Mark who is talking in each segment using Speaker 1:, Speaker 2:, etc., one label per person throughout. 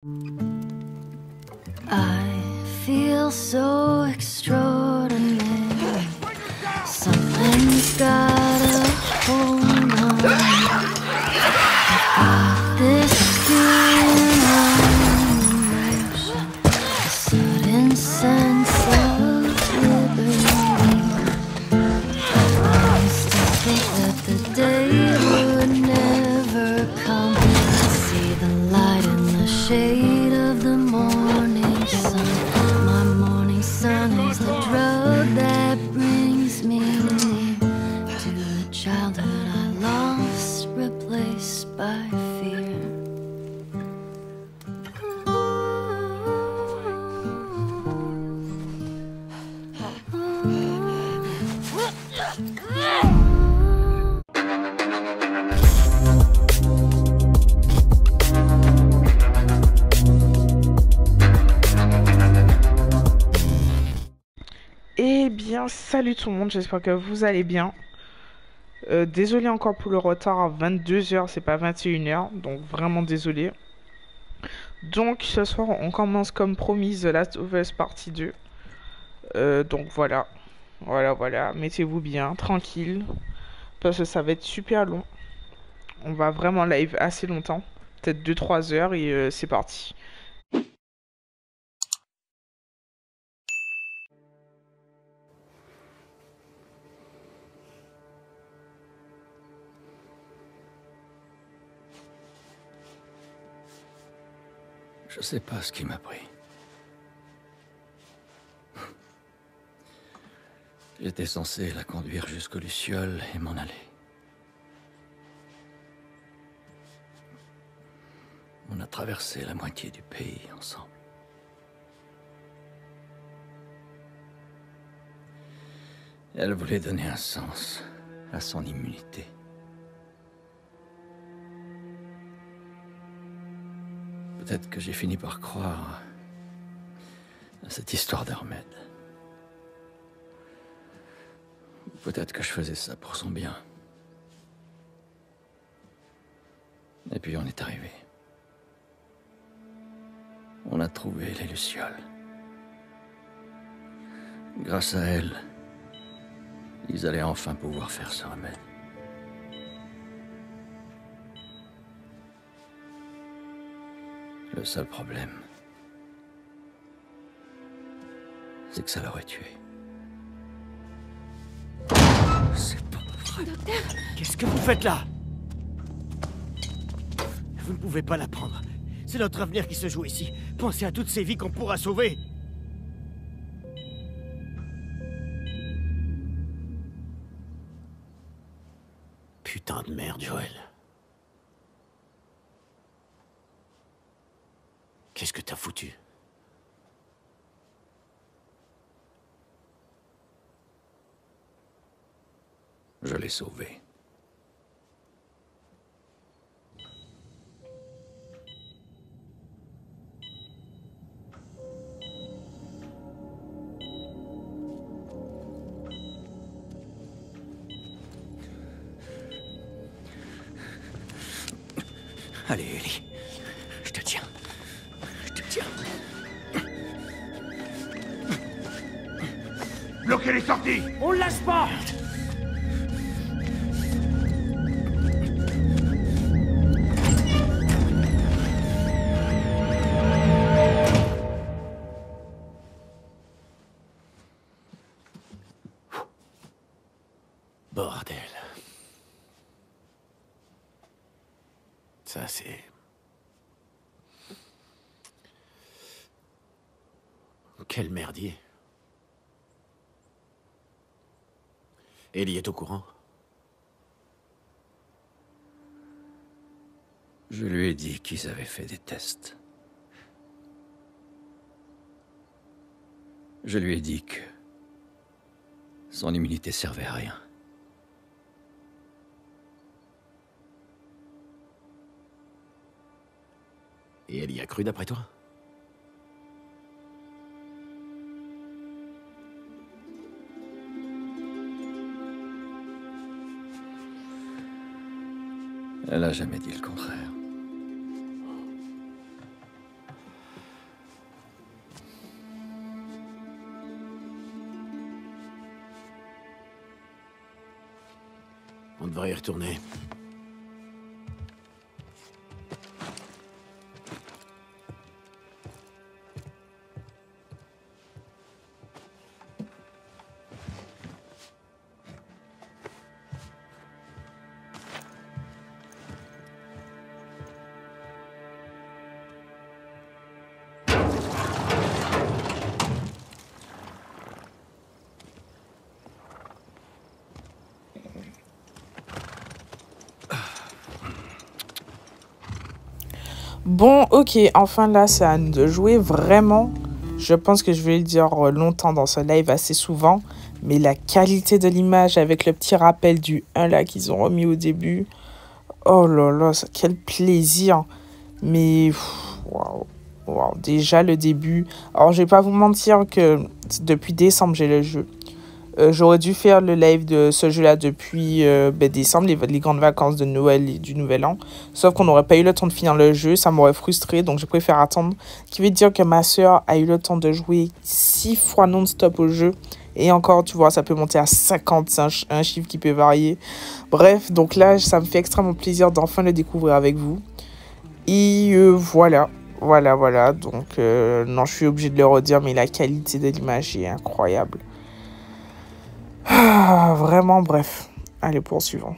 Speaker 1: I feel so extraordinary. Something's got a hold on me. Got this feeling on a sudden sense of liberty. I used to think that the day would never come. I see the light in the shade of the morning sun. My morning sun is the drug that brings me near to the childhood I lost, replaced by fear.
Speaker 2: Eh bien, salut tout le monde, j'espère que vous allez bien. Désolé encore pour le retard à 22h, c'est pas 21h, donc vraiment désolé. Donc ce soir, on commence comme promis The Last of Us partie 2. Donc voilà, mettez-vous bien, tranquille, parce que ça va être super long. On va vraiment live assez longtemps, peut-être 2-3 heures et c'est parti.
Speaker 3: Je sais pas ce qui m'a pris. J'étais censé la conduire jusqu'aux Lucioles et m'en aller. On a traversé la moitié du pays ensemble. Elle voulait donner un sens à son immunité. Peut-être que j'ai fini par croire à cette histoire d'Ahmed. Ou peut-être que je faisais ça pour son bien. Et puis on est arrivé. On a trouvé les Lucioles. Grâce à elle, ils allaient enfin pouvoir faire ce remède. Le seul problème, c'est que ça l'aurait tué. C'est pas vrai.
Speaker 4: Docteur,
Speaker 5: Qu'est-ce que vous faites là? Vous ne pouvez pas la prendre. C'est notre avenir qui se joue ici. Pensez à toutes ces vies qu'on pourra sauver. Putain de merde, Joël. Qu'est-ce que t'as foutu?
Speaker 3: Je l'ai sauvé.
Speaker 5: Allez, Ellie. Je te tiens. Je te tiens.
Speaker 6: Bloquez les sorties!
Speaker 5: On le lâche pas! Bordel. Ça, c'est... Quel merdier. Ellie est au courant?
Speaker 3: Je lui ai dit qu'ils avaient fait des tests. Je lui ai dit que son immunité servait à rien.
Speaker 5: Et elle y a cru d'après toi?
Speaker 3: Elle a jamais dit le contraire.
Speaker 5: On devrait y retourner.
Speaker 2: Bon, ok, enfin là, c'est à nous de jouer. Vraiment, je pense que je vais le dire longtemps dans ce live, assez souvent. Mais la qualité de l'image avec le petit rappel du 1 là qu'ils ont remis au début. Oh là là, quel plaisir. Mais, waouh, waouh, déjà le début. Alors, je vais pas vous mentir que depuis décembre, j'ai le jeu. J'aurais dû faire le live de ce jeu-là depuis décembre, les grandes vacances de Noël et du Nouvel An. Sauf qu'on n'aurait pas eu le temps de finir le jeu, ça m'aurait frustré, donc je préfère attendre. Ce qui veut dire que ma soeur a eu le temps de jouer 6 fois non-stop au jeu. Et encore, tu vois, ça peut monter à 50, c'est un chiffre qui peut varier. Bref, donc là, ça me fait extrêmement plaisir d'enfin le découvrir avec vous. Et voilà. Voilà. Donc, non, je suis obligée de le redire, mais la qualité de l'image est incroyable. Ah, vraiment, bref. Allez, poursuivons.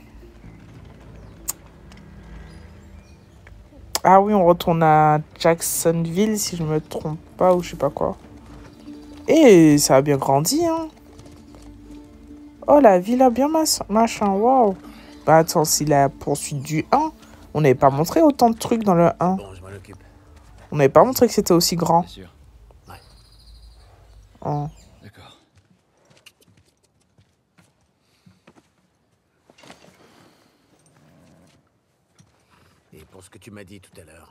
Speaker 2: Ah oui, on retourne à Jacksonville, si je me trompe pas, ou je sais pas quoi. Et ça a bien grandi, hein. Oh, la ville a bien machin, waouh. Bah attends, c'est la poursuite du 1. On n'avait pas montré autant de trucs dans le 1.
Speaker 5: Bon, je m'en occupe.
Speaker 2: On n'avait pas montré que c'était aussi grand.
Speaker 3: Bien sûr.
Speaker 5: Ouais.
Speaker 2: Oh.
Speaker 3: D'accord.
Speaker 5: Et pour ce que tu m'as dit tout à l'heure.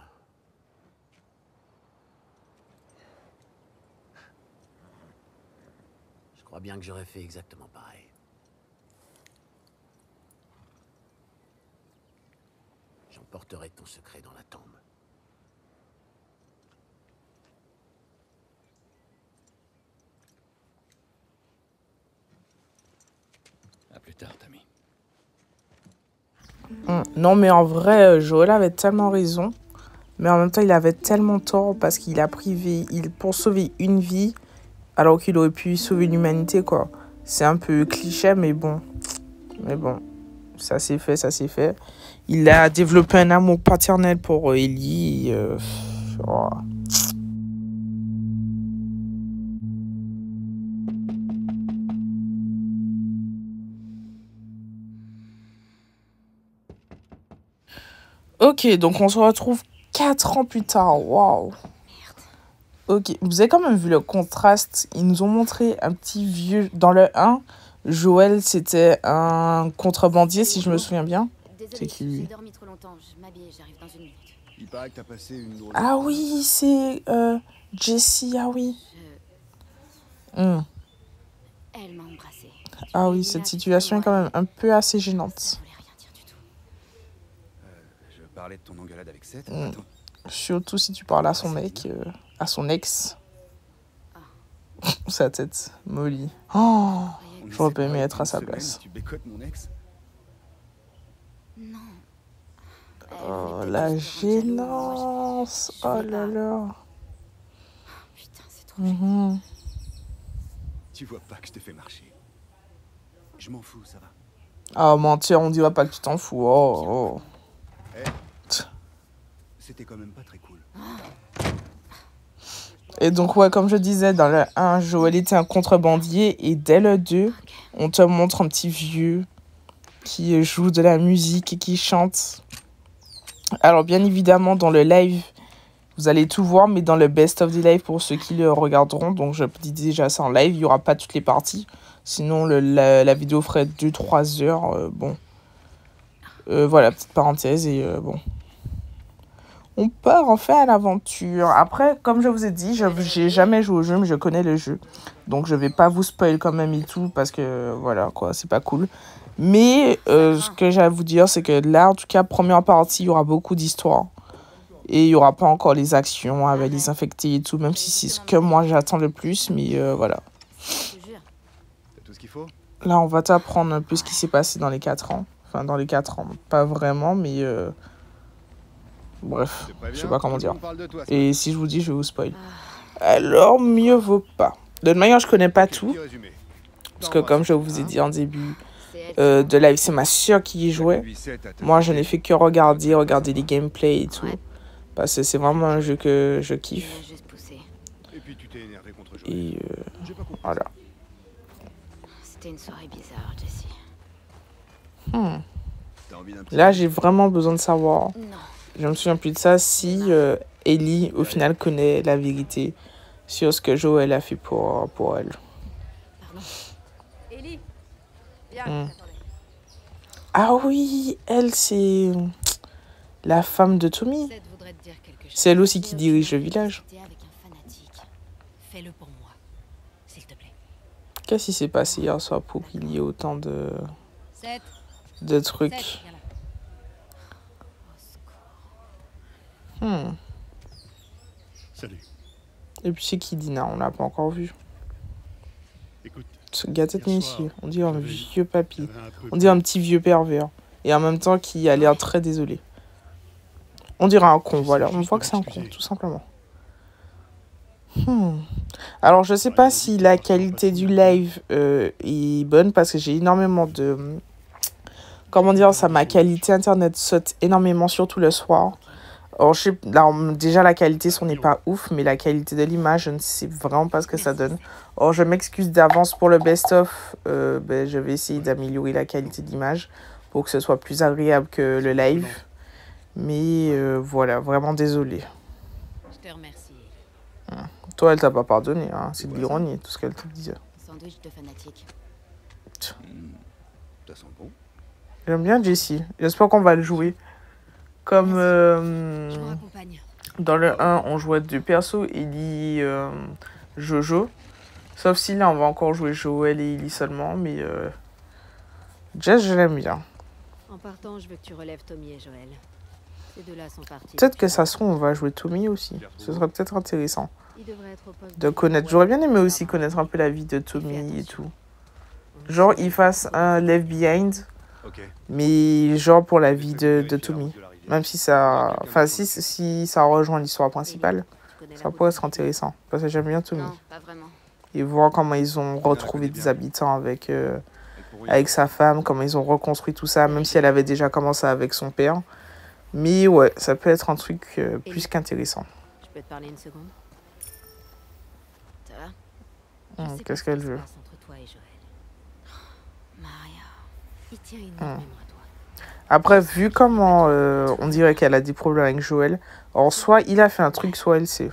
Speaker 5: Je crois bien que j'aurais fait exactement pareil. J'emporterai ton secret dans la tombe.
Speaker 3: À plus tard, Tammy.
Speaker 2: Non, mais en vrai, Joël avait tellement raison. Mais en même temps, il avait tellement tort parce qu'il a privé, pour sauver une vie, alors qu'il aurait pu sauver l'humanité, quoi. C'est un peu cliché, mais bon. Ça s'est fait. Il a développé un amour paternel pour Ellie. Oh. Ok, donc on se retrouve 4 ans plus tard. Waouh. Ok, vous avez quand même vu le contraste. Ils nous ont montré un petit vieux. Dans le 1, Joël, c'était un contrebandier, si je me souviens bien. C'est qui, lui?
Speaker 4: J'ai dormi trop longtemps, je m'habille et j'arrive dans une minute.
Speaker 6: Il paraît que t'as passé une drôle.
Speaker 2: Ah oui, c'est Jessie, ah oui.
Speaker 4: Elle m'a embrassée.
Speaker 2: Ah oui, cette situation est quand même un peu assez
Speaker 4: Ça
Speaker 2: gênante.
Speaker 4: ne voulait rien dire du tout.
Speaker 6: Je parlais de ton engueulade avec Seth. Attends.
Speaker 2: Surtout si tu parles à son mec, à son ex. Sa tête, Molly. Oh,
Speaker 6: On ne
Speaker 2: j'aurais
Speaker 6: sait
Speaker 2: pas aimé
Speaker 6: pas,
Speaker 2: être à
Speaker 6: une
Speaker 2: sa
Speaker 6: semaine,
Speaker 2: place.
Speaker 6: Tu bécotes mon ex.
Speaker 4: Non.
Speaker 2: Oh, la gênance. Oh là là.
Speaker 4: Putain, c'est trop
Speaker 2: Mhm.
Speaker 6: Tu vois pas que je te fais marcher. Je m'en fous, ça va.
Speaker 2: Ah, mentir, on dirait pas que tu t'en fous. Oh.
Speaker 6: C'était quand même pas très cool.
Speaker 2: Et donc, ouais, comme je disais, dans le 1, Joël était un contrebandier. Et dès le 2, on te montre un petit vieux qui joue de la musique et qui chante. Alors, bien évidemment, dans le live, vous allez tout voir, mais dans le best of the live, pour ceux qui le regarderont, donc je dis déjà ça en live, il n'y aura pas toutes les parties. Sinon, la vidéo ferait 2-3 heures. Bon. Voilà, petite parenthèse. Et bon. On part enfin à l'aventure. Après, comme je vous ai dit, j'ai jamais joué au jeu, mais je connais le jeu. Donc, je vais pas vous spoil quand même et tout, parce que, voilà, quoi, c'est pas cool. Mais, ce que j'ai à vous dire, c'est que là, en tout cas, première partie, il y aura beaucoup d'histoires. Et il n'y aura pas encore les actions avec les infectés et tout, même si c'est ce que moi j'attends le plus, mais voilà.
Speaker 4: Je te jure.
Speaker 6: T'as tout ce qu'il faut?
Speaker 2: Là, on va t'apprendre un peu ce qui s'est passé dans les 4 ans. Enfin, dans les 4 ans. Pas vraiment, mais... Bref, je sais pas comment dire. Et si je vous dis, je vais vous spoil. Alors, mieux vaut pas. De toute manière, je connais pas tout. Parce que comme je vous ai dit en début de live, c'est ma soeur qui y jouait. Moi, je n'ai fait que regarder les gameplays et tout. Parce que c'est vraiment un jeu que je kiffe. Et voilà.
Speaker 4: C'était une soirée bizarre, Jessie.
Speaker 2: Là, j'ai vraiment besoin de savoir.
Speaker 4: Non.
Speaker 2: Je me souviens plus de ça. Si Ellie, au final, connaît la vérité sur ce que Joël a fait pour elle.
Speaker 4: Pardon. Ellie, viens,
Speaker 2: j'attendais. Ah oui, elle, c'est la femme de Tommy. C'est elle aussi qui dirige le village.
Speaker 4: Fais-le pour moi, s'il te plaît.
Speaker 2: Qu'est-ce qui s'est passé hier soir pour qu'il y ait autant de trucs?
Speaker 6: Salut.
Speaker 2: Et puis c'est qui Dina? On l'a pas encore vu.
Speaker 6: Écoute,
Speaker 2: Ce gâtette ici, on dirait un vieux papy.
Speaker 6: j'avais un peu
Speaker 2: On dirait un petit vieux pervers. Et en même temps qui a l'air très désolé. On dirait un con, voilà. On voit que c'est un con, tout simplement. Alors je sais pas si la qualité du live est bonne parce que j'ai énormément de... Comment dire ça, ma qualité internet saute énormément, surtout le soir. Alors, déjà, la qualité, ce n'est pas ouf, mais la qualité de l'image, je ne sais vraiment pas ce que ça donne. Alors, je m'excuse d'avance pour le best-of. Je vais essayer d'améliorer la qualité d'image pour que ce soit plus agréable que le live. Mais voilà, vraiment désolé.
Speaker 4: Je te remercie.
Speaker 2: Toi, elle t'a pas pardonné, hein. C'est de l'ironie, tout ce qu'elle te disait.
Speaker 4: Sandwich de fanatique.
Speaker 6: Ça sent bon.
Speaker 2: J'aime bien Jessie. J'espère qu'on va le jouer. Comme dans le 1, on jouait 2 persos, Ellie, Jojo. Sauf si là, on va encore jouer Joël et Ellie seulement, mais Jess, je l'aime bien.
Speaker 4: En partant, je veux que tu relèves Tommy et Joël. Ces deux-là sont partis.
Speaker 2: Peut-être que ça se trouve, on va jouer Tommy aussi. Ce serait peut-être intéressant
Speaker 4: Il devrait être au poste
Speaker 2: de connaître. J'aurais bien aimé aussi connaître un peu la vie de Tommy et tout. Genre, il fasse un Left Behind, mais genre pour la vie de Tommy. Même si ça... Enfin, si ça rejoint l'histoire principale, ça pourrait être intéressant. Parce que j'aime bien Tommy.
Speaker 4: Non, pas vraiment.
Speaker 2: Et voir comment ils ont retrouvé des habitants avec sa femme, comment ils ont reconstruit tout ça, même si elle avait déjà commencé avec son père. Mais ouais, ça peut être un truc plus qu'intéressant.
Speaker 4: Je peux te parler une seconde? Ça va?
Speaker 2: Qu'est-ce qu'elle veut?
Speaker 4: Entre toi et Joël. Maria, il tient énormément à toi.
Speaker 2: Après, vu comment on dirait qu'elle a des problèmes avec Joël, alors soit il a fait un truc, soit elle sait.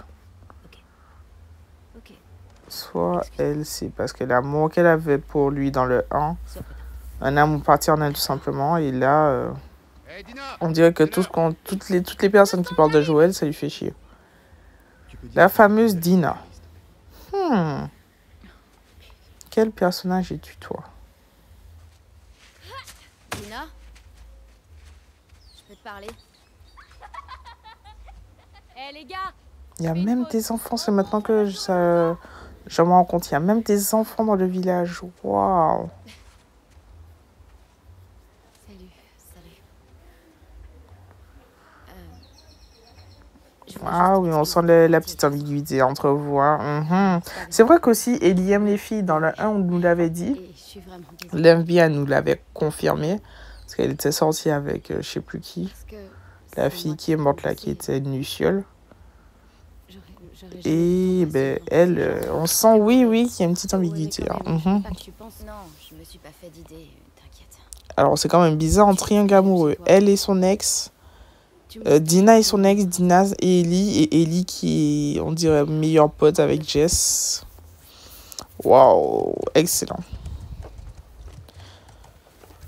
Speaker 4: Ok.
Speaker 2: Soit elle sait, parce que l'amour qu'elle avait pour lui dans le 1, un amour paternel tout simplement, et là, on dirait que toutes les personnes qui parlent de Joël, ça lui fait chier. La fameuse Dina. Quel personnage es-tu, toi?
Speaker 4: Dina? Je peux te parler? Hé les gars!
Speaker 2: Il y a même des enfants, c'est maintenant que je me rends compte, il y a même des enfants dans le village. Waouh! Ah oui, on sent la petite ambiguïté entre vous. Hein. C'est vrai qu'aussi, Ellie aime les filles. Dans le 1, on nous l'avait dit. L'FBI nous l'avait confirmé. Parce qu'elle était sortie avec je sais plus qui. La fille qui est morte là, qui était une luciole. Et ben, elle, on sent, oui, qu'il y a une petite ambiguïté. Hein. Alors, c'est quand même bizarre, un triangle amoureux. Elle et son ex. Dina et son ex, Dina et Ellie. Et Ellie qui est, on dirait, meilleure pote avec Jess. Waouh, excellent.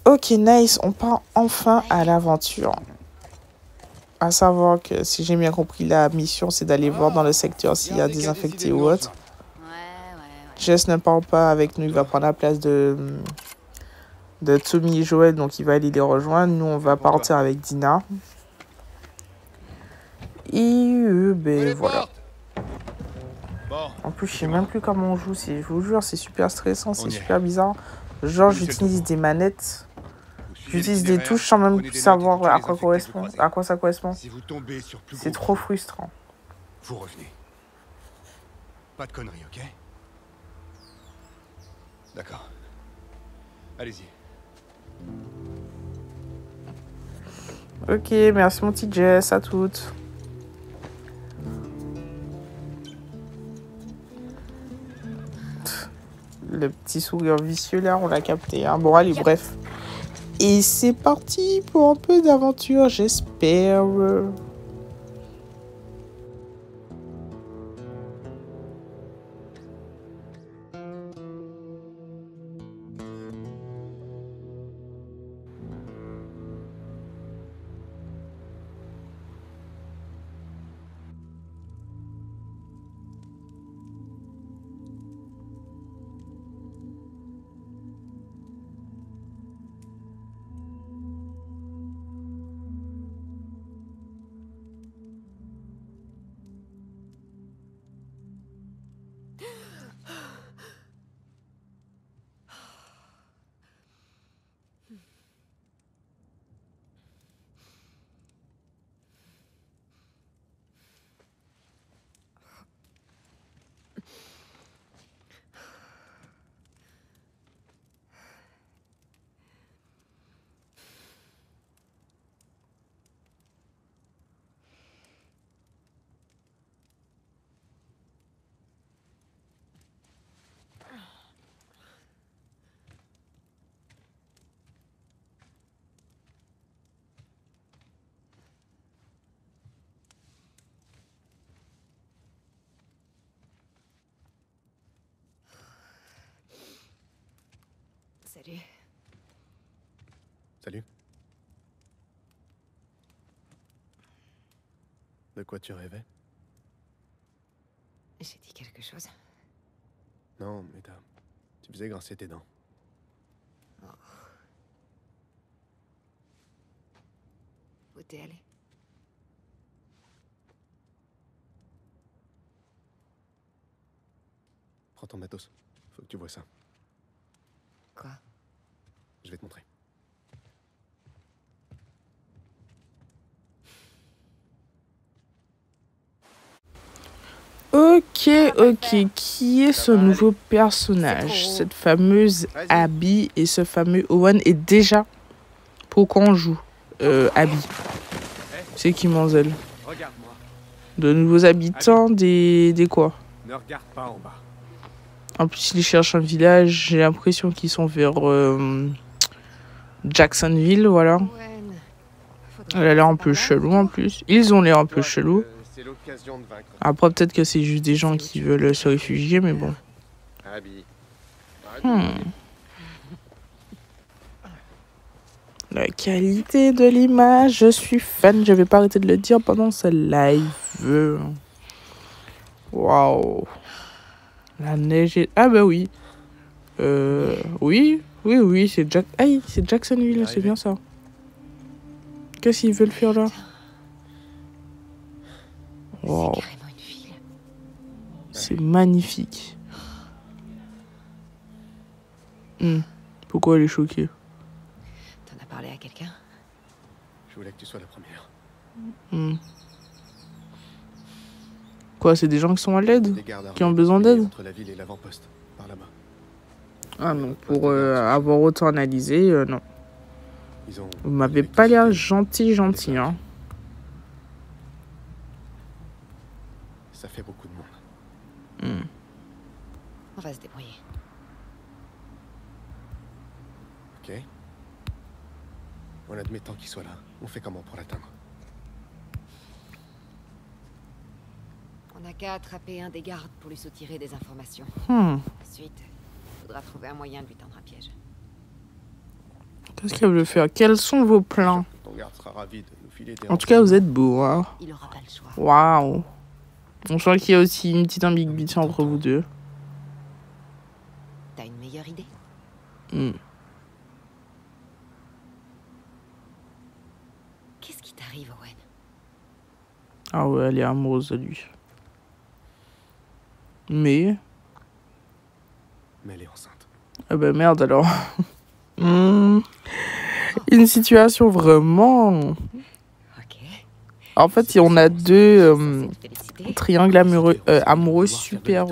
Speaker 2: Ok, nice. On part enfin à l'aventure. À savoir que, si j'ai bien compris, la mission, c'est d'aller voir dans le secteur s'il y a des infectés ou autre. Jess ne parle pas avec nous. Il va prendre la place de Tommy et Joël. Donc, il va aller les rejoindre. Nous, on va partir avec Dina. Et ben voilà. En plus, je sais même plus comment on joue. Je vous jure, c'est super stressant, c'est super bizarre. Genre, j'utilise des manettes. J'utilise des touches sans même savoir à quoi correspond, à quoi ça correspond.
Speaker 6: Si vous tombez sur plus
Speaker 2: C'est
Speaker 6: gros
Speaker 2: trop
Speaker 6: coup,
Speaker 2: frustrant.
Speaker 6: vous revenez. Pas de conneries, ok? D'accord. Allez-y.
Speaker 2: Ok, merci mon petit Jess, à toutes. Le petit sourire vicieux là, on l'a capté. Hein. Bon, allez, bref. Et c'est parti pour un peu d'aventure, j'espère.
Speaker 4: Salut.
Speaker 7: Salut. De quoi tu rêvais?
Speaker 4: J'ai dit quelque chose.
Speaker 7: Non, mais tu faisais grincer tes dents.
Speaker 4: Où t'es allé?
Speaker 7: Prends ton matos. Faut que tu vois ça.
Speaker 4: Quoi?
Speaker 7: Je vais te montrer.
Speaker 2: Ok. Qui est ce nouveau personnage? Cette fameuse Abby et ce fameux Owen. Et déjà, pourquoi on joue Abby? C'est qui Manzel?
Speaker 7: Regarde-moi.
Speaker 2: De nouveaux habitants, des quoi?
Speaker 7: Ne regarde pas en bas.
Speaker 2: En plus, ils cherchent un village. J'ai l'impression qu'ils sont vers Jacksonville, voilà.
Speaker 4: Owen.
Speaker 2: Elle a l'air un peu chelou en plus. Ils ont l'air un peu chelou.
Speaker 7: C'est l'occasion de vaincre.
Speaker 2: Après, peut-être que c'est juste des gens qui veulent se réfugier, mais bon.
Speaker 7: Abby.
Speaker 2: La qualité de l'image, je suis fan. Je vais pas arrêter de le dire pendant ce live. Waouh. La neige est... Ah bah oui. Oui, c'est c'est Jacksonville, c'est bien ça. Qu'est-ce qu'ils veulent faire là? Wow.
Speaker 4: C'est carrément une ville.
Speaker 2: C'est magnifique. Pourquoi elle est choquée?
Speaker 4: T'en as parlé à quelqu'un?
Speaker 7: Je voulais que tu sois la première.
Speaker 2: Quoi, c'est des gens qui sont à l'aide?
Speaker 7: Des gardes
Speaker 2: Qui ont
Speaker 7: armés
Speaker 2: besoin d'aide?
Speaker 7: entre la ville et l'avant-poste, par là-bas.
Speaker 2: Ah non, pour avoir autant analysé, non.
Speaker 7: Ils ont
Speaker 2: Vous m'avez pas l'air gentil, hein.
Speaker 7: Ça fait beaucoup de monde.
Speaker 4: On va se débrouiller.
Speaker 7: Ok. En admettant qu'il soit là, on fait comment pour l'atteindre?
Speaker 4: On n'a qu'à attraper un des gardes pour lui soutirer des informations. Ensuite, faudra trouver un moyen de lui tendre un piège.
Speaker 2: Qu'est-ce qu'elle veut faire? Quels sont vos plans?
Speaker 7: Ton garde sera ravi de nous filer des
Speaker 2: En tout cas, vous êtes beaux, hein.
Speaker 4: Il aura pas le choix.
Speaker 2: Waouh. On sent qu'il y a aussi une petite ambiguïté entre vous deux.
Speaker 4: T'as une meilleure idée? Qu'est-ce qui t'arrive, Owen?
Speaker 2: Ah ouais, elle est amoureuse de lui. Mais
Speaker 7: Mais elle est enceinte.
Speaker 2: ah bah merde alors. Une situation vraiment...
Speaker 4: Ok.
Speaker 2: En fait, on a deux
Speaker 4: Félicité.
Speaker 2: triangles amoureux super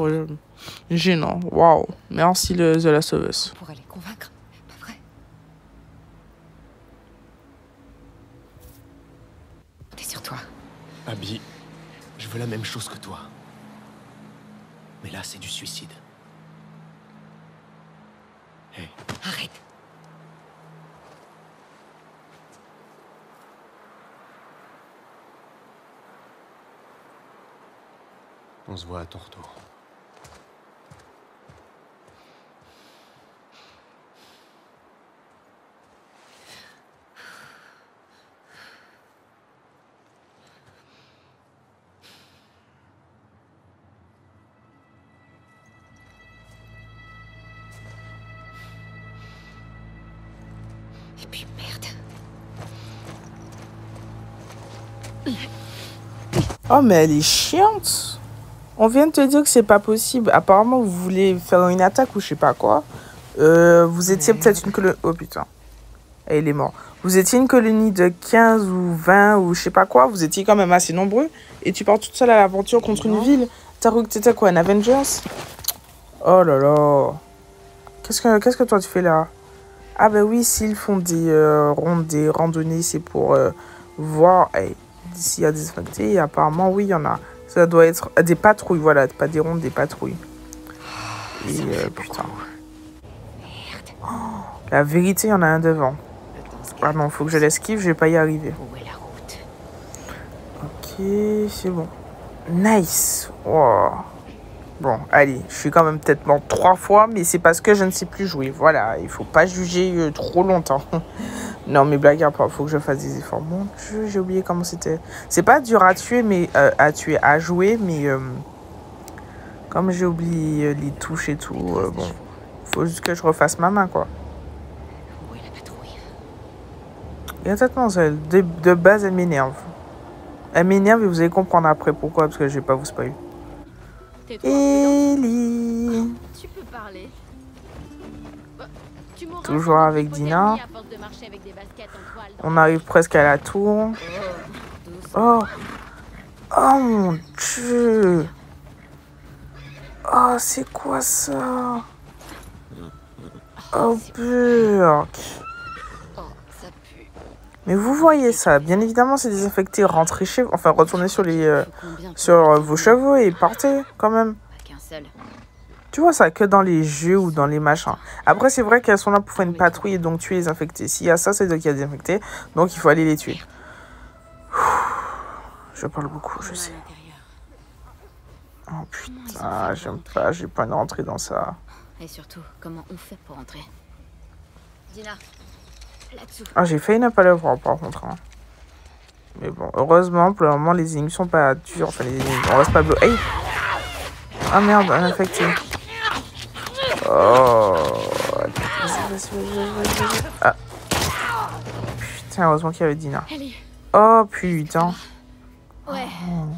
Speaker 2: gênants. Waouh. Merci The Last of Us.
Speaker 4: On pourrait les convaincre, pas vrai? T'es sur toi.
Speaker 7: Abby, je veux la même chose que toi. Mais là, c'est du suicide. Hey,
Speaker 4: Arrête.
Speaker 7: on se voit à ton retour.
Speaker 4: Et puis merde.
Speaker 2: Oh, mais elle est chiante. On vient de te dire que c'est pas possible. Apparemment, vous voulez faire une attaque ou je sais pas quoi. Vous étiez peut-être une colonie... Oh putain. Elle est morte. Vous étiez une colonie de 15 ou 20 ou je sais pas quoi. Vous étiez quand même assez nombreux. Et tu pars toute seule à l'aventure contre une ville. T'as cru que t'étais quoi, un Avengers? Oh là là. Qu'est-ce que toi tu fais là? Ah bah oui, s'ils font des randonnées, c'est pour voir s'il y a des infectés. Et apparemment, oui, il y en a. Ça doit être des patrouilles, voilà, pas des rondes, des patrouilles. Et putain. Oh, la vérité, il y en a un devant. Ah non, faut que je l'esquive, je vais pas y arriver.
Speaker 4: Où est la route?
Speaker 2: Ok, c'est bon. Nice. Wow. Bon, allez, je suis quand même peut-être mort 3 fois, mais c'est parce que je ne sais plus jouer. Voilà, il faut pas juger trop longtemps. Non, mais blague à part, faut que je fasse des efforts. Mon Dieu, j'ai oublié comment c'était. C'est pas dur à tuer, mais à jouer, mais comme j'ai oublié les touches et tout, bon, faut juste que je refasse ma main, quoi.
Speaker 4: Où est la patrouille?
Speaker 2: Exactement, de base, elle m'énerve. Elle m'énerve et vous allez comprendre après pourquoi, parce que je vais pas vous spoiler. Ellie.
Speaker 8: Tu peux parler.
Speaker 2: Toujours avec Dina. On arrive presque à la tour. Oh. Oh mon Dieu. Oh, c'est quoi ça? Oh, burk.
Speaker 4: Oh, ça pue.
Speaker 2: Mais vous voyez ça, bien évidemment, c'est désinfecté. Rentrez chez vous, enfin, retournez sur sur vos chevaux et partez quand même.
Speaker 4: Pas qu'un seul.
Speaker 2: Tu vois ça que dans les jeux ou dans les machins. Après, c'est vrai qu'elles sont là pour faire une patrouille et donc tuer les infectés. S'il y a ça, c'est qu'il y a des infectés. Donc, il faut aller les tuer. Je parle beaucoup, je sais. Oh putain, j'aime pas, j'ai pas envie de rentrer dans ça.
Speaker 4: Et surtout, comment on fait pour entrer? Dina, là-dessous.
Speaker 2: Ah, j'ai failli ne pas le voir par contre. Hein. Mais bon, heureusement, pour le moment, les énigmes sont pas dures. Enfin, les énigmes, on reste pas bloqué. Hey! Ah merde, un infecté. Oh. Ah. Putain, heureusement qu'il y avait Dina. Oh putain.
Speaker 8: Ouais.
Speaker 2: Oh.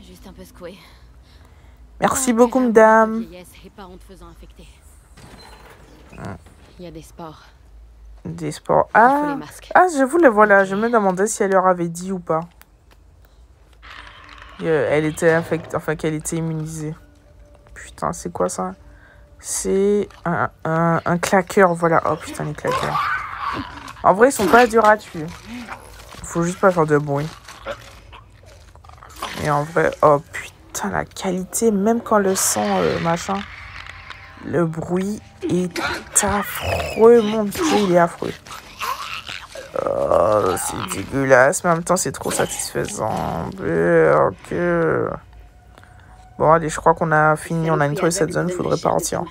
Speaker 8: Juste un peu secoué.
Speaker 2: Merci beaucoup, madame.
Speaker 8: Et pas en te faisant infecter. Il y a des sports.
Speaker 2: Des sports.
Speaker 8: Il faut
Speaker 2: Ah,
Speaker 8: les masques.
Speaker 2: ah, je vous le voilà. Je me demandais si elle leur avait dit ou pas. Elle était infectée, enfin qu'elle était immunisée. Putain, c'est quoi ça? C'est un claqueur, voilà. Oh putain, les claqueurs. En vrai, ils sont pas durs à tuer. Faut juste pas faire de bruit. Et en vrai, oh putain, la qualité, même quand le sang, machin, le bruit est affreux. Mon Dieu, il est affreux. Oh, c'est dégueulasse, mais en même temps, c'est trop satisfaisant. Que... Bon, allez, je crois qu'on a fini, on a nettoyé cette zone, faudrait partir.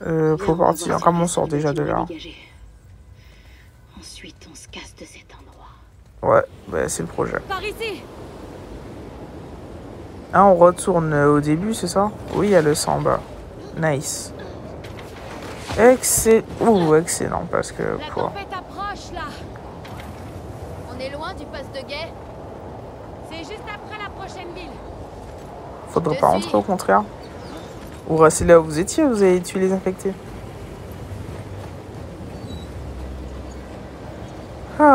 Speaker 2: Faut partir, comme on sort déjà de là.
Speaker 8: Ensuite, on se casse de cet endroit.
Speaker 2: Ouais, bah, c'est le projet.
Speaker 8: Par ici.
Speaker 2: Ah, on retourne au début, c'est ça? Oui, il y a le sang en bas. Nice. Excellent, parce que...
Speaker 8: La
Speaker 2: Quoi.
Speaker 8: tempête approche, là. On est loin du poste de guet. C'est juste après la prochaine ville.
Speaker 2: Faudrait pas rentrer, au contraire. Ou rester là où vous étiez, vous avez tué les infectés.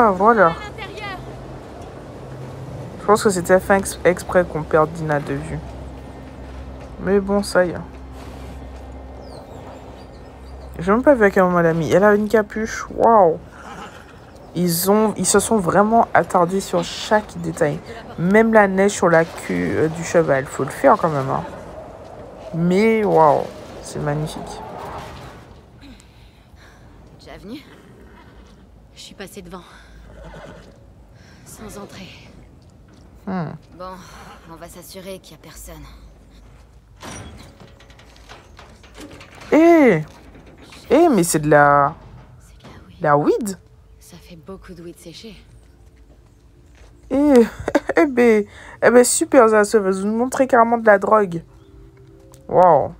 Speaker 2: Ah, voilà.
Speaker 8: À l'intérieur.
Speaker 2: Je pense que c'était fait exprès qu'on perde Dina de vue. Mais bon, ça y est. J'ai même pas vu à quel moment elle a mis. Elle a une capuche. Waouh. Ils se sont vraiment attardés sur chaque détail. Même la neige sur la queue du cheval. Faut le faire quand même. Hein. Mais waouh. C'est magnifique.
Speaker 4: Déjà venu?
Speaker 8: Je suis passée devant. Sans entrer.
Speaker 4: Bon, on va s'assurer qu'il y a personne.
Speaker 2: Mais c'est de la...
Speaker 8: C'est de la weed.
Speaker 2: La weed.
Speaker 8: Ça fait beaucoup de weed séché.
Speaker 2: Eh ben super, ça veut nous montrer carrément de la drogue. Waouh.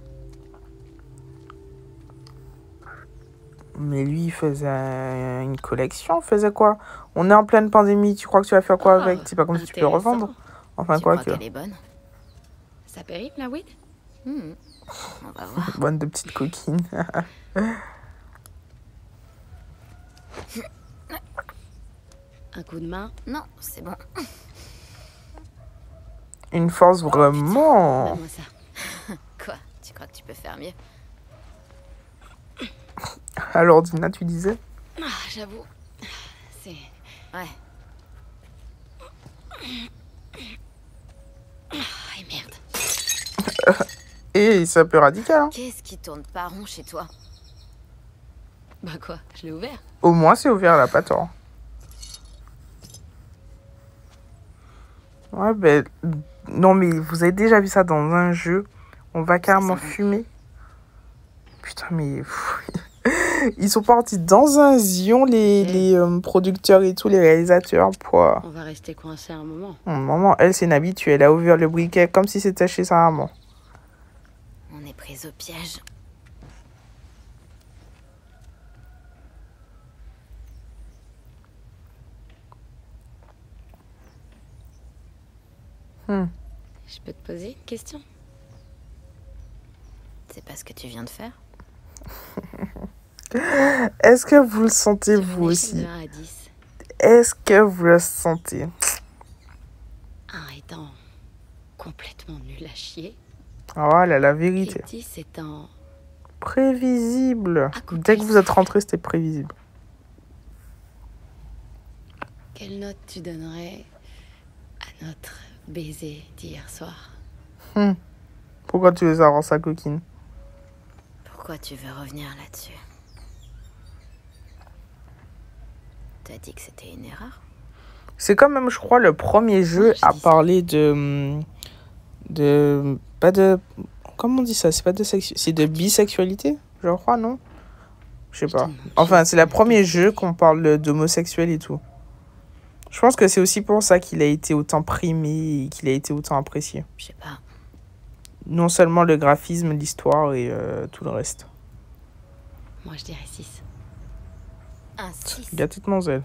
Speaker 2: Mais lui, il faisait une collection, il faisait quoi? On est en pleine pandémie, tu crois que tu vas faire quoi avec? C'est pas comme si tu peux revendre. Enfin,
Speaker 4: Tu
Speaker 2: quoi
Speaker 4: crois
Speaker 2: que...
Speaker 4: qu'elle est bonne?
Speaker 8: Ça périme la weed?
Speaker 4: On va voir.
Speaker 2: Bonne de petites coquines.
Speaker 8: Un coup de main?
Speaker 4: Non, c'est bon.
Speaker 2: Une force vraiment...
Speaker 8: Donne-moi ça.
Speaker 4: Quoi? Tu crois que tu peux faire mieux?
Speaker 2: Alors, Dina, tu disais?
Speaker 8: Ah, j'avoue. C'est...
Speaker 4: Ouais.
Speaker 8: Ah, et merde.
Speaker 2: Et c'est un peu radical. Hein.
Speaker 4: Qu'est-ce qui tourne pas rond chez toi?
Speaker 8: Bah quoi? Je l'ai ouvert.
Speaker 2: Au moins, c'est ouvert, elle a pas tort. Ouais, ben... Non, mais vous avez déjà vu ça dans un jeu? On va carrément fumer. Putain, mais... Ils sont partis dans un zion, les producteurs et tous les réalisateurs. Pour...
Speaker 8: On va rester coincé un moment.
Speaker 2: Maman, elle, c'est une habituée. Elle a ouvert le briquet comme si c'était chez sa maman.
Speaker 4: On est pris au piège.
Speaker 8: Je peux te poser une question?
Speaker 4: C'est pas ce que tu viens de faire?
Speaker 2: Est-ce que vous le sentez,
Speaker 8: Sur
Speaker 2: vous
Speaker 8: une échelle
Speaker 2: aussi?
Speaker 8: de 1 à 10.
Speaker 2: Est-ce que vous le sentez?
Speaker 8: 1 étant complètement nul à chier.
Speaker 2: Voilà, la
Speaker 8: Et
Speaker 2: vérité.
Speaker 8: 10 étant...
Speaker 2: Prévisible.
Speaker 8: À côté.
Speaker 2: Dès que vous êtes rentré, c'était prévisible.
Speaker 8: Quelle note tu donnerais à notre baiser d'hier soir?
Speaker 2: Pourquoi tu veux savoir sa coquine?
Speaker 4: Pourquoi tu veux revenir là-dessus? T'as dit que c'était une erreur?
Speaker 2: C'est quand même, je crois, le premier jeu
Speaker 8: je
Speaker 2: à
Speaker 8: dis ça.
Speaker 2: parler de... Pas de... Comment on dit ça? C'est pas de sexualité. C'est de bisexualité, je crois, non? Je sais pas. Enfin, c'est le premier jeu qu'on parle d'homosexuel et tout. Je pense que c'est aussi pour ça qu'il a été autant primé et qu'il a été autant apprécié.
Speaker 4: Je sais pas.
Speaker 2: Non seulement le graphisme, l'histoire et tout le reste.
Speaker 8: Moi, je dirais 6.
Speaker 4: Un 6.
Speaker 2: Gâté de Manzel.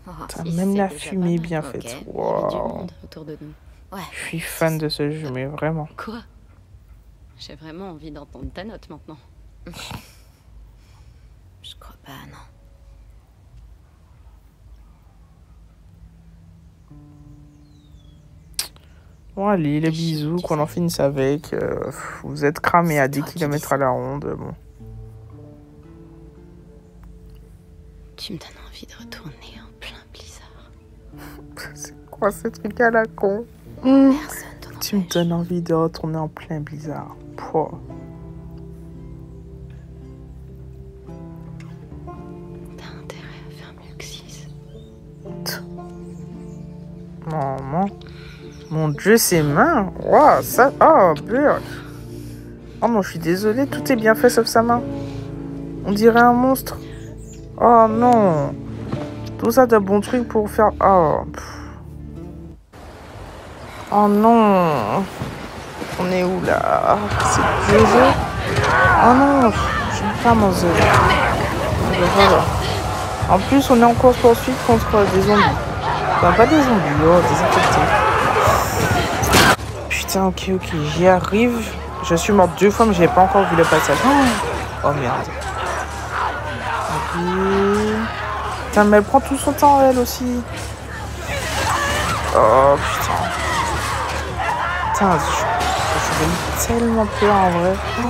Speaker 4: Oh,
Speaker 2: Putain,
Speaker 8: Si,
Speaker 2: même
Speaker 8: c'est
Speaker 2: la
Speaker 8: déjà pas
Speaker 2: fumée
Speaker 8: mal.
Speaker 2: bien
Speaker 4: Ok.
Speaker 2: faite.
Speaker 8: Il y avait du
Speaker 2: Waouh.
Speaker 8: monde autour de nous.
Speaker 4: ouais.
Speaker 2: Je suis fan de ce jeu, mais vraiment.
Speaker 8: Quoi? J'ai vraiment envie d'entendre ta note maintenant.
Speaker 4: Je crois pas, non.
Speaker 2: Bon, allez, les bisous, qu'on en finisse avec. Vous êtes cramés à 10
Speaker 4: toi qui
Speaker 2: km
Speaker 4: dis
Speaker 2: à la ronde. Bon.
Speaker 8: Tu me donnes envie de retourner en plein blizzard.
Speaker 2: C'est quoi ce truc à la con?
Speaker 4: Personne t'en
Speaker 2: Tu me
Speaker 4: empêche.
Speaker 2: donnes envie de retourner en plein blizzard. Pouah.
Speaker 8: T'as intérêt à faire mieux que 6.
Speaker 2: Maman. Mon Dieu, ses mains. Waouh, ça. Oh, merde. Oh non, je suis désolée, tout est bien fait sauf sa main. On dirait un monstre. Oh non. Tout ça de bons trucs pour faire. Oh. Oh non. On est où là? C'est le jeu. Oh non. J'aime pas mon jeu. Voilà. En plus, on est en course-poursuite contre des zombies. Enfin, pas des zombies, oh, des infectés. Putain, ok, j'y arrive. Je suis morte 2 fois, mais j'avais pas encore vu le passage. Oh merde. Ok. Putain, mais elle prend tout son temps, elle aussi. Oh, putain. Putain, je vais tellement peur, en vrai. Oh,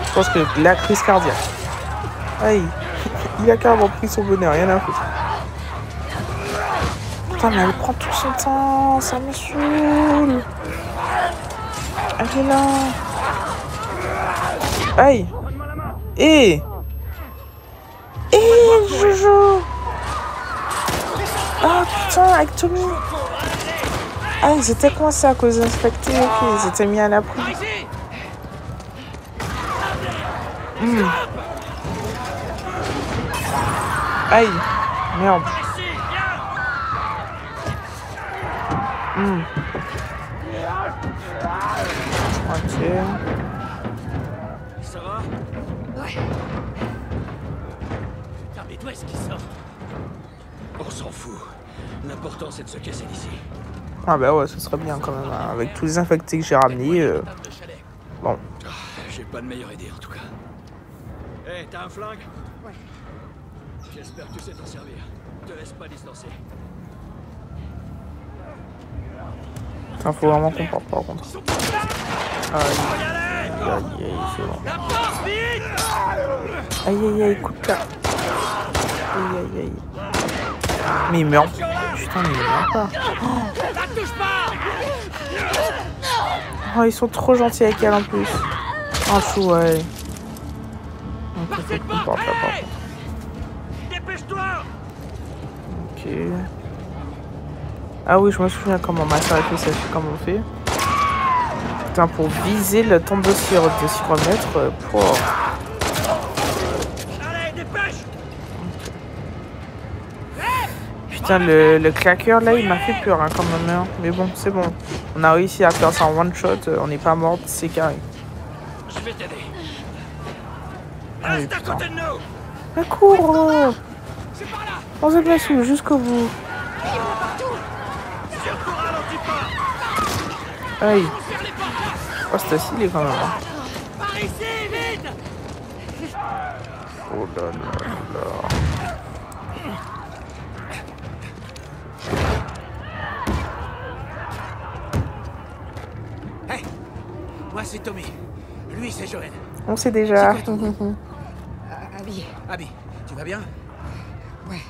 Speaker 2: je pense que la crise cardiaque. Aïe. Il a carrément pris son bonheur, rien à foutre. Putain, mais elle prend tout son temps, ça me saoule. Elle est là. Aïe. Eh, Jojo. Ah, putain, avec Tommy. Ah, ils étaient coincés à cause d'inspectés, ok, ils étaient mis à l'abri. Aïe, merde. Ok.
Speaker 5: Ça va?
Speaker 4: Ouais.
Speaker 5: Putain, mais d'où est-ce qu'il sort?
Speaker 3: On s'en fout. L'important, c'est de se casser d'ici.
Speaker 2: Ah bah ouais, ce serait bien quand même, hein. Avec tous les infectés que j'ai ramenés. Bon.
Speaker 3: Ah, j'ai pas de meilleure idée, en tout cas.
Speaker 5: Hé, t'as un flingue?
Speaker 4: Ouais.
Speaker 3: J'espère que tu sais t'en servir. Te laisse pas distancer.
Speaker 2: Putain, faut vraiment qu'on parte par contre. Aïe, aïe, aïe, c'est bon. Aïe, aïe, aïe, coupe là. Aïe, aïe, aïe. Mais il meurt. Putain, mais il meurt pas. Oh, ils sont trop gentils avec elle en plus. Oh, chou, ouais. Ok, faut qu'on parte là par contre.
Speaker 5: Dépêche-toi!
Speaker 2: Ok. Ah oui, je me souviens comment ma soeur a fait ça, je sais comment on fait. Putain, pour viser le temps de s'y remettre, pour...
Speaker 5: Allez, dépêche!
Speaker 2: Putain, le claqueur là, il m'a fait peur hein, quand même. Hein. Mais bon, c'est bon. On a réussi à faire ça en one shot, on n'est pas mort, c'est carré.
Speaker 5: Je vais t'aider.
Speaker 2: Allez,
Speaker 5: Reste à
Speaker 2: putain.
Speaker 5: côté de nous!
Speaker 2: Mais cours
Speaker 5: C'est par là!
Speaker 2: On se met sous jusqu'au bout.
Speaker 5: Surtout ralentis pas!
Speaker 2: Aïe.
Speaker 5: Ferme les portes!
Speaker 2: Oh, c'est stylé quand même. Hein.
Speaker 5: Par ici, vite!
Speaker 2: Oh là là là.
Speaker 5: Hey! Moi, c'est Tommy. Lui, c'est Joël.
Speaker 2: On sait déjà.
Speaker 5: C'est quoi ton nom?
Speaker 4: Abby.
Speaker 5: Abby, tu vas bien?
Speaker 4: Ouais.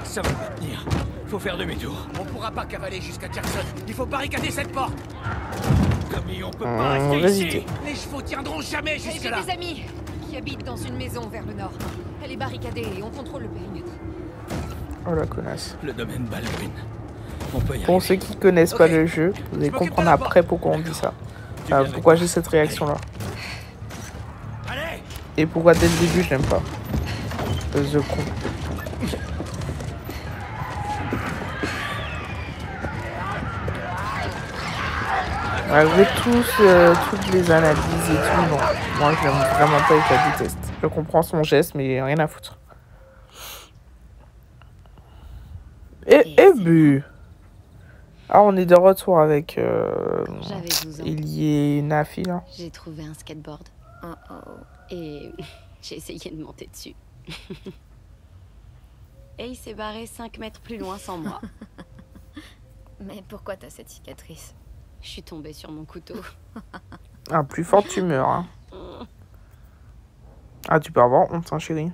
Speaker 3: Ça va pas tenir. Faut faire demi-tour.
Speaker 5: On pourra pas cavaler jusqu'à Jackson. Il faut barricader cette porte.
Speaker 3: Tommy, on peut pas
Speaker 2: On
Speaker 3: rester
Speaker 2: va
Speaker 3: ici.
Speaker 2: hésiter.
Speaker 5: Les chevaux tiendront jamais
Speaker 4: J'ai
Speaker 5: jusque-là.
Speaker 4: des amis qui habitent dans une maison vers le nord. Elle est barricadée et on contrôle le périmètre.
Speaker 2: Oh la connasse.
Speaker 3: Le domaine Baldwin. On peut y
Speaker 2: Pour
Speaker 3: arriver.
Speaker 2: ceux qui connaissent pas
Speaker 5: Ok.
Speaker 2: le jeu, vous allez
Speaker 5: Je m'occupe
Speaker 2: comprendre
Speaker 5: de la porte.
Speaker 2: après pourquoi on dit ça.
Speaker 3: Tu viens avec
Speaker 2: Pourquoi
Speaker 3: moi.
Speaker 2: j'ai cette réaction là.
Speaker 5: Allez!
Speaker 2: Et pourquoi dès le début je l'aime pas. The con. Malgré toutes les analyses et tout, non. Moi je l'aime vraiment pas et je la déteste. Je comprends son geste mais rien à foutre. Et bu. Ah on est de retour avec
Speaker 8: J'avais 12 ans.
Speaker 2: Ilie et Nafi là.
Speaker 8: J'ai trouvé un skateboard. Oh oh. Et j'ai essayé de monter dessus. Et il s'est barré 5 mètres plus loin sans moi.
Speaker 1: Mais pourquoi t'as cette cicatrice?
Speaker 8: Je suis tombée sur mon couteau.
Speaker 2: Ah plus forte tu meurs hein. Ah tu peux avoir honte hein chérie.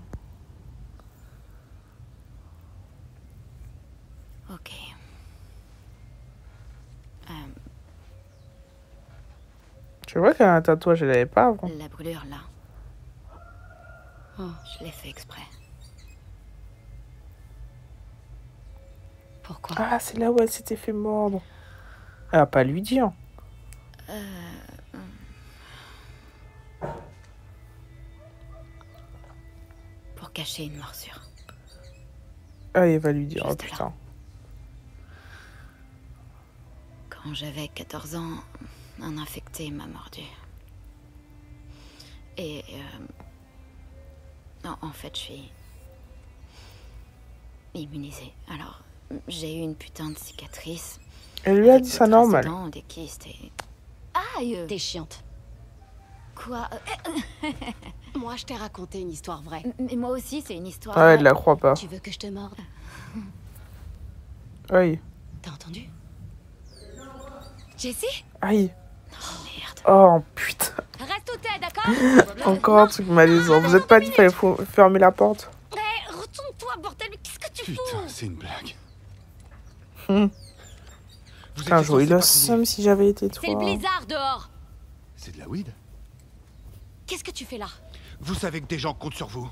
Speaker 8: Ok.
Speaker 2: C'est vrai qu'un tatouage, je l'avais pas avant.
Speaker 8: La brûlure là. Oh, je l'ai fait exprès. Pourquoi?
Speaker 2: Ah, c'est là où elle s'était fait mordre. Elle va pas lui dire.
Speaker 8: Pour cacher une morsure.
Speaker 2: Ah, elle va lui dire, oh
Speaker 8: Juste là.
Speaker 2: putain.
Speaker 8: Quand j'avais 14 ans, un infecté m'a mordu. Et non, en fait, je suis immunisée. Alors, j'ai eu une putain de cicatrice.
Speaker 2: Elle lui a
Speaker 8: avec
Speaker 2: dit
Speaker 8: des
Speaker 2: ça
Speaker 8: traces de
Speaker 2: normal.
Speaker 8: dents, des kystes et...
Speaker 1: Aïe!
Speaker 8: T'es chiante.
Speaker 1: Quoi?
Speaker 8: Moi, je t'ai raconté une histoire vraie.
Speaker 1: Mais moi aussi, c'est une histoire.
Speaker 2: Ah, elle la croit pas.
Speaker 8: Tu veux que je te morde?
Speaker 2: Aïe.
Speaker 8: T'as entendu? Jessie?
Speaker 2: Aïe.
Speaker 8: Oh merde.
Speaker 2: Oh putain.
Speaker 8: Reste où t'es, d'accord?
Speaker 2: Encore un truc malaisant. Vous êtes pas dit qu'il fallait fermer la porte?
Speaker 8: Hé, retourne-toi, bordel, mais qu'est-ce que tu fous?
Speaker 6: Putain, c'est une blague.
Speaker 2: Vous
Speaker 6: Vous
Speaker 2: un
Speaker 6: étiez
Speaker 2: jour, il
Speaker 6: censé
Speaker 2: a
Speaker 6: patrouiller.
Speaker 2: somme si j'avais été toi.
Speaker 8: C'est le blizzard dehors.
Speaker 6: C'est de la weed?
Speaker 8: Qu'est-ce que tu fais là?
Speaker 6: Vous savez que des gens comptent sur vous.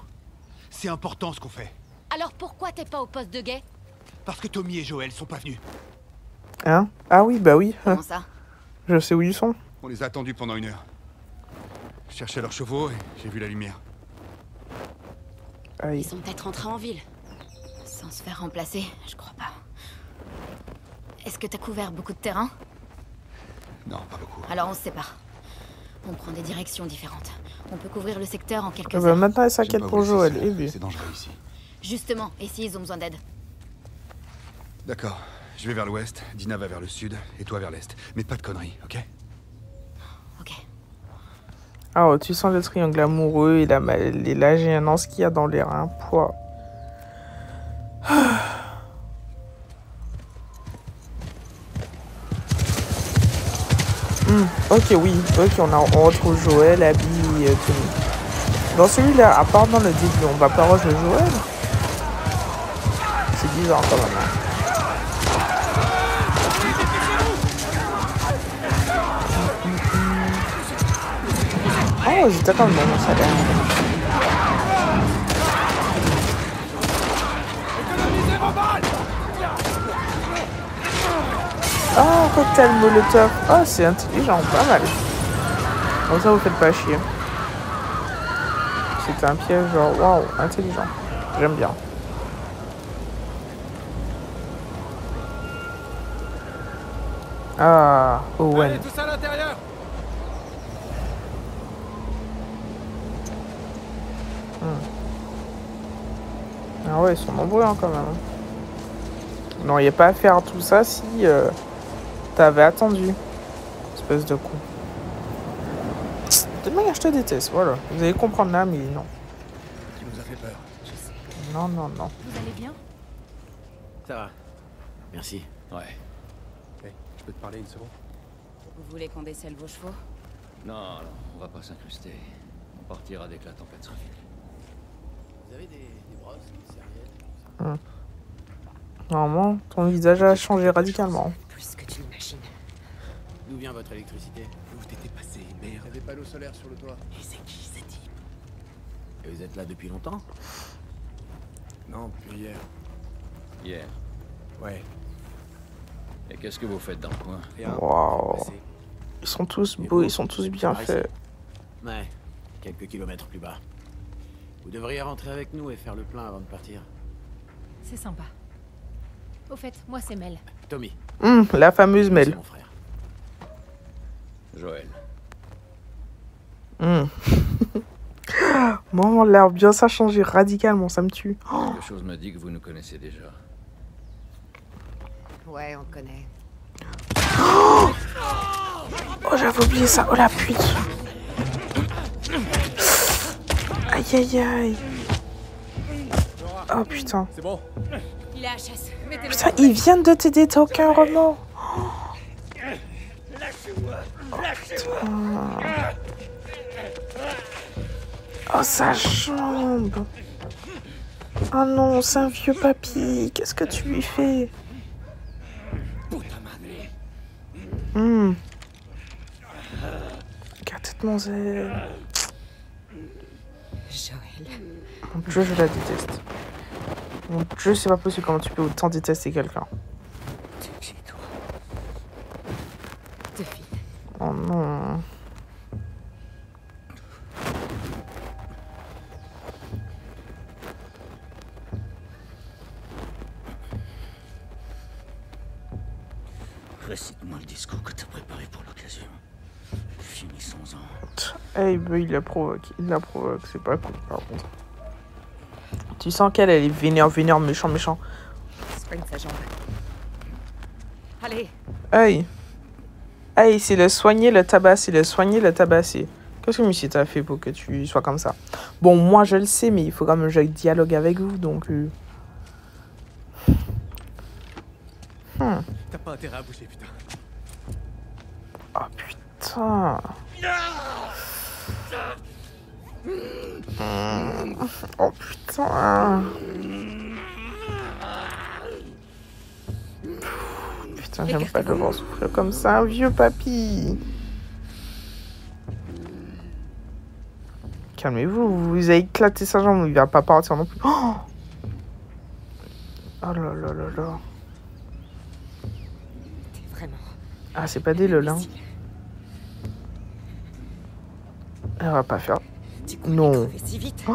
Speaker 6: C'est important ce qu'on fait.
Speaker 8: Alors pourquoi t'es pas au poste de guet?
Speaker 6: Parce que Tommy et Joël sont pas venus.
Speaker 2: Hein? Ah oui, bah oui.
Speaker 1: Comment ça?
Speaker 2: Je sais où ils sont.
Speaker 6: On les a attendus pendant 1 heure. Je cherchais leurs chevaux et j'ai vu la lumière.
Speaker 2: Aïe.
Speaker 8: Ils sont peut-être rentrés en ville.
Speaker 1: Sans se faire remplacer, je crois pas. Est-ce que t'as couvert beaucoup de terrain?
Speaker 6: Non, pas beaucoup.
Speaker 1: Alors on se sépare. On prend des directions différentes. On peut couvrir le secteur en quelques
Speaker 2: Ah bah
Speaker 1: heures.
Speaker 2: maintenant elle
Speaker 6: J'aime
Speaker 2: s'inquiète
Speaker 6: pas
Speaker 2: pour
Speaker 6: vous laisser
Speaker 2: Joël.
Speaker 6: seul.
Speaker 2: Et lui.
Speaker 6: C'est dangereux ici.
Speaker 1: Justement, et s'ils ont besoin d'aide?
Speaker 6: D'accord. Je vais vers l'ouest, Dina va vers le sud, et toi vers l'est. Mais pas de conneries, ok?
Speaker 1: Ok.
Speaker 2: Ah oh, tu sens le triangle amoureux et la gênance qu'il y a dans l'air. Hein. Pouah. Ok, oui. Ok, on retrouve Joël, Abby et Tommy. Dans celui-là, à part dans le début, on va pas rejouer Joël. C'est bizarre quand même. Hein. Oh, j'étais quand même dans mon salaire. Oh, cocktail molotov. Oh, c'est intelligent, pas mal. Comme ça, vous faites pas chier. C'était un piège, genre, waouh, intelligent. J'aime bien. Ah, Owen.
Speaker 7: Allez, tous à l'intérieur.
Speaker 2: Ah ouais, ils sont nombreux hein, quand même. Non, il n'y a pas à faire tout ça si t'avais attendu. Espèce de con. De toute manière, je te déteste, voilà. Vous allez comprendre là, mais non.
Speaker 7: Tu nous as fait peur.
Speaker 2: Non, non, non.
Speaker 8: Vous allez bien?
Speaker 5: Ça va. Merci.
Speaker 3: Ouais.
Speaker 7: Hey, je peux te parler une seconde?
Speaker 8: Vous voulez qu'on décèle vos chevaux?
Speaker 3: Non, non, on va pas s'incruster. On partira dès que la tempête sera finie.
Speaker 7: Vous avez des brosses, des serviettes?
Speaker 2: Normalement, ton visage a changé radicalement.
Speaker 4: Plus que tu imagines.
Speaker 5: D'où vient votre électricité?
Speaker 7: Où t'étais passé, merde? Il y a des panneaux solaires sur le toit.
Speaker 5: Et c'est qui ces types? Et vous êtes là depuis longtemps?
Speaker 7: Non, depuis hier.
Speaker 3: Hier.
Speaker 7: Ouais,
Speaker 3: Et qu'est-ce que vous faites dans le coin?
Speaker 7: rien.
Speaker 2: Waouh.
Speaker 7: Passé.
Speaker 2: Ils sont tous beaux, ils sont tous bien faits.
Speaker 5: Ouais, quelques kilomètres plus bas. Vous devriez rentrer avec nous et faire le plein avant de partir.
Speaker 8: C'est sympa. Au fait, moi c'est Mel.
Speaker 5: Tommy,
Speaker 2: La fameuse
Speaker 5: c'est
Speaker 2: Mel.
Speaker 5: mon frère.
Speaker 3: Joël.
Speaker 2: Maman, l'ambiance a changé radicalement, ça me tue.
Speaker 3: Quelque chose me dit que vous nous connaissez déjà.
Speaker 4: Ouais, on connaît.
Speaker 2: Oh, j'avais oublié ça. Oh la pute. Aïe, aïe, aïe. Oh putain.
Speaker 7: C'est bon?
Speaker 8: Il est HS. Mettez-le.
Speaker 2: Putain, ils viennent de t'aider, t'as aucun remords. Oh, sa jambe. Oh non, c'est un vieux papy. Qu'est-ce que tu lui fais? Gâte de mon zèle.
Speaker 4: Joël.
Speaker 2: Mon Dieu, je la déteste. Mon Dieu, c'est pas possible comment tu peux autant détester quelqu'un.
Speaker 4: Chez toi. Devine.
Speaker 2: Oh non.
Speaker 3: Récite-moi le discours que t'as préparé pour l'occasion. Finissons-en.
Speaker 2: Eh ben, il la provoque. Il la provoque. C'est pas cool, par contre. Tu sens qu'elle, elle est vénère, méchant.
Speaker 4: Spring sa jambe. Allez.
Speaker 2: Hey, c'est le soigner, le tabasser, le soigner, le tabasser. Qu'est-ce que Missy t'a fait pour que tu sois comme ça? Bon, moi je le sais, mais il faut quand même que je dialogue avec vous, donc...
Speaker 7: T'as pas intérêt à bouger, putain.
Speaker 2: Oh putain. Oh putain. Putain, j'aime pas le voir souffrir comme ça, un vieux papy. Calmez-vous, vous avez éclaté sa jambe, il va pas partir non plus. Oh, oh là là là là.
Speaker 4: Vraiment.
Speaker 2: Ah, c'est pas des lol, hein. Elle va pas faire. Non.
Speaker 4: Si vite.
Speaker 2: Oh.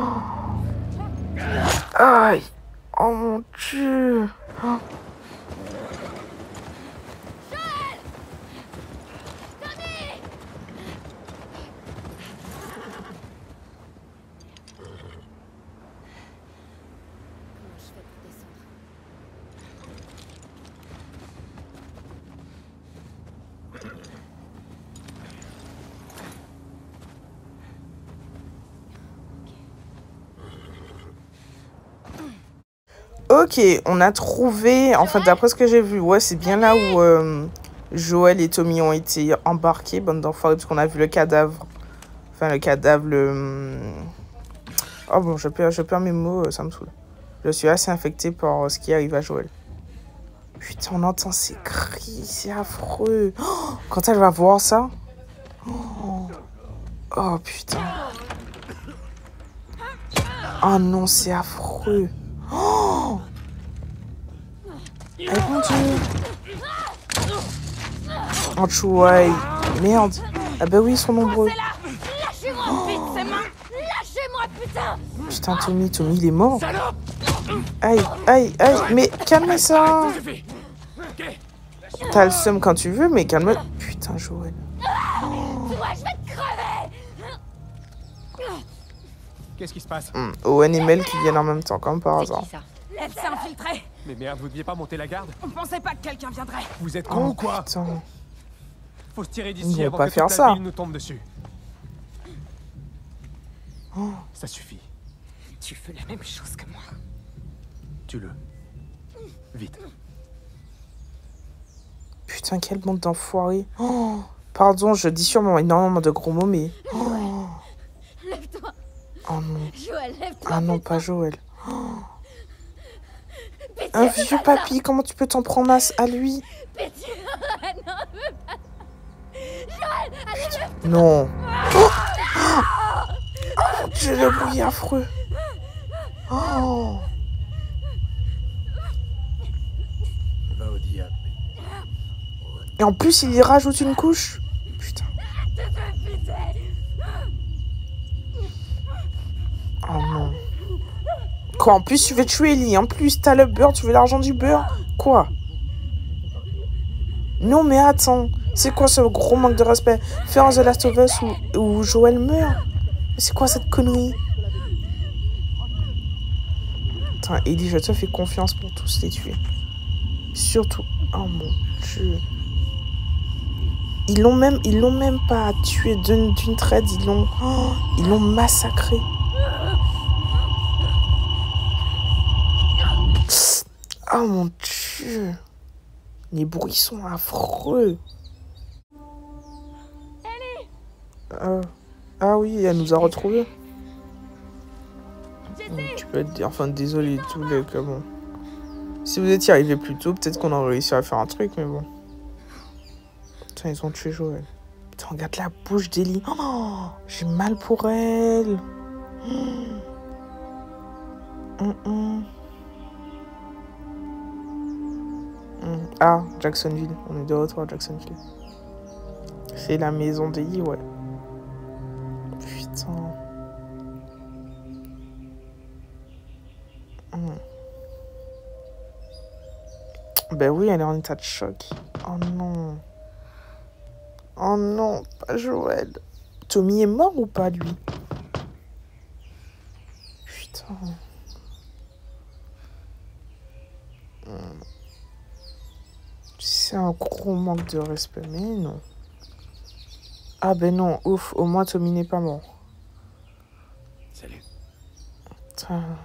Speaker 2: Aïe. Oh mon Dieu. Oh. Ok, on a trouvé, enfin d'après ce que j'ai vu, ouais c'est bien là où Joël et Tommy ont été embarqués, bande d'enfoirés, parce qu'on a vu le cadavre. Enfin le cadavre, Oh bon, je perds mes mots, ça me saoule. Je suis assez infectée par ce qui arrive à Joël. Putain, on entend ses cris, c'est affreux. Oh, quand elle va voir ça... Oh, oh putain. Oh non, c'est affreux. Oh, oh mon Dieu. Oh chouaille. Merde. Ah bah oui, ils sont nombreux.
Speaker 8: Lâchez-moi vite ses mains. Lâchez-moi, putain.
Speaker 2: Putain, Tommy, il est mort. Aïe, aïe, aïe. Mais calme ça. T'as le seum quand tu veux, mais calme. Putain, Joël.
Speaker 8: Toi, je vais te crever.
Speaker 7: Qu'est-ce qui se passe?
Speaker 2: Owen et Mel qui viennent en même temps, comme par
Speaker 8: C'est
Speaker 2: hasard.
Speaker 8: qui ça?
Speaker 9: Elle s'est infiltrée.
Speaker 7: Mais merde, vous deviez pas monter la garde?
Speaker 9: On pensait pas que quelqu'un viendrait.
Speaker 7: Vous êtes con
Speaker 2: Oh
Speaker 7: ou quoi?
Speaker 2: putain.
Speaker 7: Faut se tirer
Speaker 2: Ils
Speaker 7: d'ici
Speaker 2: vont
Speaker 7: avant
Speaker 2: pas
Speaker 7: que
Speaker 2: faire
Speaker 7: toute
Speaker 2: ça.
Speaker 7: la ville nous tombe dessus. Ça suffit.
Speaker 4: Tu fais la même chose que moi.
Speaker 7: Tue-le. Vite.
Speaker 2: Putain, quelle bande d'enfoirés. Oh, pardon, je dis sûrement énormément de gros mots, mais... Oh,
Speaker 8: Lève-toi.
Speaker 2: oh non.
Speaker 8: Joël, lève-toi.
Speaker 2: Ah non, pas Joël.
Speaker 8: Pitié,
Speaker 2: Un
Speaker 8: fais
Speaker 2: vieux
Speaker 8: pas ça.
Speaker 2: papy, comment tu peux t'en prendre à lui?
Speaker 8: Pitié. Non, fais pas. Joël, allez, lève-toi.
Speaker 2: Non. Oh, oh, Dieu, le bruit affreux. Oh.
Speaker 7: Va au diable.
Speaker 2: Et en plus, il y rajoute une couche. Putain. Oh non. Quoi, en plus, tu veux tuer Ellie. En plus, t'as le beurre, tu veux l'argent du beurre. Quoi? Non, mais attends. C'est quoi ce gros manque de respect? Faire un The Last of Us où Joël meurt? C'est quoi cette connerie? Attends, Ellie, je te fais confiance pour tous les tuer. Surtout... Oh mon Dieu. Ils l'ont même pas tué d'une traite. Ils l'ont massacré. Oh mon Dieu. Les bruits sont affreux. Ah oui, elle nous a retrouvés. Tu peux être... Enfin, désolé tous les... Que bon. Si vous étiez arrivés plus tôt, peut-être qu'on aurait réussi à faire un truc, mais bon. Putain, ils ont tué Joël. Putain, regarde la bouche d'Ellie. Oh, j'ai mal pour elle. Ah, Jacksonville. On est de retour à Jacksonville. C'est la maison d'Ellie, ouais. Putain. Ben oui, elle est en état de choc. Oh non. Oh non, pas Joël. Tommy est mort ou pas, lui? Putain. C'est un gros manque de respect, mais non. Ah ben non, ouf, au moins Tommy n'est pas mort.
Speaker 3: Salut.
Speaker 2: Putain.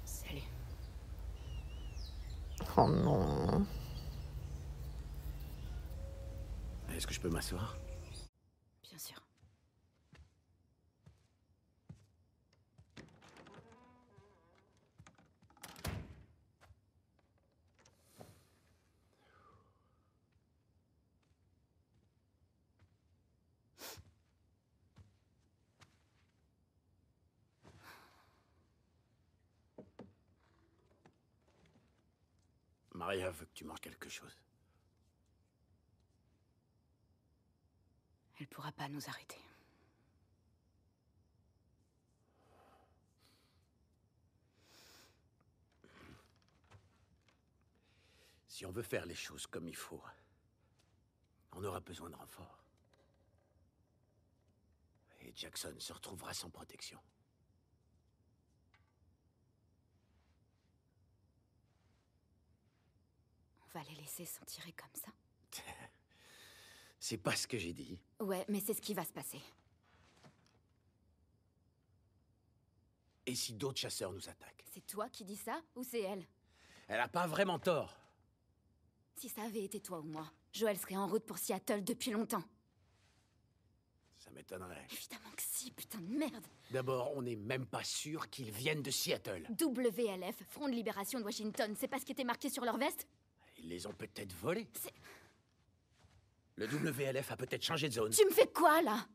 Speaker 4: Salut.
Speaker 2: Oh non.
Speaker 3: Est-ce que je peux m'asseoir?
Speaker 4: Bien sûr.
Speaker 3: Maria veut que tu manges quelque chose.
Speaker 4: Elle pourra pas nous arrêter.
Speaker 3: Si on veut faire les choses comme il faut, on aura besoin de renforts. Et Jackson se retrouvera sans protection.
Speaker 4: On va les laisser s'en tirer comme ça?
Speaker 3: C'est pas ce que j'ai dit.
Speaker 4: Ouais, mais c'est ce qui va se passer.
Speaker 3: Et si d'autres chasseurs nous attaquent?
Speaker 4: C'est toi qui dis ça, ou c'est elle?
Speaker 3: Elle a pas vraiment tort.
Speaker 4: Si ça avait été toi ou moi, Joel serait en route pour Seattle depuis longtemps.
Speaker 3: Ça m'étonnerait.
Speaker 4: Évidemment que si, putain de merde.
Speaker 3: D'abord, on n'est même pas sûr qu'ils viennent de Seattle.
Speaker 4: WLF, Front de Libération de Washington, c'est pas ce qui était marqué sur leur veste?
Speaker 3: Ils les ont peut-être volés.
Speaker 4: C'est...
Speaker 3: Le WLF a peut-être changé de zone.
Speaker 4: Tu me fais quoi, là?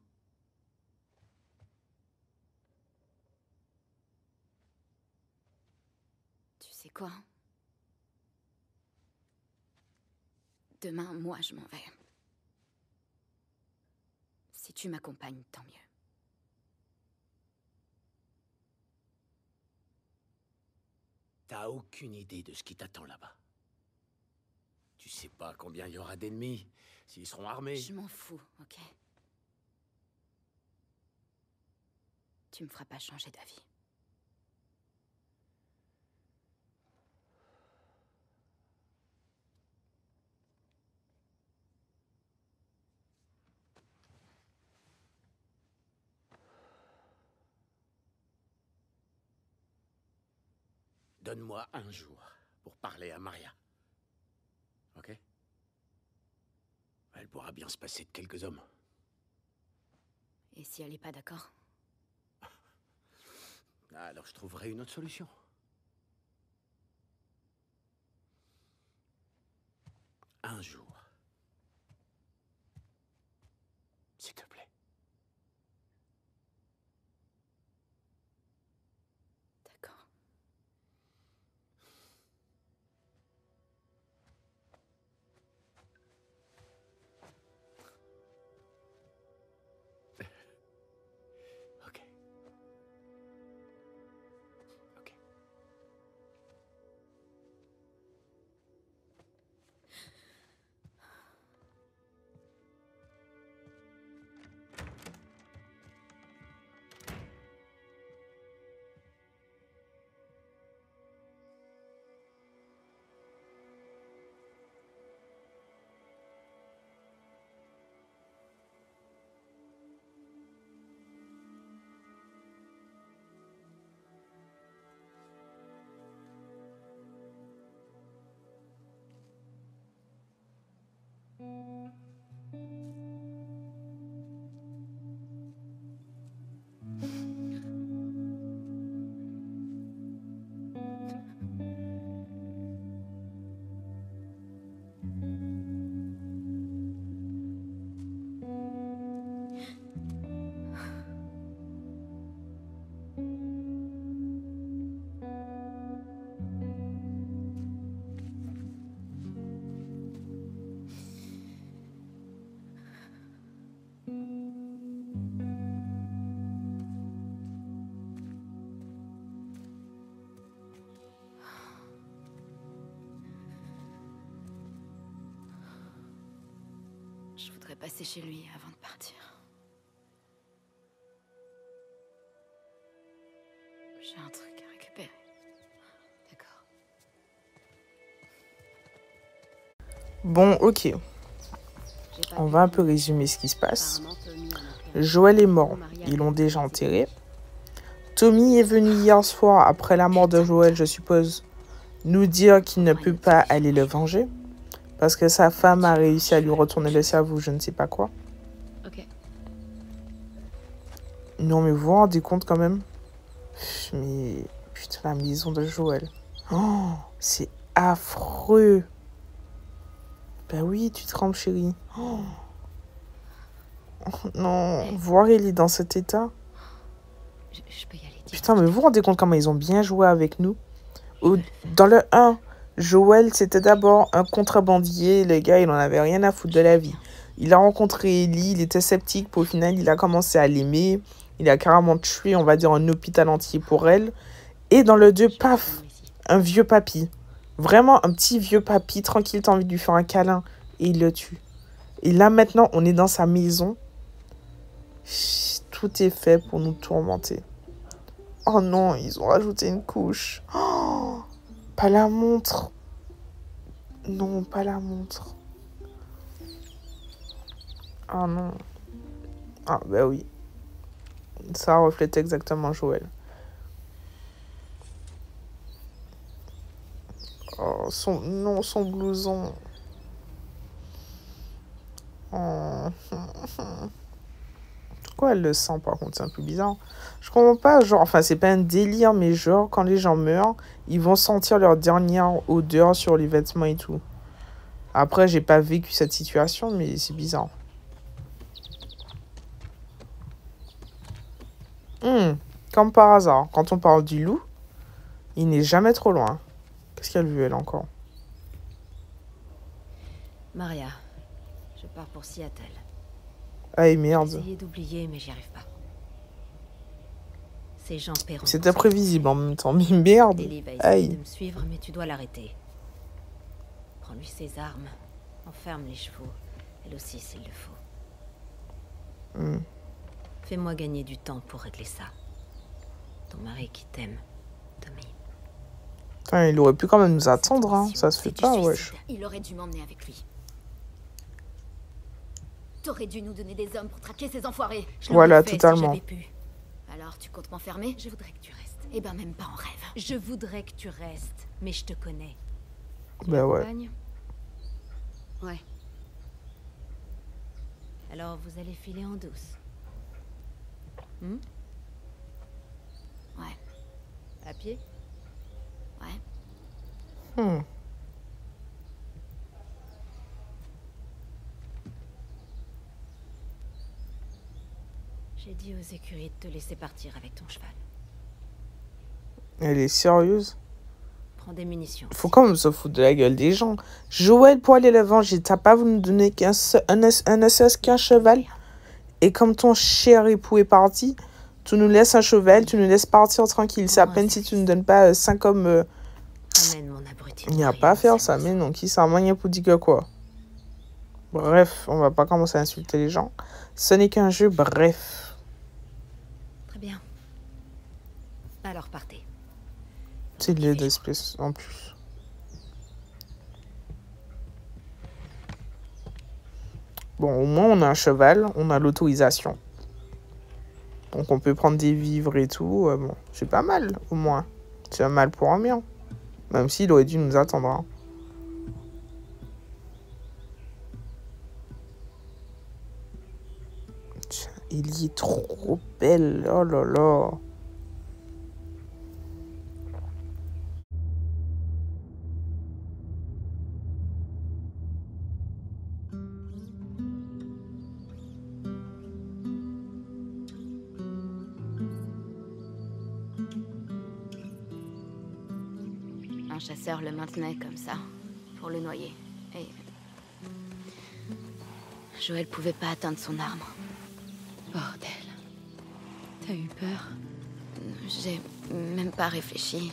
Speaker 4: Tu sais quoi? Demain, moi, je m'en vais. Si tu m'accompagnes, tant mieux.
Speaker 3: T'as aucune idée de ce qui t'attend là-bas. Tu sais pas combien il y aura d'ennemis, s'ils seront armés.
Speaker 4: Je m'en fous, ok? Tu me feras pas changer d'avis.
Speaker 3: Donne-moi un jour pour parler à Maria. Ok? Elle pourra bien se passer de quelques hommes.
Speaker 4: Et si elle est pas d'accord?
Speaker 3: Alors je trouverai une autre solution. Un jour. S'il te plaît.
Speaker 4: D'accord.
Speaker 3: Ok. Ok.
Speaker 4: Je voudrais passer chez lui avant de partir. J'ai un truc à récupérer. D'accord.
Speaker 2: Bon, ok.
Speaker 4: J'ai pas
Speaker 2: On va un peu résumer ce qui se passe.
Speaker 4: Apparemment, Tommy en a fait un
Speaker 2: Joël est mort.
Speaker 4: mariage
Speaker 2: Ils l'ont déjà enterré. Tommy est venu hier soir, après la mort de Joël, je suppose, nous dire qu'il ne peut pas aller le venger. Parce que sa femme a réussi à lui retourner le cerveau, je ne sais pas quoi.
Speaker 4: Ok.
Speaker 2: Non, mais vous vous rendez compte quand même? Mais putain, la maison de Joël. Oh, c'est affreux. Ben oui, tu trembles, chérie. Oh. Oh non, voir Ellie dans cet état.
Speaker 4: Je peux y aller.
Speaker 2: Putain, mais vous vous rendez compte comment ils ont bien joué avec nous? Dans le 1, Joël, c'était d'abord un contrebandier. Le gars, il en avait rien à foutre de la vie. Il a rencontré Ellie, il était sceptique. Puis au final, il a commencé à l'aimer. Il a carrément tué, on va dire, un hôpital entier pour elle. Et dans le 2, paf, un vieux papy. Vraiment un petit vieux papy, tranquille, t'as envie de lui faire un câlin. Et il le tue. Et là, maintenant, on est dans sa maison. Tout est fait pour nous tourmenter. Oh non, ils ont rajouté une couche. Oh, pas la montre. Non, pas la montre. Ah non. Ah bah oui. Ça reflète exactement Joël. Oh, son blouson. Oh. Pourquoi elle le sent par contre? C'est un peu bizarre. Je comprends pas, genre, enfin c'est pas un délire, mais genre quand les gens meurent, ils vont sentir leur dernière odeur sur les vêtements et tout. Après, j'ai pas vécu cette situation, mais c'est bizarre. Comme par hasard, quand on parle du loup, il n'est jamais trop loin. Qu'est-ce qu'elle veut, elle, encore?
Speaker 4: Maria, je pars pour Seattle.
Speaker 2: Ah,
Speaker 4: J'ai
Speaker 2: merde.
Speaker 4: essayé d'oublier, mais j'y arrive pas. Ces gens paieront.
Speaker 2: C'était prévisible en même temps, mais merde.
Speaker 4: Ellie va essayer
Speaker 2: Aïe.
Speaker 4: de me suivre, mais tu dois l'arrêter. Prends-lui ses armes. Enferme les chevaux. Elle aussi, s'il le faut. Fais-moi gagner du temps pour régler ça. Ton mari qui t'aime, Tommy.
Speaker 2: Putain, il aurait pu quand même nous attendre, hein. Ça se fait
Speaker 8: C'est du
Speaker 2: pas,
Speaker 8: suicide.
Speaker 2: wesh.
Speaker 8: Il aurait dû m'emmener avec lui. T'aurais dû nous donner des hommes pour traquer ces enfoirés.
Speaker 4: Je
Speaker 2: Voilà,
Speaker 4: l'aurais fait si
Speaker 2: totalement.
Speaker 4: j'avais pu.
Speaker 8: Alors tu comptes m'enfermer?
Speaker 4: Je voudrais que tu restes.
Speaker 8: Eh ben même pas en rêve.
Speaker 4: Je voudrais que tu restes, mais je te connais. Tu
Speaker 2: Bah ouais.
Speaker 4: l'accompagnes?
Speaker 8: Ouais.
Speaker 4: Alors vous allez filer en douce.
Speaker 8: Ouais.
Speaker 4: À pied?
Speaker 8: Ouais.
Speaker 4: J'ai dit aux écuries de te laisser partir avec ton cheval.
Speaker 2: Elle est sérieuse?
Speaker 4: Prends des munitions.
Speaker 2: Faut quand même se foutre de la gueule des gens. Joël, pour aller le venger, t'as pas voulu nous donner qu'un cheval? Et comme ton cher époux est parti, tu nous laisses un cheval, tu nous laisses partir tranquille. C'est à peine si tu ne donnes pas 5 hommes.
Speaker 4: Amène mon abruti.
Speaker 2: Il n'y a pas à faire ça, mais non, qui s'en moyen pour dire que quoi? Bref, on va pas commencer à insulter les gens. Ce n'est qu'un jeu, bref.
Speaker 4: Très bien. Alors partez.
Speaker 2: C'est de l'espèce en plus. Bon, au moins on a un cheval, on a l'autorisation. Donc on peut prendre des vivres et tout. Bon, c'est pas mal, au moins. C'est un mal pour un bien. Même s'il aurait dû nous attendre. Hein. Tiens, il est trop belle. Oh là là.
Speaker 8: Un chasseur le maintenait comme ça, pour le noyer. Et... Joël pouvait pas atteindre son arme.
Speaker 4: Bordel. T'as eu peur?
Speaker 8: J'ai même pas réfléchi.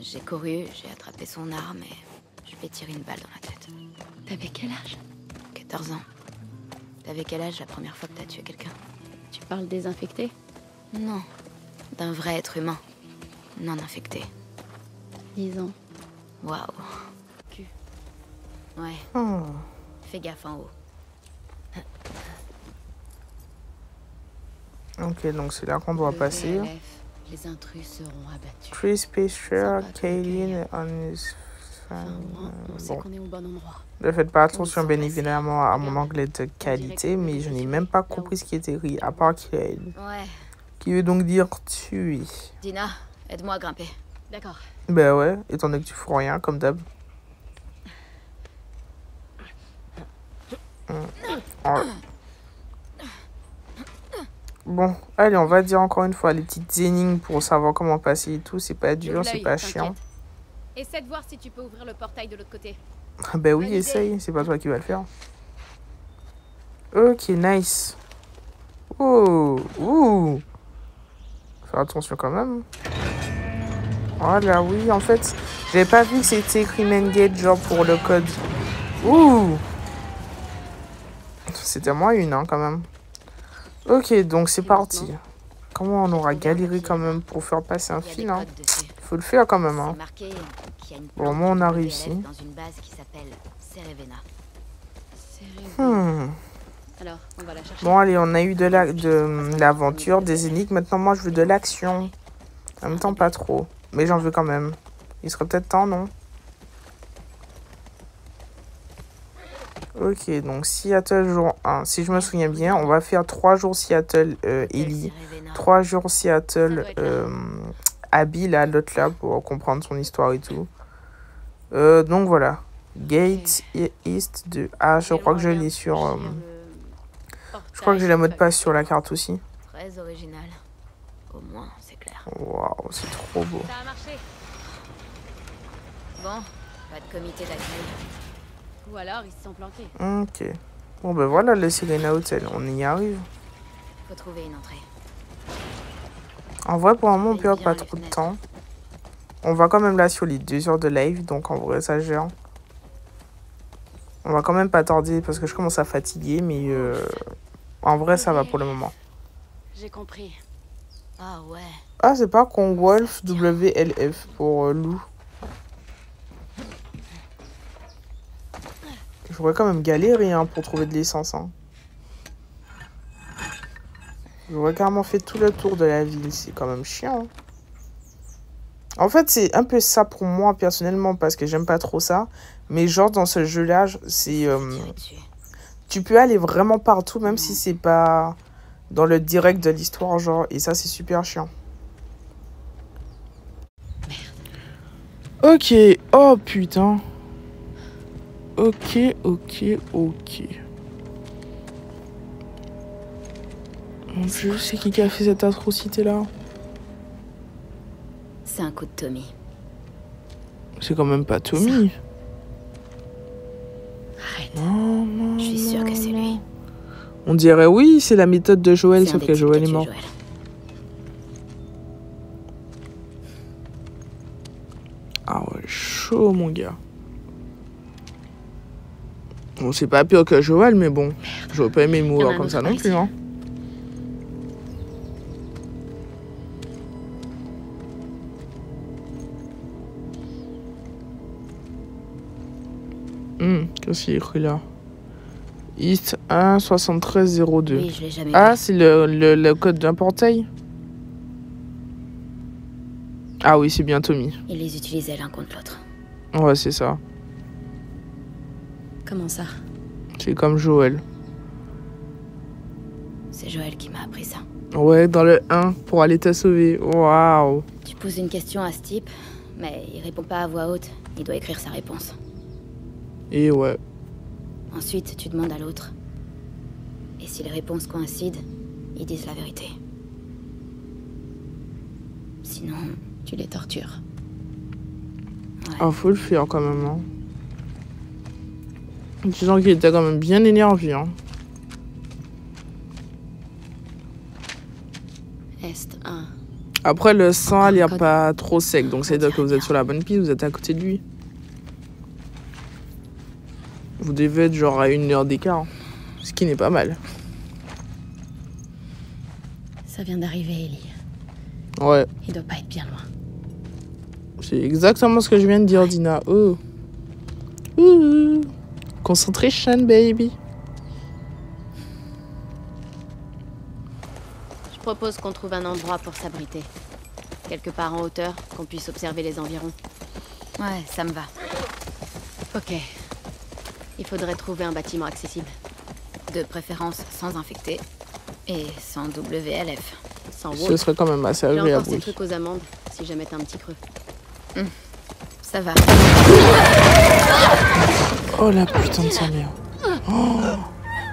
Speaker 8: J'ai couru, j'ai attrapé son arme et je lui ai tiré une balle dans la tête.
Speaker 4: T'avais quel âge?
Speaker 8: 14 ans. T'avais quel âge la première fois que t'as tué quelqu'un?
Speaker 4: Tu parles des infectés?
Speaker 8: Non, d'un vrai être humain. Non infecté.
Speaker 4: 10 ans.
Speaker 8: Waouh. Ouais.
Speaker 4: Fais gaffe en haut.
Speaker 2: Ok, donc c'est là qu'on doit passer.
Speaker 8: VLF, les intrus seront abattus.
Speaker 2: Chris Fisher, Kaylin, on his...
Speaker 8: Enfin, au moins, on sait
Speaker 2: Bon.
Speaker 8: qu'on est au bon endroit.
Speaker 2: Ne faites pas attention, bien évidemment, à mon anglais de qualité, mais je n'ai même pas compris ce qui est écrit, à part Kill.
Speaker 4: Ouais.
Speaker 2: Qui veut donc dire tuer.
Speaker 4: Dina, aide-moi à grimper.
Speaker 8: D'accord.
Speaker 2: Ben ouais, étant donné que tu fous rien, comme d'hab. Oh. Bon, allez, on va dire encore une fois les petites énigmes pour savoir comment passer et tout. C'est pas dur, c'est pas chiant.
Speaker 8: Essaie de voir si tu peux ouvrir le portail de l'autre côté.
Speaker 2: Ben oui,
Speaker 8: Bonne idée.
Speaker 2: essaye, c'est pas toi qui vas le faire. Ok, nice. Oh, ouh. Faire attention quand même. Voilà, oui, en fait, j'avais pas vu que c'était écrit main gate, genre pour le code. Ouh. C'était moins une, hein, quand même. Ok, donc c'est parti. Comment on aura galéré quand même pour faire passer un
Speaker 4: Il y a
Speaker 2: fil,
Speaker 4: des
Speaker 2: hein.
Speaker 4: codes dessus.
Speaker 2: Faut le faire quand même,
Speaker 4: C'est
Speaker 2: hein.
Speaker 4: marqué qu'il y a une
Speaker 2: Bon,
Speaker 4: plante
Speaker 2: moi, on a
Speaker 4: de
Speaker 2: réussi.
Speaker 4: VLF dans une base qui s'appelle Cerevena.
Speaker 8: Alors, on va la chercher.
Speaker 2: Bon, allez, on a eu de l'aventure, des énigmes. Maintenant, moi, je veux de l'action. En même temps, pas trop. Mais j'en veux quand même. Il serait peut-être temps, non? Ok, donc Seattle jour 1. Si je me souviens bien, on va faire 3 jours Seattle Ellie. 3 jours Seattle Abby, là, l'autre là, pour comprendre son histoire et tout. Donc voilà. Gate East 2. Ah, je crois que je l'ai sur... je crois que j'ai la mot de passe sur la carte aussi.
Speaker 4: Très original. Au moins, c'est clair.
Speaker 2: Waouh, c'est trop beau.
Speaker 8: Ça a marché.
Speaker 4: Bon, pas de comité d'accueil.
Speaker 8: Ou alors, ils se sont planqués.
Speaker 2: Ok. Bon, ben voilà le Serena Hotel. On y arrive.
Speaker 4: Faut trouver une entrée.
Speaker 2: En vrai, pour le moment, on perd pas trop de temps. On va quand même là sur les 2 heures de live. Donc, en vrai, ça gère. On va quand même pas tarder parce que je commence à fatiguer. Mais en vrai, ça va pour le moment.
Speaker 8: J'ai compris.
Speaker 4: Ah ouais.
Speaker 2: Ah, c'est pas qu'on Wolf WLF pour loup. J'aurais quand même galéré hein, pour trouver de l'essence. Hein. J'aurais carrément fait tout le tour de la ville. C'est quand même chiant. Hein. En fait, c'est un peu ça pour moi personnellement parce que j'aime pas trop ça. Mais genre dans ce jeu-là, c'est tu peux aller vraiment partout même si c'est pas dans le direct de l'histoire genre et ça c'est super chiant. Ok, oh putain. Ok. Mon Dieu, c'est qui a fait cette atrocité-là?
Speaker 4: C'est un coup de Tommy.
Speaker 2: C'est quand même pas Tommy.
Speaker 4: Arrête.
Speaker 2: Non,
Speaker 4: Je suis sûre que c'est lui.
Speaker 2: On dirait oui, c'est la méthode de Joël,
Speaker 4: C'est un
Speaker 2: sauf
Speaker 4: des
Speaker 2: que
Speaker 4: types
Speaker 2: Joël
Speaker 4: qui
Speaker 2: est
Speaker 4: tue
Speaker 2: mort.
Speaker 4: Joël.
Speaker 2: Ah ouais, chaud mon gars. Bon, c'est pas pire que Joël, mais bon, j'aurais pas aimé mourir comme ça non plus, hein. Qu'est-ce qu'il y a écrit là? East 1 73 02.
Speaker 4: Oui, je l'ai jamais
Speaker 2: Ah,
Speaker 4: vu.
Speaker 2: c'est le code d'un portail? Ah oui, c'est bien Tommy.
Speaker 4: Ils les utilisaient l'un contre l'autre.
Speaker 2: Ouais, c'est ça.
Speaker 4: Comment ça?
Speaker 2: C'est comme Joël.
Speaker 4: C'est Joël qui m'a appris ça.
Speaker 2: Ouais, dans le 1, pour aller te sauver. Waouh.
Speaker 4: Tu poses une question à ce type, mais il répond pas à voix haute. Il doit écrire sa réponse.
Speaker 2: Et ouais.
Speaker 4: Ensuite, tu demandes à l'autre. Et si les réponses coïncident, ils disent la vérité. Sinon, tu les tortures. Ouais.
Speaker 2: Ah, faut le faire quand même, hein. Disons qu'il était quand même bien énervé, hein.
Speaker 4: Est 1.
Speaker 2: Après, le sang a l'air pas trop sec, donc c'est-à-dire que vous êtes sur la bonne piste, vous êtes à côté de lui. Vous devez être genre à 1 heure d'écart, ce qui n'est pas mal.
Speaker 4: Ça vient d'arriver, Ellie.
Speaker 2: Ouais,
Speaker 4: Il doit pas être bien loin.
Speaker 2: c'est exactement ce que je viens de dire, Dina. Oh. Ouh. Concentration, baby.
Speaker 8: Je propose qu'on trouve un endroit pour s'abriter. Quelque part en hauteur, qu'on puisse observer les environs.
Speaker 4: Ouais, ça me va.
Speaker 8: Ok. Il faudrait trouver un bâtiment accessible.
Speaker 4: De préférence sans infecté. Et sans WLF.
Speaker 8: Sans
Speaker 2: Ce
Speaker 8: Wolf.
Speaker 2: serait quand même assez
Speaker 8: J'ai encore
Speaker 2: agréable.
Speaker 8: ces
Speaker 2: Oui.
Speaker 8: trucs aux amandes, si jamais t'as un petit creux.
Speaker 4: Ça va.
Speaker 2: Oh la putain de sa mère.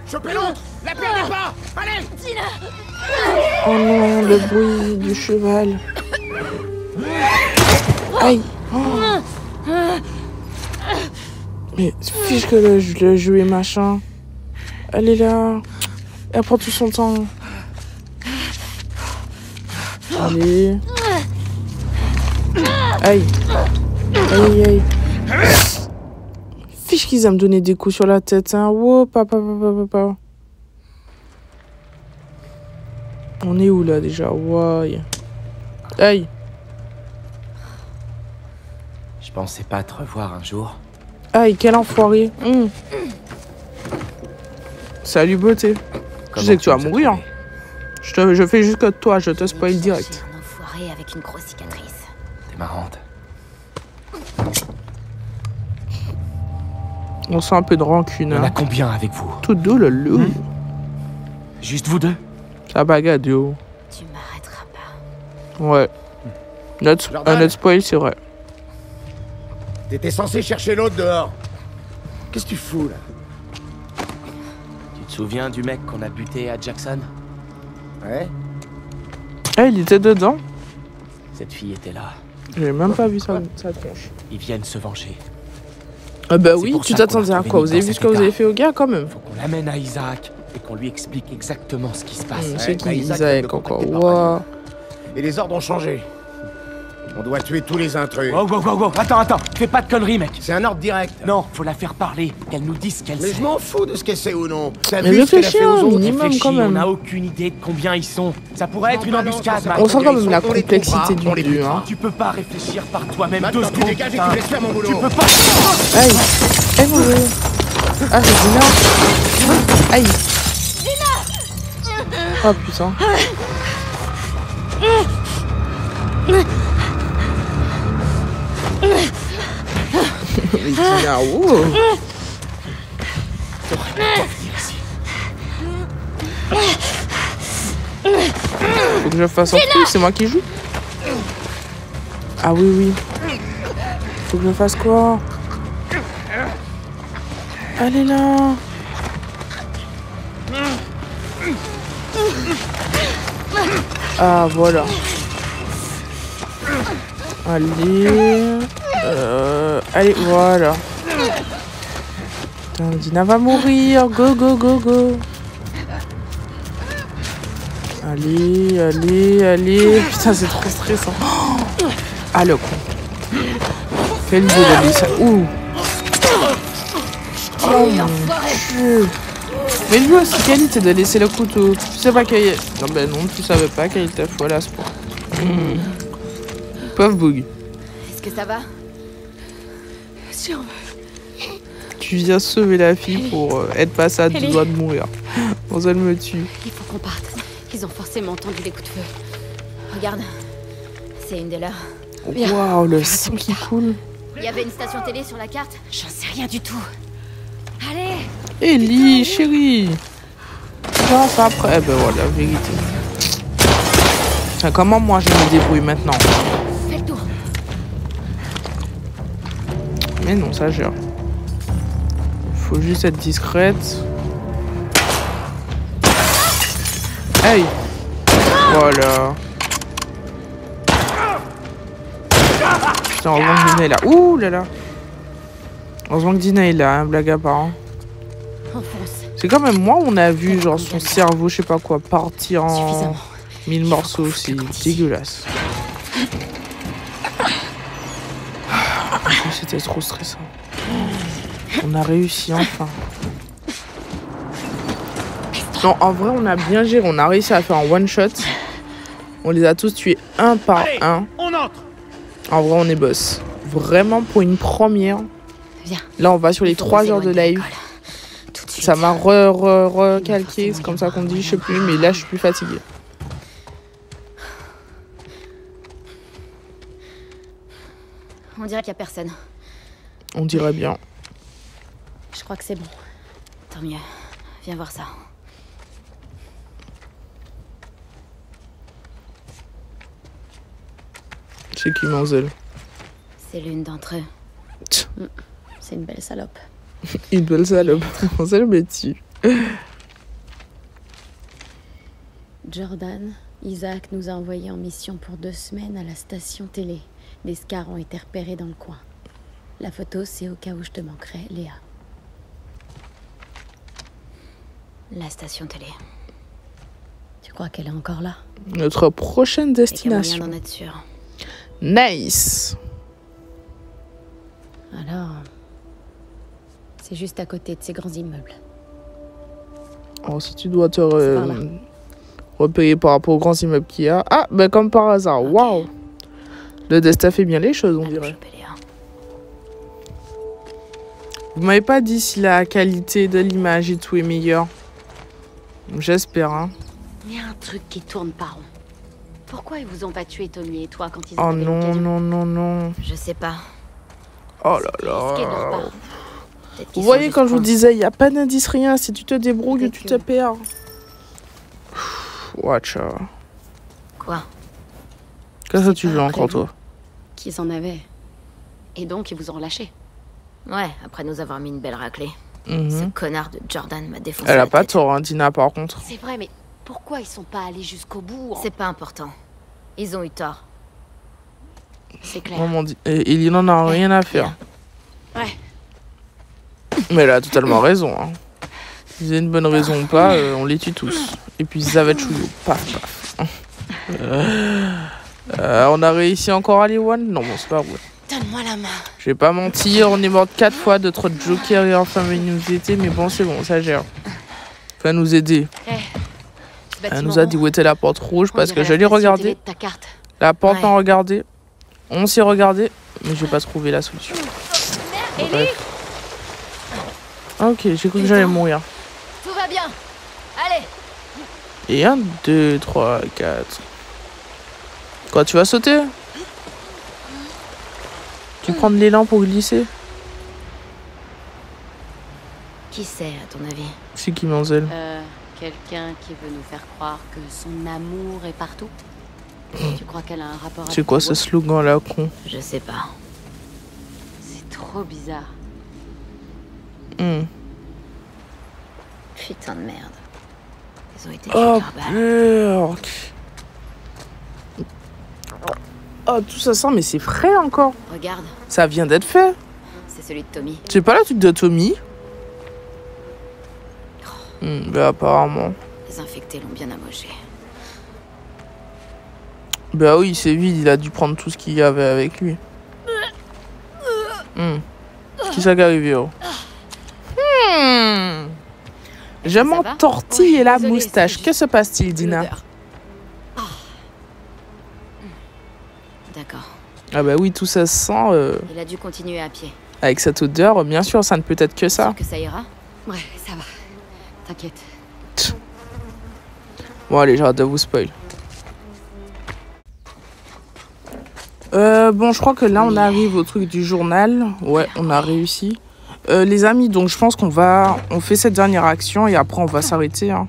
Speaker 5: Chopez l'autre! La perdez pas! Allez!
Speaker 2: Oh non, le bruit du cheval. Aïe. Oh. Mais fiche que le jeu est machin. Elle est là. Elle prend tout son temps. Allez. Aïe. Aïe, aïe. Fiche qu'ils aiment donner des coups sur la tête, hein. Wow, papa. On est où là déjà? Ouais. Aïe.
Speaker 10: Je pensais pas te revoir un jour.
Speaker 2: Aïe, quel enfoiré. Salut beauté. Je sais que tu vas mourir. Je fais juste que toi, je te spoil direct.
Speaker 4: Un enfoiré avec une grosse cicatrice.
Speaker 10: T'es marrante.
Speaker 2: On sent un peu de rancune.
Speaker 10: Il y en a
Speaker 2: Hein.
Speaker 10: combien avec vous?
Speaker 2: Tout deux, le loup.
Speaker 10: Juste vous deux?
Speaker 2: Ça bagade, yo.
Speaker 4: Tu m'arrêteras pas.
Speaker 2: Ouais. Un autre spoil, c'est vrai.
Speaker 5: T'étais censé chercher l'autre dehors. Qu'est-ce que tu fous, là?
Speaker 10: Tu te souviens du mec qu'on a buté à Jackson?
Speaker 5: Ouais?
Speaker 2: Ah, il était dedans?
Speaker 10: Cette fille était là.
Speaker 2: J'ai même pas vu sa tronche.
Speaker 10: Ils viennent se venger.
Speaker 2: Ah bah
Speaker 10: C'est
Speaker 2: oui,
Speaker 10: pour
Speaker 2: tu
Speaker 10: ça qu'on
Speaker 2: t'attendais
Speaker 10: l'a
Speaker 2: à
Speaker 10: retrouvé
Speaker 2: quoi? Vous avez
Speaker 10: dans
Speaker 2: vu ce
Speaker 10: cet
Speaker 2: que vous
Speaker 10: état.
Speaker 2: avez fait au gars, quand même?
Speaker 10: Faut qu'on l'amène à Isaac et qu'on lui explique exactement ce qui se passe.
Speaker 2: C'est qui,
Speaker 5: Isaac
Speaker 2: Isaac,
Speaker 5: vient de
Speaker 2: encore?
Speaker 5: contacter par
Speaker 2: Ouah.
Speaker 5: Et les ordres ont changé. On doit tuer tous les intrus.
Speaker 10: Wow. Attends. Fais pas de conneries, mec.
Speaker 5: C'est un ordre direct.
Speaker 10: Non, faut la faire parler. Qu'elle nous dise ce qu'elle
Speaker 5: Mais
Speaker 10: sait.
Speaker 5: je m'en fous de ce qu'elle sait ou non. T'as
Speaker 2: Mais
Speaker 5: vu ce qu'elle a
Speaker 2: réfléchis,
Speaker 5: fait aux
Speaker 2: hein,
Speaker 5: autres?
Speaker 2: minimum,
Speaker 10: Réfléchis,
Speaker 2: quand même.
Speaker 10: on n'a aucune idée de combien ils sont. Ça pourrait être une embuscade, Matt.
Speaker 2: On sent quand même la
Speaker 5: On les
Speaker 2: complexité
Speaker 5: trouvera, on les
Speaker 2: du 2,
Speaker 5: butera.
Speaker 2: hein.
Speaker 10: Tu peux pas réfléchir par toi-même
Speaker 5: Maintenant,
Speaker 10: 2
Speaker 5: tu
Speaker 10: secondes.
Speaker 5: dégages et
Speaker 10: putain.
Speaker 5: tu laisses faire mon boulot.
Speaker 10: Tu peux pas.
Speaker 2: Aïe. Aïe, mon Dieu. Ah, Regina. Aïe. Oh putain. Regina, wow. Faut que je fasse un truc, c'est moi qui joue. Ah oui. Faut que je fasse quoi? Allez là. Ah voilà. Allez, voilà. Putain, Dina va mourir. Go. Allez. Putain, c'est trop stressant. Ah, le con. Quelle idée de laisser. Ouh. Oh mon Dieu. Mais lui aussi, quelle idée de laisser le couteau. Tu sais pas quel... Non, ben non, tu savais pas quel était fou à la sport. Pauvre Boog.
Speaker 8: Est-ce que ça va?
Speaker 4: Si on veut.
Speaker 2: Tu viens sauver la fille pour être passée à 2 doigts de mourir. Bon, elle me tue.
Speaker 8: Il faut qu'on parte. Ils ont forcément entendu les coups de feu. Regarde. C'est une des leurs.
Speaker 2: Waouh, le sang qui coule.
Speaker 8: Il y avait une station télé sur la carte? J'en sais rien du tout. Allez!
Speaker 2: Ellie, chérie. Non, ça après. Eh ben voilà, la vérité. Tiens, comment moi je me débrouille maintenant?
Speaker 8: Fais le tour.
Speaker 2: Mais non, ça gère. Faut juste être discrète. Hey! Voilà. Putain, heureusement que Dina est là. Ouh là là. Heureusement que Dina est là, hein, blague à part. Hein.
Speaker 8: Enfonce.
Speaker 2: C'est quand même moi, on a vu genre son cerveau, je sais pas quoi, partir en
Speaker 8: Suffisamment.
Speaker 2: 1000 morceaux, c'est dégueulasse. C'était trop stressant. On a réussi enfin. Non, en vrai, on a bien géré. On a réussi à faire un one shot. On les a tous tués un par un.
Speaker 5: On entre.
Speaker 2: En vrai, on est boss. Vraiment, pour une première.
Speaker 8: Viens.
Speaker 2: Là, on va sur les
Speaker 8: Il faut
Speaker 2: 3
Speaker 8: poser
Speaker 2: heures de
Speaker 8: loin de
Speaker 2: live.
Speaker 8: l'école.
Speaker 4: suite.
Speaker 2: Ça m'a recalqué, c'est comme ça qu'on dit, je sais plus, mais là je suis plus fatiguée.
Speaker 8: On dirait qu'il y a personne.
Speaker 2: On dirait bien.
Speaker 8: Je crois que c'est bon.
Speaker 4: Tant mieux. Viens voir ça.
Speaker 2: C'est qui Manzel?
Speaker 4: C'est l'une d'entre eux.
Speaker 8: C'est une belle salope.
Speaker 2: Une belle salope. Manzel me tue.
Speaker 8: Jordan, Isaac nous a envoyés en mission pour 2 semaines à la station télé. Des scars ont été repérés dans le coin. La photo, c'est au cas où je te manquerai, Léa.
Speaker 4: La station télé.
Speaker 8: Tu crois qu'elle est encore là?
Speaker 2: Notre prochaine
Speaker 4: Il y a moyen
Speaker 2: destination.
Speaker 4: d'en être sûr.
Speaker 2: Nice.
Speaker 8: Alors... C'est juste à côté de ces grands immeubles.
Speaker 2: Alors si tu dois te
Speaker 8: par là.
Speaker 2: repayer par rapport aux grands immeubles qu'il y a. Ah, ben comme par hasard, waouh. Le destin fait bien les choses, on dirait. Vous m'avez pas dit si la qualité de l'image et tout est meilleure. J'espère, hein.
Speaker 8: Il y a un truc qui tourne pas rond. Pourquoi ils vous ont pas tué, Tommy et toi, quand ils ont
Speaker 2: Oh non, non, non, non.
Speaker 4: Je sais pas.
Speaker 2: Oh là là.
Speaker 4: Peut-être qu'ils
Speaker 2: Vous
Speaker 4: sont
Speaker 2: voyez,
Speaker 4: juste
Speaker 2: quand je vous
Speaker 4: coincés.
Speaker 2: disais, il n'y a pas d'indice, rien. Si tu te débrouilles, tu te perds. Watch.
Speaker 4: Quoi?
Speaker 2: Qu'est-ce que tu veux encore, toi?
Speaker 8: Qu'ils en avaient. Et donc, ils vous ont relâché.
Speaker 4: Ouais, après nous avoir mis une belle raclée.
Speaker 2: Mhm.
Speaker 4: Ce connard de Jordan m'a défoncé
Speaker 2: Elle a
Speaker 4: la
Speaker 2: pas
Speaker 4: tête.
Speaker 2: tort, hein, Dina, par contre.
Speaker 8: C'est vrai, mais pourquoi ils sont pas allés jusqu'au bout?
Speaker 4: C'est pas important. Ils ont eu tort.
Speaker 8: C'est clair.
Speaker 2: Maman dit. Et il n'en a rien à faire.
Speaker 8: Ouais.
Speaker 2: Mais elle a totalement raison. Hein. S'ils ont une bonne raison ou pas, on les tue tous. Et puis ça va être chouillou. Paf, paf. On a réussi encore à les one? Non, bon, c'est pas vrai.
Speaker 8: Donne-moi la main.
Speaker 2: Je vais pas mentir, on est mort 4 fois de trop de Joker et enfin nous aider, mais bon, c'est bon, ça gère. Enfin, nous aider. Elle nous a dit où était la porte rouge parce que je l'ai regardée. La porte m'a regardé. On s'est regardé, mais j'ai pas trouvé la solution. Bref. Ok, j'ai cru que j'allais mourir.
Speaker 8: Tout va bien. Allez.
Speaker 2: Et 1, 2, 3, 4. Quoi, tu vas sauter? Tu prends de l'élan pour glisser?
Speaker 4: Qui c'est, à ton avis?
Speaker 2: C'est qui, Manzel?
Speaker 8: Quelqu'un qui veut nous faire croire que son amour est partout. Tu crois qu'elle a un rapport avec
Speaker 2: C'est quoi ce slogan-là, con?
Speaker 4: Je sais pas.
Speaker 8: C'est trop bizarre.
Speaker 4: Putain de merde. Ils ont été
Speaker 2: Oh,
Speaker 4: super balles.
Speaker 2: purk. Oh, tout ça sent, mais c'est frais encore.
Speaker 4: Regarde,
Speaker 2: Ça vient d'être fait.
Speaker 4: c'est celui de Tommy.
Speaker 2: C'est pas le truc de Tommy? Bah, apparemment.
Speaker 4: Les infectés l'ont bien amoché.
Speaker 2: Bah oui, c'est vide, il a dû prendre tout ce qu'il y avait avec lui. Qui ça qui est arrivé, oh? Je m'entortille et la moustache. Que se passe-t-il, Dina?
Speaker 4: D'accord.
Speaker 2: Ah bah oui, tout ça se sent.
Speaker 4: Il a dû continuer à pied.
Speaker 2: Avec cette odeur, bien sûr, ça ne peut être que ça.
Speaker 4: Sûr que ça ira?
Speaker 8: Ouais, ça va. T'inquiète.
Speaker 2: Bon, allez, j'arrête de vous spoil. Bon, je crois que là, on arrive au truc du journal. Ouais, on a réussi. Les amis, donc je pense qu'on va... On fait cette dernière action et après, on va s'arrêter. Hein.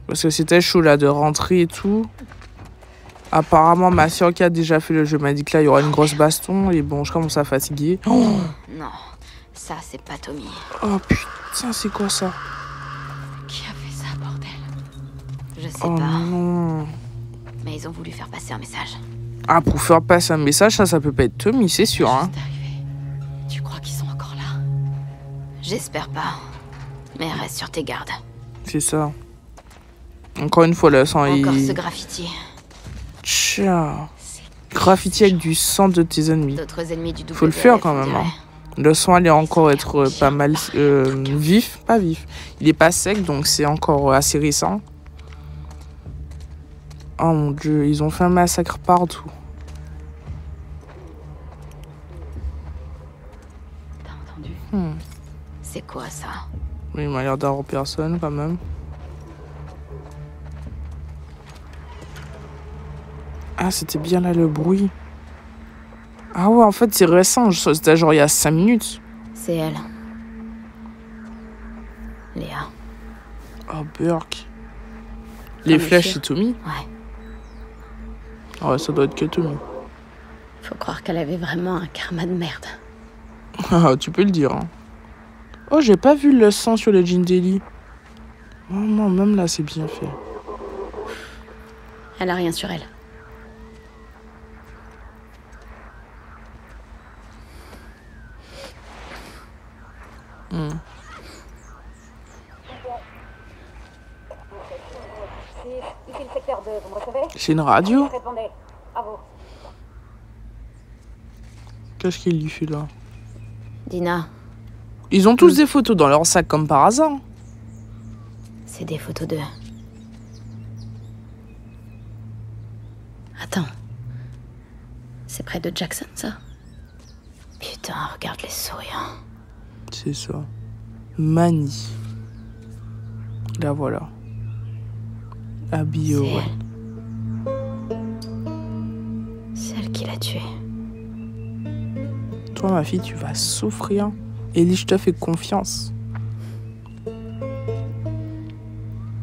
Speaker 2: Parce que c'était chaud, là, de rentrer et tout. Apparemment, ma soeur qui a déjà fait le jeu m'a dit que là, il y aura une grosse baston. Et bon, je commence à fatiguer. Oh,
Speaker 4: Non, ça, c'est pas Tommy.
Speaker 2: oh putain, c'est quoi ça?
Speaker 8: Qui a fait ça, bordel?
Speaker 4: Je sais
Speaker 2: Oh
Speaker 4: pas.
Speaker 2: non.
Speaker 4: Mais ils ont voulu faire passer un message.
Speaker 2: Ah, pour faire passer un message, ça peut pas être Tommy, c'est sûr. Hein.
Speaker 8: Tu crois qu'ils sont encore là?
Speaker 4: J'espère pas. Mais reste sur tes gardes.
Speaker 2: C'est ça. Encore une fois, le sang est...
Speaker 4: Encore ce graffiti.
Speaker 2: Tcha. Graffiti avec du sang de tes ennemis.
Speaker 4: D'autres ennemis du
Speaker 2: Faut le
Speaker 4: WDF,
Speaker 2: faire quand
Speaker 4: on
Speaker 2: même.
Speaker 4: dirait.
Speaker 2: Hein. Le sang allait encore être pas mal vif. Pas vif. Il est pas sec, donc c'est encore assez récent. Oh mon dieu, ils ont fait un massacre partout.
Speaker 8: T'as entendu?
Speaker 4: C'est quoi ça?
Speaker 2: Oui, il m'a l'air d'avoir personne quand même. Ah, c'était bien là le bruit. Ah ouais, en fait, c'est récent. C'était genre il y a 5 minutes.
Speaker 8: C'est elle. Léa.
Speaker 2: Oh, Burke. Les flèches, c'est Tommy?
Speaker 8: Ouais.
Speaker 2: Ah ouais, ça doit être que Tommy.
Speaker 8: Faut croire qu'elle avait vraiment un karma de merde.
Speaker 2: Ah, tu peux le dire. Hein. Oh, j'ai pas vu le sang sur le jean d'Ellie. Oh non, même là, c'est bien fait.
Speaker 8: Elle a rien sur elle.
Speaker 2: C'est une radio? Qu'est-ce qu'il lui fait là?
Speaker 8: Dina.
Speaker 2: Ils ont tous des photos dans leur sac comme par hasard.
Speaker 8: C'est des photos d'eux. Attends. C'est près de Jackson, ça? Putain, regarde les souriants.
Speaker 2: C'est ça. Manny. La voilà. Abby Owen.
Speaker 8: Celle qui l'a tué.
Speaker 2: Toi, ma fille, tu vas souffrir. Ellie, je te fais confiance.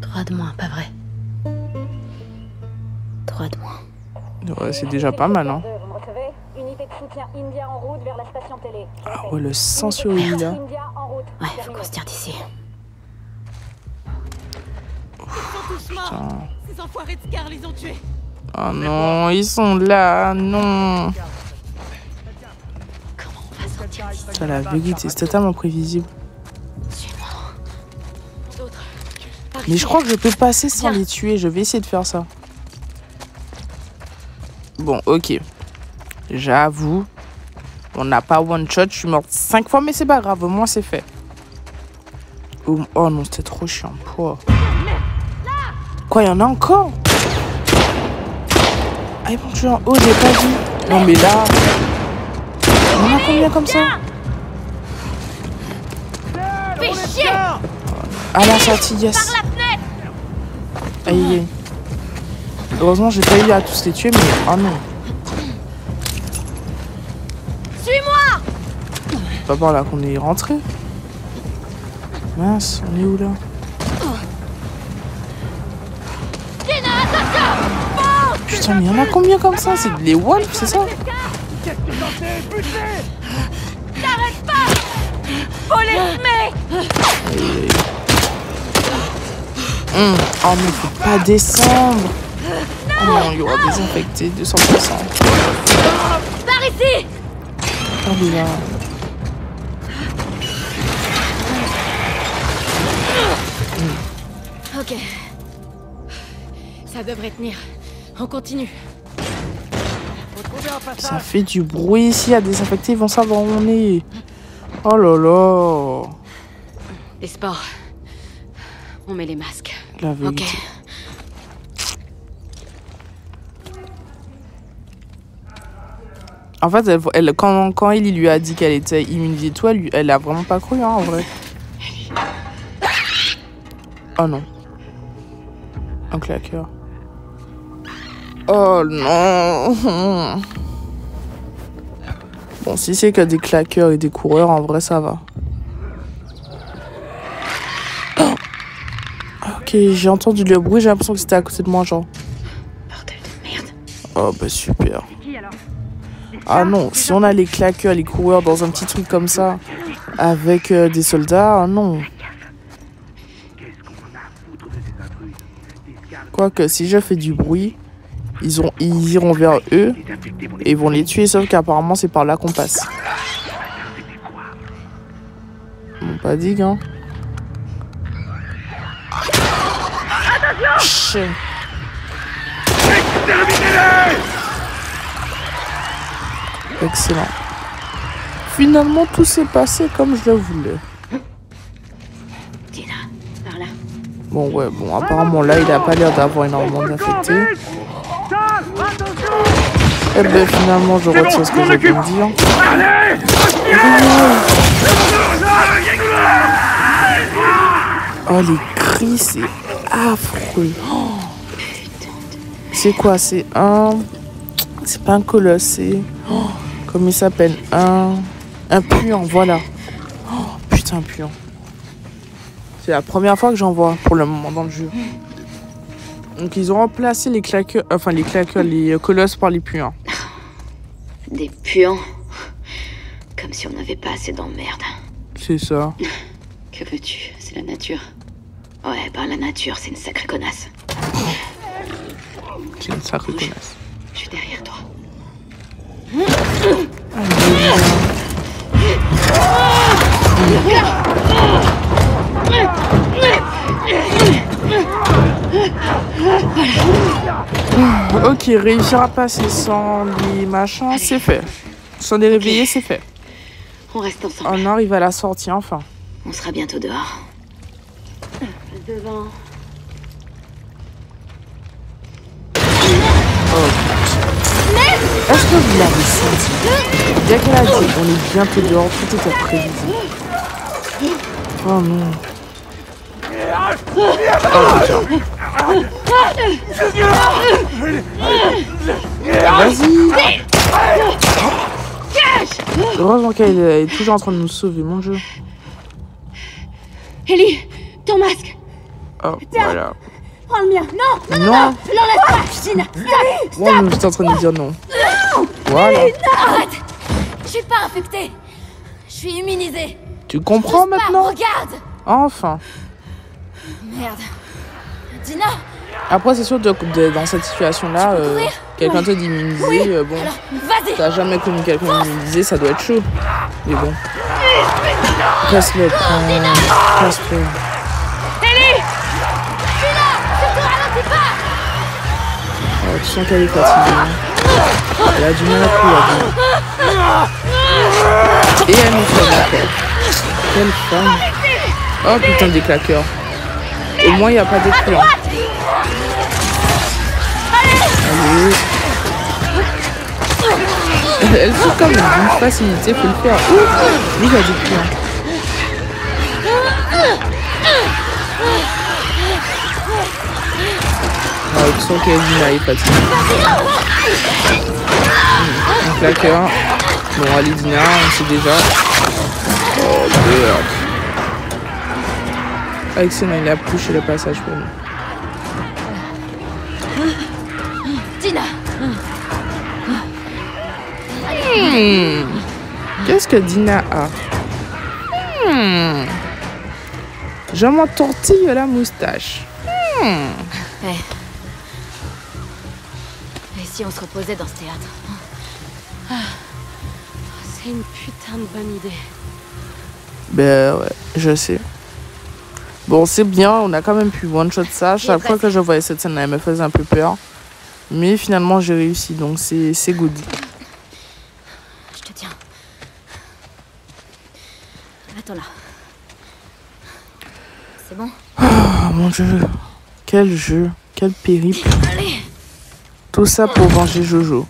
Speaker 8: Trois de moins, pas vrai? Trois de moins.
Speaker 2: Ouais, c'est déjà pas mal, hein.
Speaker 11: Unité de soutien India en route vers la station télé.
Speaker 2: Ah ouais, le sang sur Ellie, là.
Speaker 8: Ouais, faut qu'on se tire d'ici.
Speaker 2: Putain.
Speaker 9: Ces enfoirés de Scar les ont tués.
Speaker 2: Oh non, ils sont là, non.
Speaker 8: Comment on va sortir d'ici?
Speaker 2: Ça l'a bugué, c'est totalement prévisible. Mais je crois que je peux passer sans les tuer. Je vais essayer de faire ça. Bon, ok. J'avoue. On n'a pas one shot. Je suis morte 5 fois, mais c'est pas grave. Au moins, c'est fait. Oh non, c'était trop chiant. Quoi, il y en a encore? Ah, ils vont tuer en haut, j'ai pas vu. Non, mais là... Il y en a combien comme ça?
Speaker 1: Fais chier!
Speaker 2: Ah, la sortie, yes. Aïe, aïe. Heureusement, j'ai pas eu à tous les tuer, mais... Oh non.
Speaker 1: Suis-moi!
Speaker 2: C'est pas par là qu'on est rentré. Mince, on est où là? Putain, mais il y en a combien comme ça? C'est les wolves, c'est ça?
Speaker 1: T'arrêtes pas! Faut les semer!
Speaker 2: Oh mais faut pas descendre! Oh non, il y aura des infectés, 200%.
Speaker 1: Par ici!
Speaker 2: Oh là.
Speaker 8: Ok. Ça devrait tenir. On continue.
Speaker 2: Ça fait du bruit ici, il y a des infectés, ils vont savoir où on est. Oh là là.
Speaker 8: Les sports. On met les masques.
Speaker 2: La vérité.
Speaker 8: Ok.
Speaker 2: En fait, quand il lui a dit qu'elle était immunisée, toi, elle a vraiment pas cru, hein, en vrai. Oh non. Un claqueur. Oh non. Bon, si c'est que des claqueurs et des coureurs, en vrai, ça va. Oh. Ok, j'ai entendu le bruit, j'ai l'impression que c'était à côté de moi, genre.
Speaker 8: Bordel de merde.
Speaker 2: Oh, bah super. Ah non, si on a les claqueurs, les coureurs dans un petit truc comme ça, avec des soldats, ah non. Quoique, si je fais du bruit, ils iront vers eux et ils vont les tuer, sauf qu'apparemment c'est par là qu'on passe. Bon, pas dit, hein. Attention! Excellent. Finalement, tout s'est passé comme je le voulais.
Speaker 8: Dina, par là.
Speaker 2: Bon, ouais, bon, apparemment, là, il a pas l'air d'avoir énormément d'infectés. Eh ben, finalement, je retire ce que je viens de dire. Oh, les cris, c'est affreux. Oh. C'est quoi? C'est un... C'est pas un colosse, c'est... Oh, comment il s'appelle? Un puant, voilà. Oh, putain, un puant. C'est la première fois que j'en vois pour le moment dans le jeu. Donc ils ont remplacé les claqueurs, les colosses par les puants.
Speaker 8: Des puants. Comme si on n'avait pas assez d'emmerde.
Speaker 2: C'est ça.
Speaker 8: Que veux-tu? C'est la nature. Ouais, bah la nature, c'est une sacrée connasse.
Speaker 2: C'est une sacrée connasse.
Speaker 8: Je suis derrière toi.
Speaker 2: Ok, réussir à passer sans les machins, c'est fait. Sans les réveiller, c'est fait.
Speaker 8: On reste ensemble.
Speaker 2: On arrive à la sortie, enfin.
Speaker 8: On sera bientôt dehors. Devant.
Speaker 2: Est-ce que vous l'avez senti? Dès qu'elle a dit on est bientôt dehors, tout était prévisible. Oh non. Vas-y. Heureusement qu'elle est toujours en train de nous sauver, mon jeu.
Speaker 8: Ellie, ton masque.
Speaker 2: Oh, voilà.
Speaker 8: Prends le mien. Non,
Speaker 2: non.
Speaker 8: L'enlève pas, Christine. Stop.
Speaker 2: Moi, j'étais en train de dire non. Voilà.
Speaker 4: Arrête! Je suis pas infectée. Je suis immunisée.
Speaker 2: Tu comprends maintenant?
Speaker 4: Regarde!
Speaker 2: Enfin.
Speaker 4: Merde. Dina!
Speaker 2: Après, c'est sûr, dans cette situation-là, quelqu'un te dit immunisé, bon, t'as jamais connu quelqu'un immunisé, ça doit être chaud. Mais bon. Casse-le, casse-le.
Speaker 4: Ellie! Dina! Surtout ralentis pas!
Speaker 2: Oh, tu sens qu'elle est fatiguée. Elle a du mal à courir. Et elle nous fait encore. Quelle femme. Oh putain, des claqueurs. Au moins, il n'y a pas d'écran. Allez. Elle fait comme une facilité, faut le faire. Ouh, lui, il a des clients. Ah, tu sens qu'Elina est fatiguée. Un claqueur. Bon, allez, Dina, on sait déjà. Oh, merde. Excellent, il a poussé le passage pour nous.
Speaker 4: Dina!
Speaker 2: Qu'est-ce que Dina a? Je m'entortille la moustache.
Speaker 4: Et si on se reposait dans ce théâtre?
Speaker 8: C'est une putain de bonne idée.
Speaker 2: Ben ouais, je sais. Bon, c'est bien, on a quand même pu one-shot ça. Chaque fois que je voyais cette scène, elle me faisait un peu peur. Mais finalement, j'ai réussi, donc c'est good.
Speaker 4: Je te tiens. Attends là. C'est bon?
Speaker 2: Oh mon Dieu. Quel jeu, quel périple.
Speaker 4: Allez.
Speaker 2: Tout ça pour venger Jojo.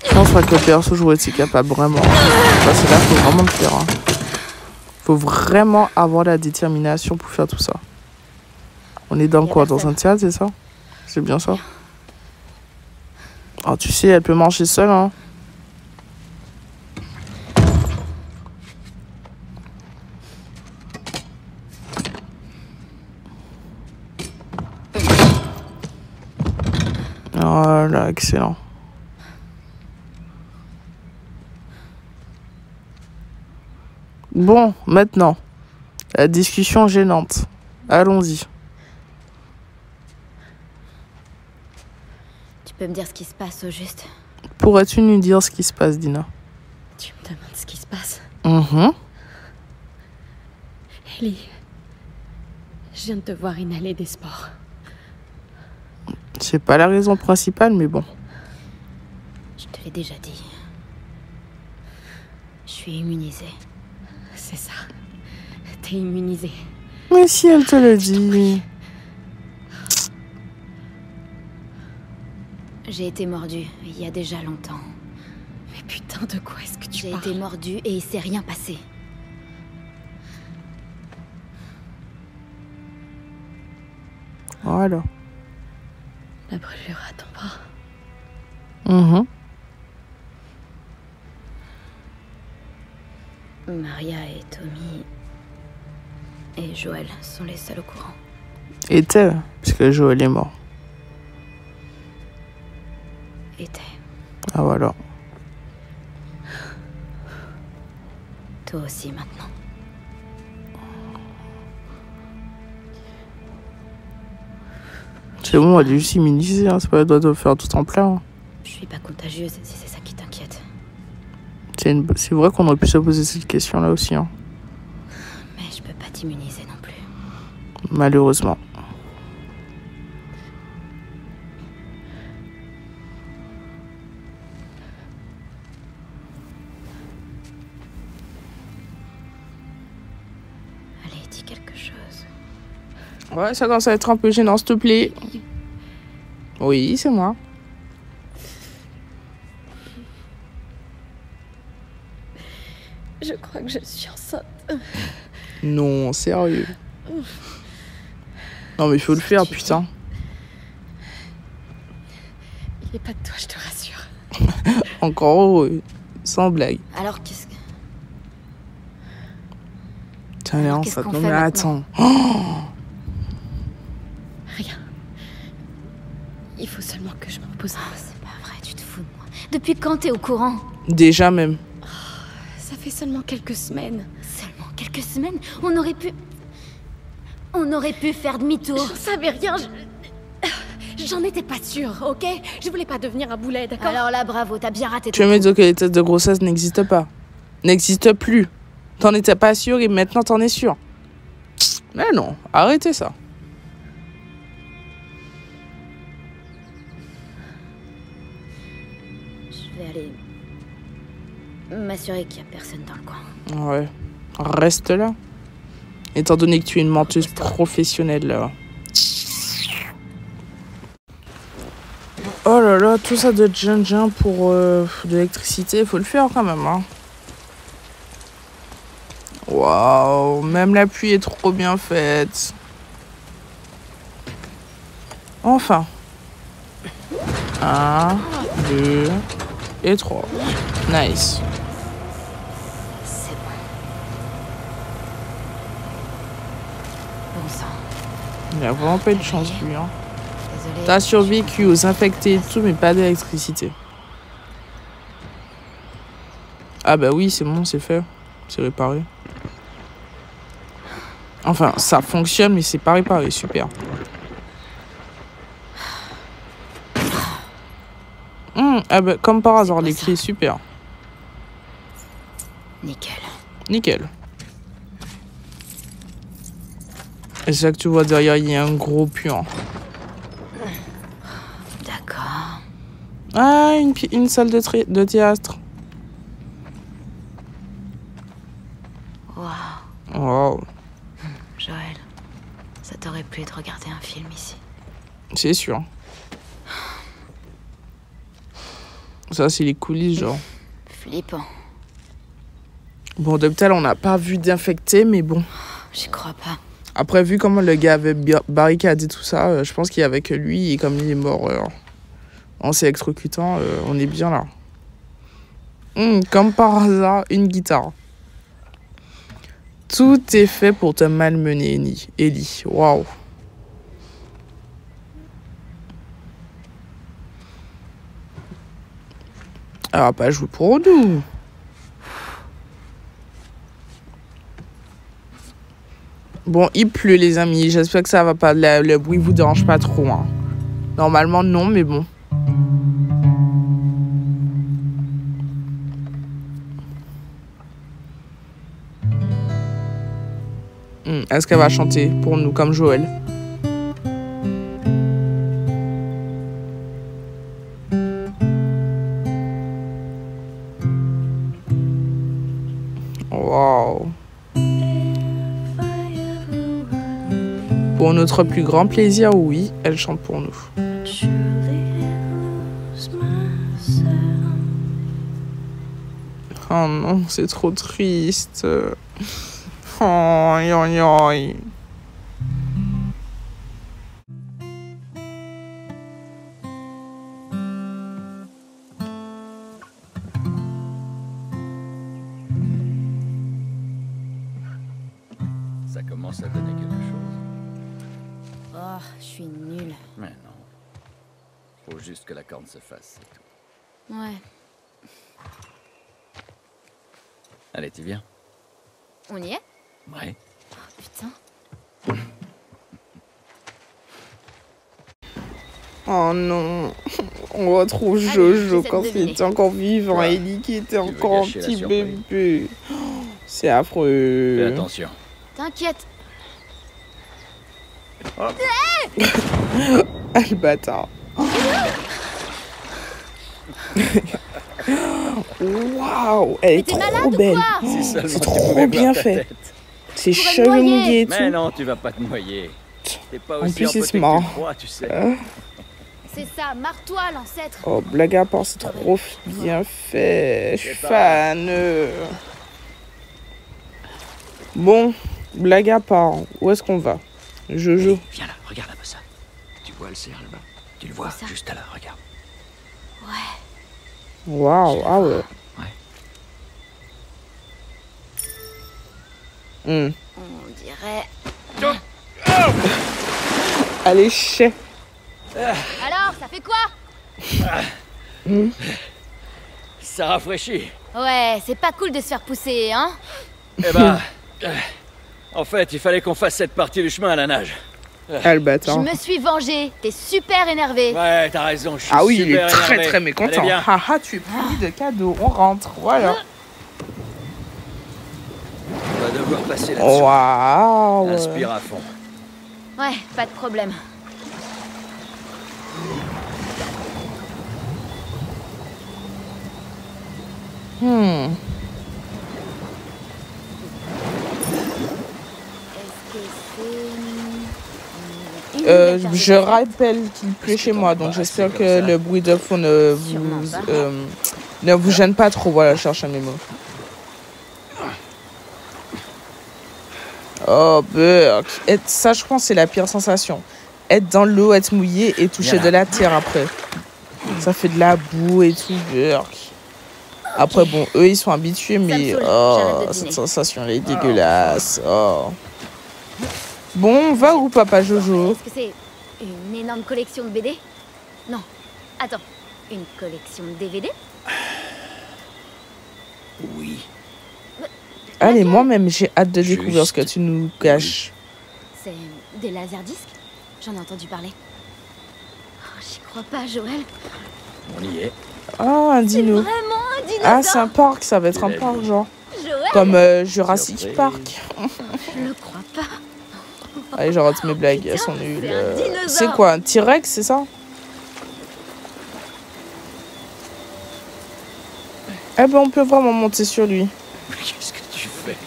Speaker 2: Je pense pas que le perso jouer c'est capable, vraiment. Parce que là, faut vraiment le faire. Hein. Faut vraiment avoir la détermination pour faire tout ça. On est dans quoi? Dans un théâtre, c'est ça? C'est bien ça? Oh, tu sais, elle peut marcher seule, hein. Voilà, excellent. Bon, maintenant, la discussion gênante. Allons-y.
Speaker 4: Tu peux me dire ce qui se passe au juste?
Speaker 2: Pourrais-tu nous dire ce qui se passe, Dina?
Speaker 8: Tu me demandes ce qui se passe? Ellie, je viens de te voir inhaler des spores.
Speaker 2: C'est pas la raison principale, mais bon.
Speaker 4: Je te l'ai déjà dit. Je suis immunisée.
Speaker 8: C'est ça. T'es immunisée.
Speaker 2: Mais si elle te le dit.
Speaker 4: J'ai été mordue il y a déjà longtemps.
Speaker 8: Mais putain, de quoi est-ce que tu parles?
Speaker 4: J'ai été mordue et il s'est rien passé.
Speaker 2: Voilà.
Speaker 8: La brûlure à ton bras. Maria et Tommy et Joël sont les seuls au courant.
Speaker 2: Était, puisque Joël est mort.
Speaker 8: Était.
Speaker 2: Ah voilà.
Speaker 8: Toi aussi maintenant.
Speaker 2: C'est bon, on va juste s'immuniser, hein. C'est pas le droit de faire tout en plein.
Speaker 8: Je suis pas contagieuse si c'est ça qui t'inquiète.
Speaker 2: C'est vrai qu'on aurait pu se poser cette question-là aussi. Hein.
Speaker 8: Mais je peux pas t'immuniser non plus.
Speaker 2: Malheureusement.
Speaker 8: Allez, dis quelque chose.
Speaker 2: Ouais, ça commence à être un peu gênant, s'il te plaît. Oui, c'est moi.
Speaker 8: Je crois que je suis enceinte.
Speaker 2: Non, sérieux. Non, mais il faut le faire, putain.
Speaker 8: Il est pas de toi, je te rassure.
Speaker 2: Encore heureux. Sans blague.
Speaker 8: Alors qu'est-ce que...
Speaker 2: Tiens, Léon, ça te... Non, mais attends.
Speaker 8: Rien. Il faut seulement que je me repose.
Speaker 1: Oh, c'est pas vrai, tu te fous de moi. Depuis quand t'es au courant?
Speaker 2: Déjà même.
Speaker 8: Ça fait seulement quelques semaines.
Speaker 1: Seulement quelques semaines? On aurait pu faire demi-tour.
Speaker 8: J'en savais rien, j'en étais pas sûre, ok? Je voulais pas devenir un boulet, d'accord?
Speaker 1: Alors là, bravo, t'as bien raté.
Speaker 2: Tu veux me dire que les tests de grossesse n'existent pas? N'existent plus. T'en étais pas sûr et maintenant t'en es sûr. Mais non, arrêtez ça.
Speaker 8: Je vais aller m'assurer qu'il y a personne dans le coin.
Speaker 2: Ouais. Reste là. Étant donné que tu es une menteuse professionnelle, là. Oh là là, tout ça de gin pour de l'électricité, faut le faire quand même, hein. Waouh, même la pluie est trop bien faite. Enfin. 1, 2 et 3. Nice.
Speaker 8: C'est bon. Bon sang.
Speaker 2: Il a vraiment pas eu de chance, lui, hein.
Speaker 8: Désolée.
Speaker 2: T'as survécu aux infectés et tout, mais pas d'électricité. Ah bah oui, c'est bon, c'est fait. C'est réparé. Enfin, ça fonctionne, mais c'est pas réparé. Super. Ah bah, comme par hasard, les clés, super.
Speaker 8: Nickel.
Speaker 2: Nickel. Et c'est ça que tu vois derrière, il y a un gros puant.
Speaker 8: D'accord.
Speaker 2: Ah, une salle de théâtre.
Speaker 8: Waouh.
Speaker 2: Wow.
Speaker 8: Joël, ça t'aurait plu de regarder un film ici?
Speaker 2: C'est sûr. Ça, c'est les coulisses, genre.
Speaker 8: Flippant.
Speaker 2: Bon, d'hôpital, on n'a pas vu d'infecté, mais bon.
Speaker 8: J'y crois pas.
Speaker 2: Après, vu comment le gars avait barricadé tout ça, je pense qu'il y avait que lui, et comme il est mort en s'électrocutant, on est bien là. Comme par hasard, une guitare. Tout est fait pour te malmener, Ellie. Waouh. Elle va pas jouer pour nous. Bon, il pleut, les amis. J'espère que ça va pas. Le bruit vous dérange pas trop. Hein. Normalement, non, mais bon. Est-ce qu'elle va chanter pour nous comme Joël? Wow. Pour notre plus grand plaisir, oui, elle chante pour nous. Oh non, c'est trop triste. Oh,
Speaker 12: donner quelque chose.
Speaker 8: Oh, je suis nulle.
Speaker 12: Mais non. Faut juste que la corne se fasse, c'est tout.
Speaker 8: Ouais.
Speaker 12: Allez, tu viens?
Speaker 8: On y est?
Speaker 12: Ouais.
Speaker 8: Oh, putain.
Speaker 2: Oh non, on retrouve Jojo quand il était encore vivant et Ellie qui était encore un petit bébé. C'est affreux.
Speaker 12: Fais attention.
Speaker 8: T'inquiète.
Speaker 2: Ah le bâtard. Waouh, elle est trop belle. C'est trop bien fait. C'est cheveux mouillés et tout.
Speaker 12: Mais non, tu vas pas te noyer. T'es pas
Speaker 2: En
Speaker 12: aussi
Speaker 2: plus, il se
Speaker 12: empoté que
Speaker 2: marre.
Speaker 12: tu crois, tu sais.
Speaker 8: C'est ça, marre-toi, l'ancêtre.
Speaker 2: Oh, blague à part, c'est trop bien fait. Je suis fan. Bon, blague à part, où est-ce qu'on va? Jojo.
Speaker 10: Viens là, regarde un peu ça. Tu vois le cerf là-bas? Tu le vois juste là, regarde.
Speaker 8: Ouais.
Speaker 2: Waouh, ah ouais.
Speaker 8: On dirait...
Speaker 2: Allez, chais.
Speaker 8: Alors, ça fait quoi?
Speaker 12: Ça rafraîchit.
Speaker 8: Ouais, c'est pas cool de se faire pousser, hein?
Speaker 12: Eh ben... en fait, il fallait qu'on fasse cette partie du chemin à la nage.
Speaker 2: Ah, le bâtard.
Speaker 8: Je me suis vengée. T'es super énervé.
Speaker 12: Ouais, t'as raison, je suis
Speaker 2: Ah oui, il est
Speaker 12: super
Speaker 2: très
Speaker 12: énervé.
Speaker 2: très mécontent.
Speaker 12: Allez, viens.
Speaker 2: Haha, tu es pris de cadeaux. On rentre, voilà.
Speaker 12: On va devoir passer là-dessus.
Speaker 2: Waouh.
Speaker 12: Inspire à fond.
Speaker 8: Ouais, pas de problème.
Speaker 2: Je rappelle qu'il pleut chez moi, donc j'espère que le bruit de fond ne vous gêne pas trop. Voilà, je cherche un mémo. Oh, Burk. Ça, je pense, c'est la pire sensation. Être dans l'eau, être mouillé et toucher de la terre après. Ça fait de la boue et tout, Burk. Après, bon, eux, ils sont habitués, mais oh, cette sensation, elle est dégueulasse. Oh. Bon, on va où, papa Jojo?
Speaker 8: Est-ce que c'est une énorme collection de BD? Non. Attends, une collection de DVD?
Speaker 12: Oui.
Speaker 2: Allez, moi-même, j'ai hâte de découvrir ce que tu nous caches.
Speaker 8: C'est des laserdiscs? J'en ai entendu parler. Oh, j'y crois pas, Joël.
Speaker 12: On y est.
Speaker 2: Ah, un dino.
Speaker 8: Vraiment un dinosaure?
Speaker 2: Ah, c'est un parc, ça va être un parc, genre.
Speaker 8: Joël?
Speaker 2: Comme Jurassic Park.
Speaker 8: Je le crois pas.
Speaker 2: Allez, j'arrête mes blagues, elles sont nulles.
Speaker 8: c'est un dinosaure.
Speaker 2: C'est quoi, un T-Rex, c'est ça? Eh ben, on peut vraiment monter sur lui.
Speaker 12: Qu'est-ce que tu fais?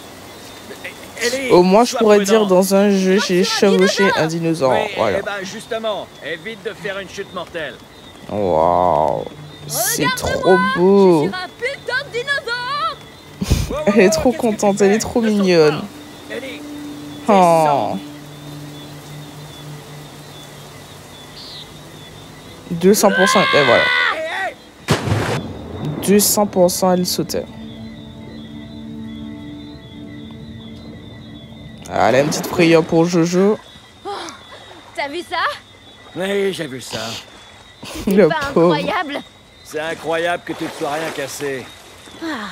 Speaker 2: Au moins, je pourrais dire dans un jeu, j'ai chevauché un dinosaure.
Speaker 12: Oui,
Speaker 2: Voilà.
Speaker 12: eh ben justement, évite de faire une chute mortelle.
Speaker 2: Waouh. C'est trop beau.
Speaker 9: Un putain de dinosaure!
Speaker 2: Elle est trop contente, elle est trop mignonne. Oh. 200%, et voilà. 200%, elle sautait. Allez, une petite prière pour Jojo.
Speaker 8: Oh, t'as vu ça?
Speaker 12: Oui, j'ai vu ça.
Speaker 2: Le
Speaker 8: pas
Speaker 2: pauvre.
Speaker 8: incroyable?
Speaker 12: C'est incroyable que tu ne sois rien cassé.
Speaker 8: Ah,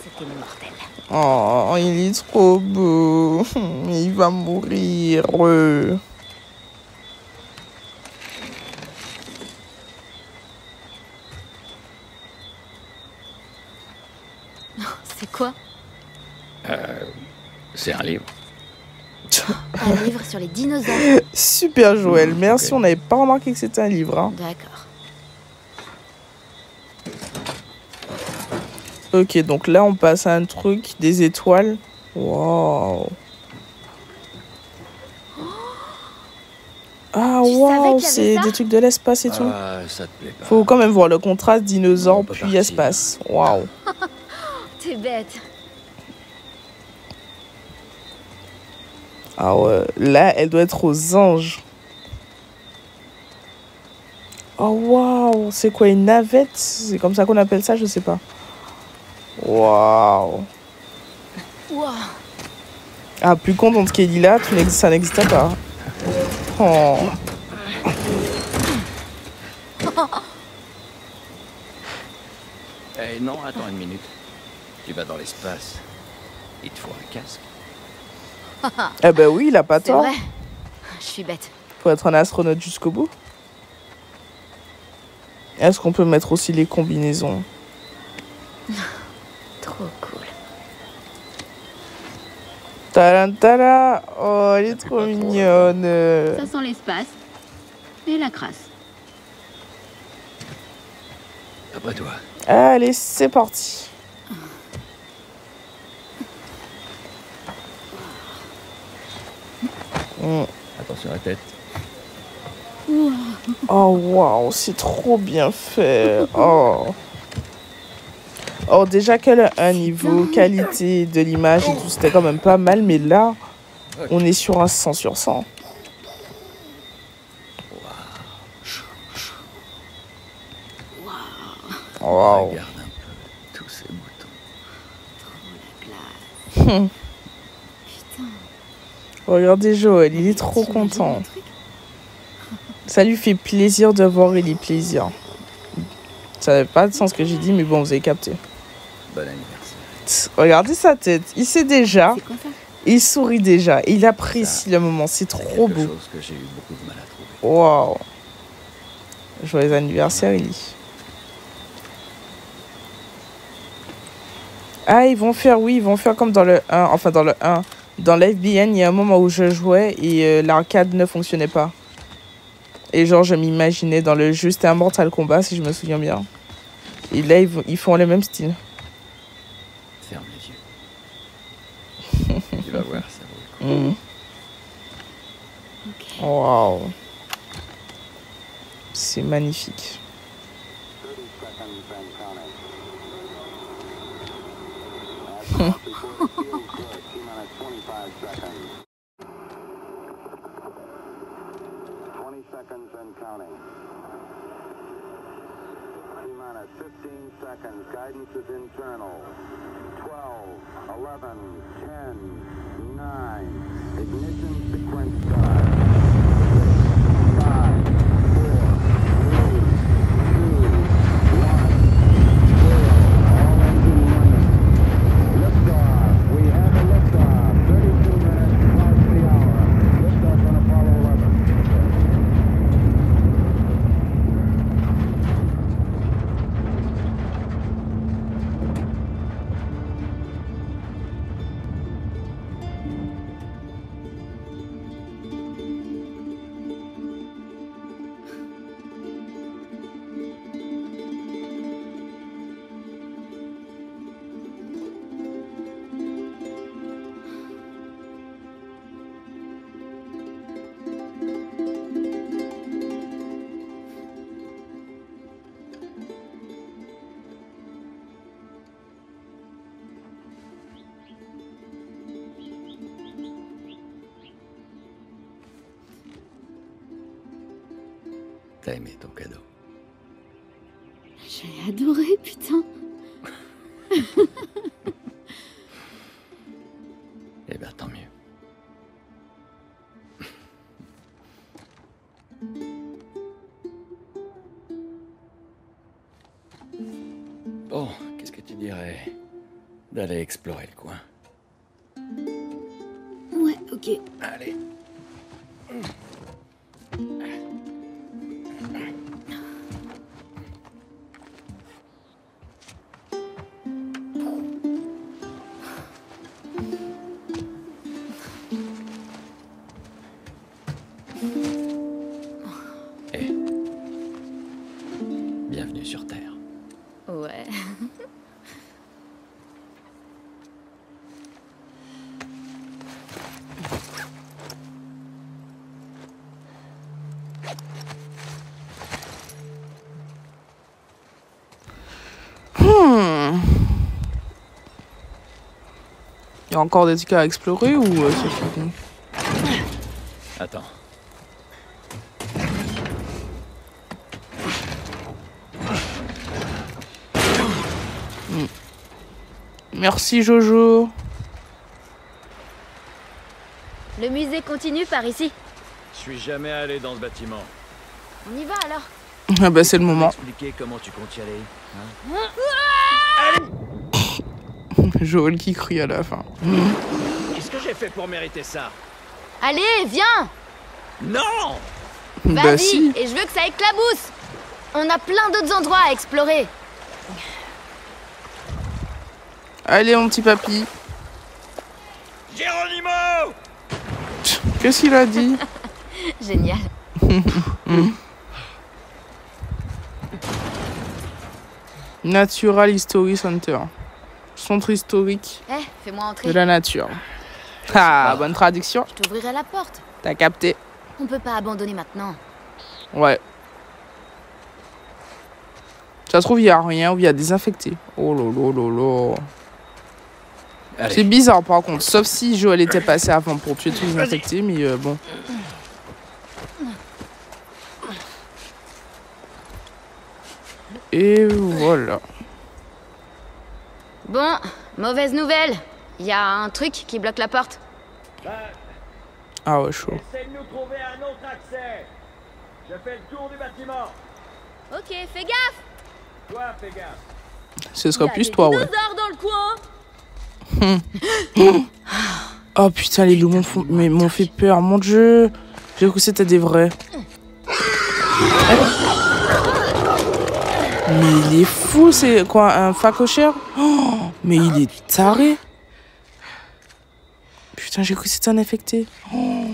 Speaker 8: c'était mortel.
Speaker 2: Oh, il est trop beau. Il va mourir.
Speaker 8: C'est quoi?
Speaker 12: C'est un livre.
Speaker 8: Un livre sur les dinosaures.
Speaker 2: Super, Joël. Merci, on n'avait pas remarqué que c'était un livre. Hein.
Speaker 8: D'accord.
Speaker 2: Ok, donc là, on passe à un truc, des étoiles. Waouh. Ah, waouh, c'est des trucs de l'espace et tout.
Speaker 12: Ah, ça te plaît pas.
Speaker 2: Faut quand même voir le contraste dinosaure puis espace. Waouh.
Speaker 8: T'es bête.
Speaker 2: Ah ouais, là, elle doit être aux anges. Oh waouh, c'est quoi une navette? C'est comme ça qu'on appelle ça, je sais pas. Waouh.
Speaker 8: Wow.
Speaker 2: Ah, plus contente qu'elle est là, ça n'existe pas. Oh.
Speaker 10: Eh non, attends une minute. Tu vas dans l'espace. Il te faut un casque.
Speaker 2: Eh ben oui, il a pas tort.
Speaker 4: C'est vrai. Je suis bête.
Speaker 2: Faut être un astronaute jusqu'au bout. Est-ce qu'on peut mettre aussi les combinaisons?
Speaker 4: Trop cool.
Speaker 2: Tarantala. Oh, elle est trop mignonne.
Speaker 8: Ça sent l'espace. Et la crasse.
Speaker 10: Après toi.
Speaker 2: Allez, c'est parti.
Speaker 10: Attention à la tête.
Speaker 2: Oh waouh, c'est trop bien fait. Oh. Oh, déjà qu'elle a un niveau qualité de l'image et tout, c'était quand même pas mal, mais là, on est sur un 100 sur 100. Wow.
Speaker 10: Regarde un peu tous ces boutons.
Speaker 2: Regardez Joël, il est trop content. Ça lui fait plaisir de voir Ellie plaisir. Ça n'avait pas de sens ce que j'ai dit, mais bon, vous avez capté.
Speaker 10: Bon anniversaire.
Speaker 2: Regardez sa tête, il sait déjà.
Speaker 8: C'est quoi ça?
Speaker 2: Il sourit déjà, il apprécie le moment, c'est trop beau.
Speaker 10: Chose que j'ai eu beaucoup de mal à trouver.
Speaker 2: Waouh. Joyeux anniversaire, Ellie. Ah, ils vont faire comme dans le 1, enfin dans le 1. Dans l'FBN, il y a un moment où je jouais et l'arcade ne fonctionnait pas. Et genre, je m'imaginais dans le jeu, c'était un Mortal Kombat, si je me souviens bien. Et là, ils font le même style.
Speaker 10: Ferme les yeux. Tu vas voir, ça vaut le coup.
Speaker 8: Ok.
Speaker 2: Waouh. C'est magnifique.
Speaker 13: Seconds and counting. T-minus 15 seconds. Guidance is internal. 12, 11, 10, 9. Ignition sequence start. 5, 4, 3, 2, 1, 0. All engine running. Liftoff. We have a liftoff. 32 minutes past the hour. Liftoff on Apollo 11.
Speaker 10: T'as aimé ton cadeau?
Speaker 8: J'ai adoré, putain.
Speaker 10: Eh bien, tant mieux. Bon, qu'est-ce que tu dirais d'aller explorer le coin?
Speaker 8: Ouais, ok.
Speaker 10: Allez. Bienvenue sur Terre.
Speaker 4: Ouais.
Speaker 2: Il y a encore des trucs à explorer ou c'est fini?
Speaker 10: Attends.
Speaker 2: Merci Jojo.
Speaker 8: Le musée continue par ici.
Speaker 12: Je suis jamais allé dans ce bâtiment.
Speaker 8: On y va alors.
Speaker 2: Ah bah c'est le moment.
Speaker 12: Expliquer comment tu comptes y aller, hein?
Speaker 2: Joël qui crie à la fin.
Speaker 12: Qu'est-ce que j'ai fait pour mériter ça?
Speaker 8: Allez, viens.
Speaker 12: Non!
Speaker 2: Bah
Speaker 8: Vas-y,
Speaker 2: si.
Speaker 8: et je veux que ça éclabousse. On a plein d'autres endroits à explorer.
Speaker 2: Allez mon petit papy.
Speaker 12: Geronimo!
Speaker 2: Qu'est-ce qu'il a dit?
Speaker 8: Génial.
Speaker 2: Natural History Center. Centre historique
Speaker 8: Eh, fais-moi entrer.
Speaker 2: de la nature. Ah, bonne traduction.
Speaker 8: Je t'ouvrirai la porte.
Speaker 2: T'as capté.
Speaker 8: On peut pas abandonner maintenant.
Speaker 2: Ouais. Ça se trouve, il y a rien ou il y a des infectés. Oh là.
Speaker 12: Allez.
Speaker 2: C'est bizarre par contre. Sauf si Joël était passé avant pour tuer tous les infectés, mais bon. Et voilà.
Speaker 8: Bon, mauvaise nouvelle. Il y a un truc qui bloque la porte.
Speaker 2: Ah ouais, chaud.
Speaker 12: Essaye de nous trouver un autre accès. Je fais le tour du bâtiment.
Speaker 8: Ok, fais gaffe.
Speaker 12: Toi, fais gaffe.
Speaker 2: Ce sera plus toi, ouais.
Speaker 8: Dans le coin.
Speaker 2: Oh putain, les loups m'ont fait peur, mon dieu. J'ai cru que c'était des vrais. Mais il est fou, c'est quoi, un facochère? Oh, mais il est taré. Putain, j'ai cru que c'était un infecté. Oh.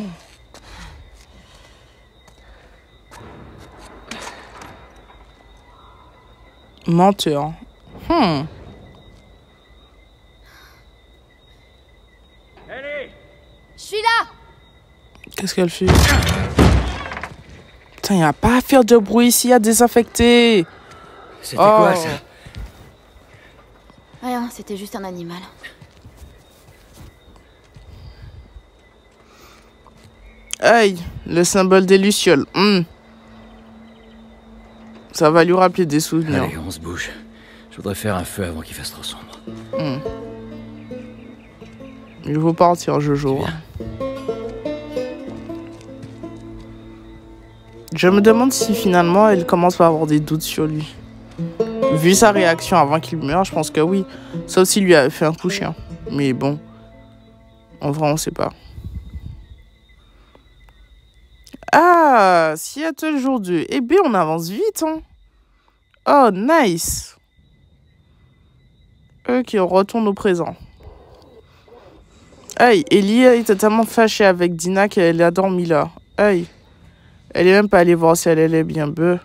Speaker 2: Menteur.
Speaker 12: Allez!
Speaker 8: Je suis là.
Speaker 2: Qu'est-ce qu'elle fait? Putain, il n'y a pas à faire de bruit ici, il y a des infectés.
Speaker 12: C'était quoi ça?
Speaker 8: Rien, c'était juste un animal.
Speaker 2: Aïe, le symbole des lucioles. Ça va lui rappeler des souvenirs.
Speaker 12: Allez, on se bouge. Je voudrais faire un feu avant qu'il fasse trop sombre.
Speaker 2: Il faut partir, Jojo. Je me demande si finalement elle commence à avoir des doutes sur lui. Vu sa réaction avant qu'il meure, je pense que oui. Sauf s'il lui a fait un coup chien. Mais bon, en vrai, on sait pas. Ah, Seattle jour 2. Eh bien, on avance vite, hein. Oh, nice. Ok, on retourne au présent. Aïe, Ellie est totalement fâchée avec Dina qu'elle a dormi là. Aïe. Elle est même pas allée voir si elle allait bien bœuf.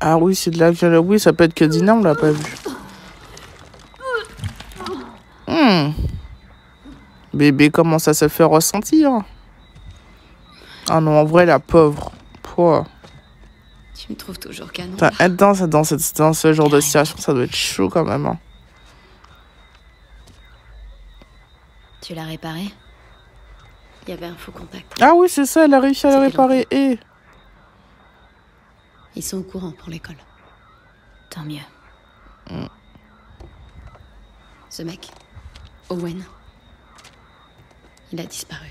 Speaker 2: Ah oui, c'est de la violence. Oui, ça peut être que Dina, on l'a pas vu. Bébé commence à se faire ressentir. Ah non, en vrai, la pauvre. Pouah.
Speaker 8: Tu me trouves toujours canon.
Speaker 2: Être dans ce genre de situation, ça doit être chaud quand même. Hein.
Speaker 8: Tu l'as réparé? Il y avait un faux contact.
Speaker 2: Ah oui, c'est ça, elle a réussi à le réparer. Et...
Speaker 8: Ils sont au courant pour l'école. Tant mieux. Ce mec, Owen, il a disparu.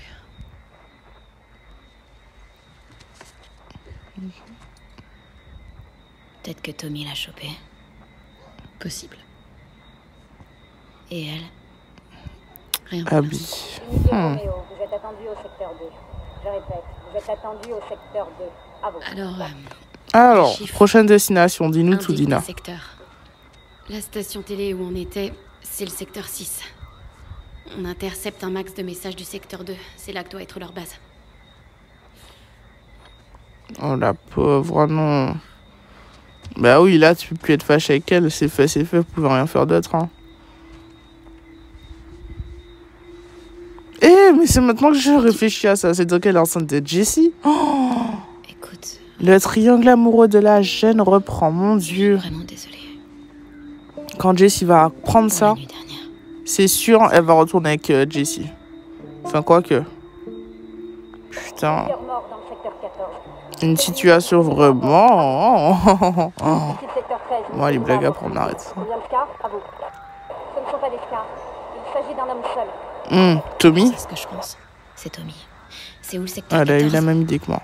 Speaker 8: Peut-être que Tommy l'a chopé. Possible. Et elle? Rien.
Speaker 2: Abby.
Speaker 11: Roméo, vous êtes attendu au secteur 2. Je répète, vous êtes attendu au secteur 2. À vous.
Speaker 2: Alors, prochaine destination, dis-nous tout, Dina.
Speaker 8: Secteur. La station télé où on était, c'est le secteur 6. On intercepte un max de messages du secteur 2. C'est là que doit être leur base.
Speaker 2: Oh la pauvre, non. Bah oui, là, tu peux plus être fâché avec elle. C'est fait, vous pouvez rien faire d'autre. Hein. Eh, mais c'est maintenant que je réfléchis à ça. C'est-à-dire qu'elle est enceinte de Jessie. Oh,
Speaker 8: écoute.
Speaker 2: Le triangle amoureux de la jeune reprend, mon Dieu.
Speaker 8: Vraiment désolée.
Speaker 2: Quand Jessie va prendre ça. C'est sûr, elle va retourner avec Jessie. Enfin, quoi que. Putain. Une situation vraiment... Moi, les blagues après, on arrête.
Speaker 11: Combien de scars? À vous. Ce ne sont pas des scars. Il s'agit d'un homme seul.
Speaker 2: Tommy?
Speaker 8: C'est ce que je pense. C'est Tommy. C'est où le secteur
Speaker 2: Elle a eu
Speaker 8: 14?
Speaker 2: la même idée que moi.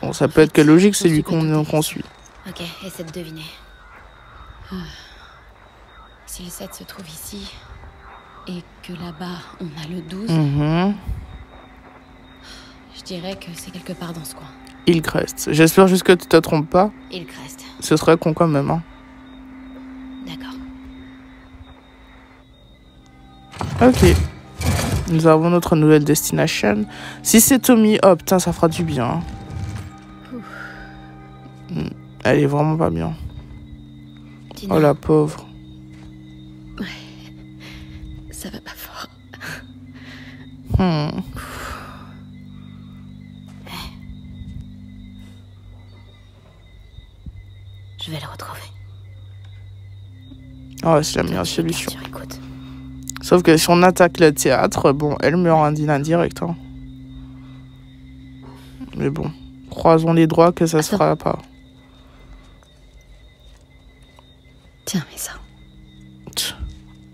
Speaker 2: Bon, ça peut être que logique, c'est lui qu'on suit.
Speaker 8: Ok, essaie de deviner. Si le 7 se trouve ici, et que là-bas, on a le 12, je dirais que c'est quelque part dans ce coin.
Speaker 2: Hillcrest. J'espère juste que tu te trompes pas.
Speaker 8: Hillcrest.
Speaker 2: Ce serait con quand même, hein.
Speaker 8: D'accord.
Speaker 2: Ok. Nous avons notre nouvelle destination. Si c'est Tommy, oh putain, ça fera du bien. Elle est vraiment pas bien.
Speaker 8: Dina.
Speaker 2: Oh la pauvre.
Speaker 8: Ouais. Ça va pas fort. Je vais le retrouver.
Speaker 2: Oh, c'est la meilleure solution. Sauf que si on attaque le théâtre, bon, elle meurt indirect. Hein. Mais bon, croisons les doigts que ça se fera pas.
Speaker 8: Tiens, mets ça.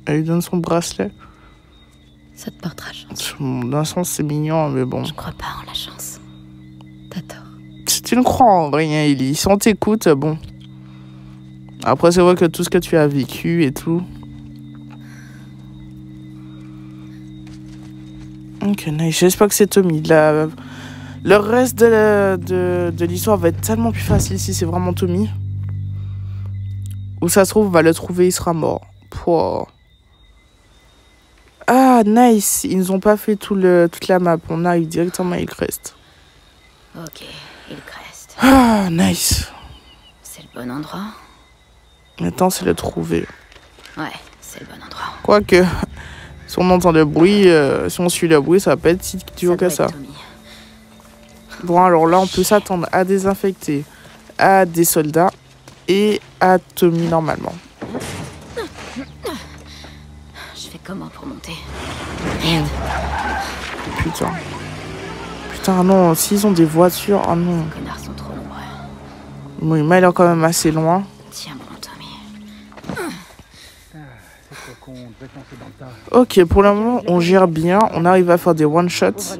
Speaker 2: Elle lui donne son bracelet.
Speaker 8: Ça te portera chance.
Speaker 2: D'un sens, c'est mignon, mais bon.
Speaker 8: Je crois pas en la chance. T'as tort.
Speaker 2: Tu ne crois en rien, Ellie. Si on t'écoute, bon. Après, c'est vrai que tout ce que tu as vécu et tout. Ok, nice. J'espère que c'est Tommy. Le reste de l'histoire va être tellement plus facile si c'est vraiment Tommy. Où ça se trouve, on va le trouver, il sera mort. Pouah. Ah, nice. Ils nous ont pas fait toute la map. On arrive directement à Hillcrest.
Speaker 8: Ok, Hillcrest.
Speaker 2: Ah, nice.
Speaker 8: C'est le bon endroit?
Speaker 2: Maintenant, c'est le trouver.
Speaker 8: Ouais, c'est le bon endroit.
Speaker 2: Quoique, si on entend le bruit, si on suit le bruit, ça va pas être si dur que ça. Bon, alors là, on peut s'attendre à des infectés, à des soldats et à Tommy normalement.
Speaker 8: Je fais comment pour monter?
Speaker 2: Putain. Putain, non, s'ils ont des voitures, oh non.
Speaker 8: Les connards sont trop nombreux.
Speaker 2: Bon, il m'a l'air quand même assez loin.
Speaker 8: Tiens bon, Tommy.
Speaker 2: Ok, pour le moment, on gère bien. On arrive à faire des one-shots.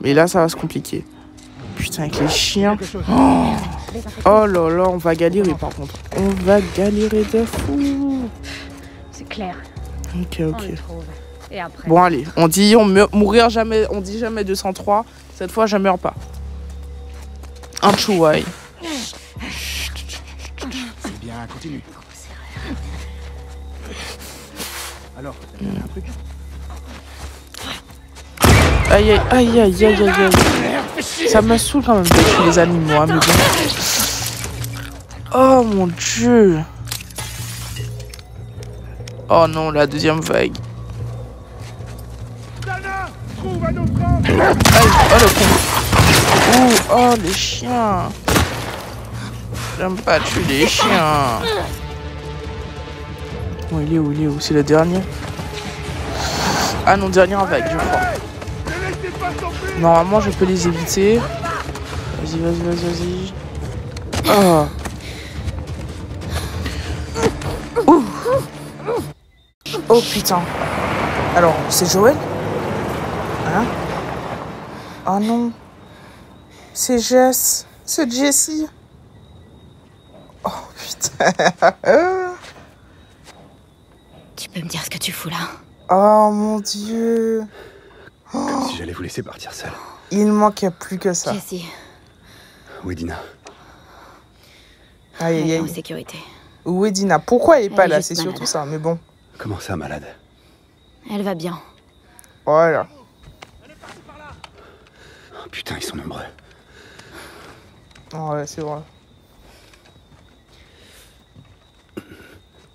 Speaker 2: Mais là, ça va se compliquer. Putain, avec les chiens. Oh là là, on va galérer par contre. On va galérer de fou.
Speaker 11: C'est clair.
Speaker 2: Ok, ok.
Speaker 11: Et après...
Speaker 2: Bon, allez, on dit mourir jamais. On dit jamais 203. Cette fois, je meurs pas. Un chouaï.
Speaker 6: C'est bien, continue. Alors, un truc.
Speaker 2: Aïe aïe aïe aïe aïe aïe aïe. Ça me saoule quand même de tuer les animaux, hein, mais bon. Oh mon dieu. Oh non, la deuxième vague. Aïe, oh le con. Ouh, oh les chiens. J'aime pas tuer les chiens. Oh, il est où? C'est le dernier? Ah non, dernière vague, je crois. Normalement, je peux les éviter. Vas-y. Oh. Ouh. Oh putain. Alors, c'est Joël? Hein? Oh non. C'est Jess. C'est Jessie. Oh putain.
Speaker 8: Tu peux me dire ce que tu fous là?
Speaker 2: Oh mon dieu.
Speaker 6: Comme si j'allais vous laisser partir seul.
Speaker 2: Il ne manquait plus que ça.
Speaker 8: Jessie.
Speaker 6: Où est Dina?
Speaker 2: Aïe aïe aïe.
Speaker 8: En sécurité.
Speaker 2: Où est Dina? Pourquoi elle est pas là?
Speaker 8: juste
Speaker 2: C'est
Speaker 8: malade.
Speaker 2: surtout ça, mais bon.
Speaker 6: Comment ça, malade?
Speaker 8: Elle va bien.
Speaker 2: Voilà.
Speaker 6: Oh, putain, ils sont nombreux.
Speaker 2: Ouais, c'est vrai.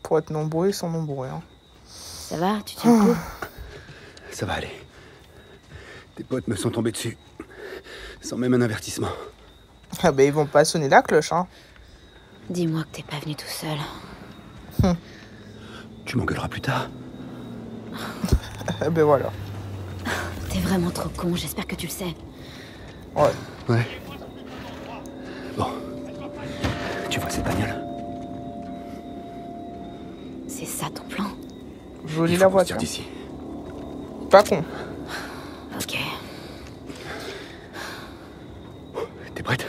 Speaker 2: Pour être nombreux, ils sont nombreux. Hein.
Speaker 8: Ça va? Tu tiens le coup?
Speaker 6: Ça va aller. Tes potes me sont tombés dessus. Sans même un avertissement.
Speaker 2: Ah bah ils vont pas sonner la cloche, hein.
Speaker 8: Dis-moi que t'es pas venu tout seul.
Speaker 6: Tu m'engueuleras plus tard.
Speaker 2: Ben voilà.
Speaker 8: T'es vraiment trop con, j'espère que tu le sais.
Speaker 2: Ouais.
Speaker 6: Ouais. Bon. Tu vois cette bagnole?
Speaker 8: C'est ça ton plan?
Speaker 2: Voler la voiture.
Speaker 6: D'ici.
Speaker 2: Pas con.
Speaker 8: Ok.
Speaker 6: T'es prête?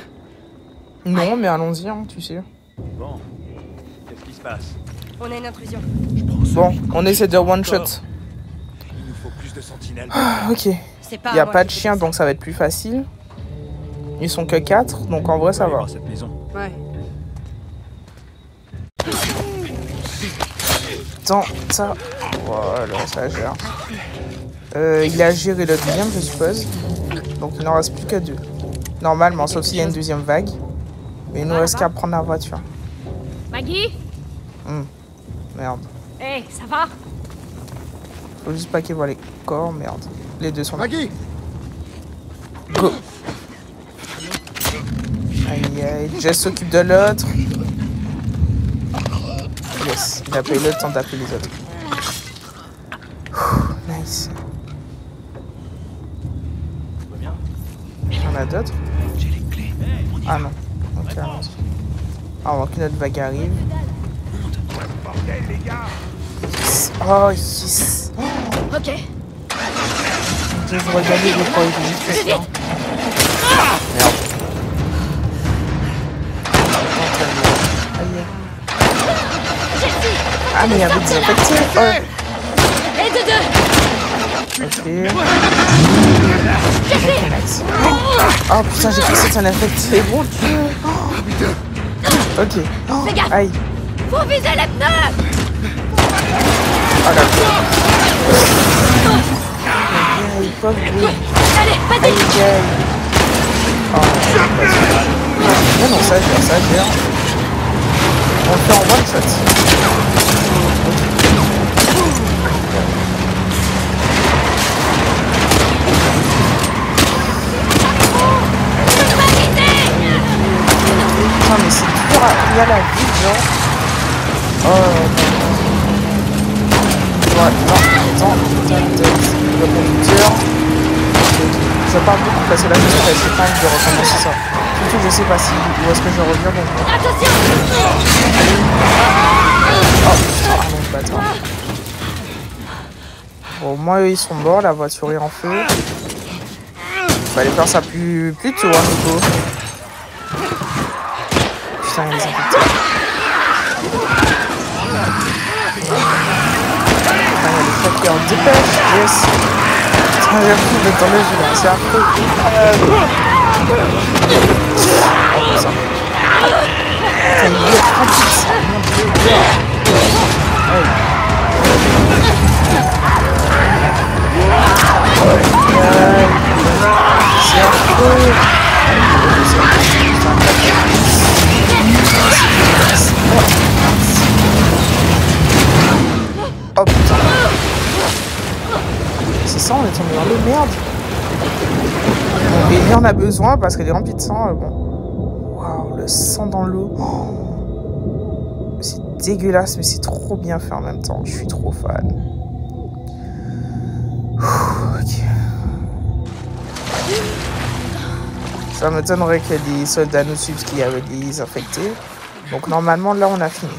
Speaker 2: Non, mais allons-y, hein, tu sais.
Speaker 12: Bon, qu'est-ce qui se passe?
Speaker 9: On a une intrusion.
Speaker 2: Bon, on essaie de one-shot.
Speaker 12: Il nous faut plus de sentinelles.
Speaker 2: Ok. Il n'y a pas de chien, donc ça va être plus facile. Ils sont que 4, donc en vrai ça va.
Speaker 12: Cette maison.
Speaker 9: Ouais.
Speaker 2: Attends, ça... Voilà, ça gère. Il a géré le deuxième, je suppose. Donc il n'en reste plus que 2. Normalement, sauf s'il y a une deuxième vague. Mais il nous reste qu'à prendre la voiture.
Speaker 9: Maggie?
Speaker 2: Merde.
Speaker 9: Hey, ça va?
Speaker 2: Faut juste pas qu'il voit les corps, merde. Les deux sont là.
Speaker 7: Maggie!
Speaker 2: Go! Aïe aïe, Jess s'occupe de l'autre. Yes, il a pas eu le temps d'appeler les autres. Nice. Il y en a d'autres? Ah non. Ok, allons-y. Ah, avant qu'une autre vague arrive. Yes. Oh, yes.
Speaker 9: Ok.
Speaker 2: Je vais regarder les points de vie. Merde. Ah, mais il y avait des infectés.
Speaker 9: Et de deux.
Speaker 2: Ok. Ok, nice. Oh putain, j'ai cru que c'était un infecté. Mon dieu. Ok.
Speaker 9: Fais gaffe.
Speaker 2: Aïe.
Speaker 9: Faut viser les pneus.
Speaker 2: Ah là. Aïe, pauvre bruit.
Speaker 9: Allez, vas-y.
Speaker 2: Aïe, aïe. Oh, non, non, ça gère, ça gère. On le fait en one shot. Putain, mais c'est dur à... Il y a la vie, genre. Oh non. Ouais, non, attends, le conducteur. Je parle beaucoup parce que là, je sais pas envie de recommencer ça. Surtout, je sais pas si où est-ce que je reviens. Donc...
Speaker 9: Attention!
Speaker 2: Oh putain, ah non, bâtard. Bon, au moins, eux, ils sont morts, la voiture est en feu. Fallait faire ça plus tôt, hein, Nico. Putain, il y a des infectés. Putain, il y a des fois qui en dépêche. Yes. Putain, j'ai pris le temps de jeu, là. C'est affreux. Oh, ça. Putain, il est tranquille, ça. Mon dieu. C'est affreux. Oh putain. C'est ça, on est tombé dans l'eau, merde. Mais il en a besoin parce qu'elle est remplie de sang. Bon. Waouh, le sang dans l'eau. Oh. C'est dégueulasse, mais c'est trop bien fait en même temps. Je suis trop fan. Ok. Ça m'étonnerait que des soldats nous suivent parce qu'il y avait des infectés. Donc normalement, là, on a fini.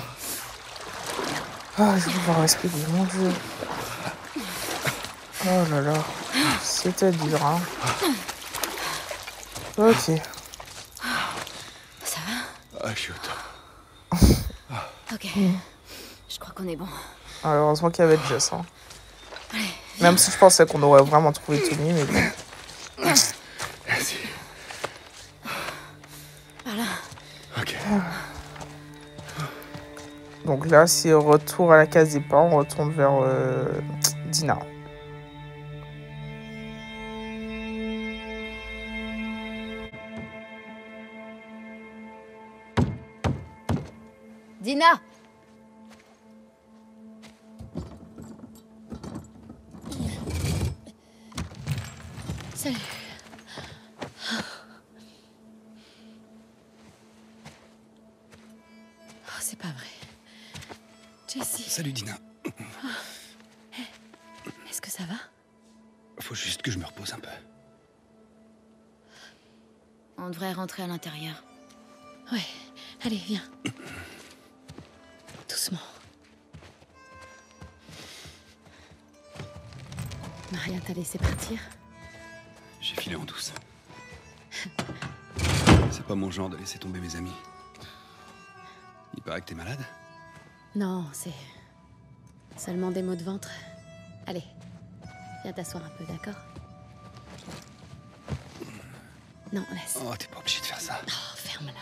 Speaker 2: Ah, je vais pouvoir respirer, mon dieu. Oh là là. C'était dur, hein. Ok.
Speaker 9: Ça va?
Speaker 6: Ah, je suis au top.
Speaker 8: Ok. Je crois qu'on est bon.
Speaker 2: Alors, heureusement qu'il y avait Jess, hein. Même si je pensais qu'on aurait vraiment trouvé Tony, mais bon.
Speaker 6: Merci.
Speaker 8: Voilà.
Speaker 6: Ok.
Speaker 2: Donc là, c'est retour à la case départ. On retourne vers Dina.
Speaker 8: Dina! Salut. Oh, c'est pas vrai. Jessie.
Speaker 6: Salut, Dina.
Speaker 8: Ça va?
Speaker 6: Faut juste que je me repose un peu.
Speaker 9: On devrait rentrer à l'intérieur.
Speaker 8: Ouais, allez, viens. Doucement. Maria t'a laissé partir?
Speaker 6: J'ai filé en douce. C'est pas mon genre de laisser tomber mes amis. Il paraît que t'es malade?
Speaker 8: Non, c'est... seulement des maux de ventre. Allez, viens t'asseoir un peu, d'accord? Non, laisse.
Speaker 6: Oh, t'es pas obligé de faire ça.
Speaker 8: Oh, ferme-la.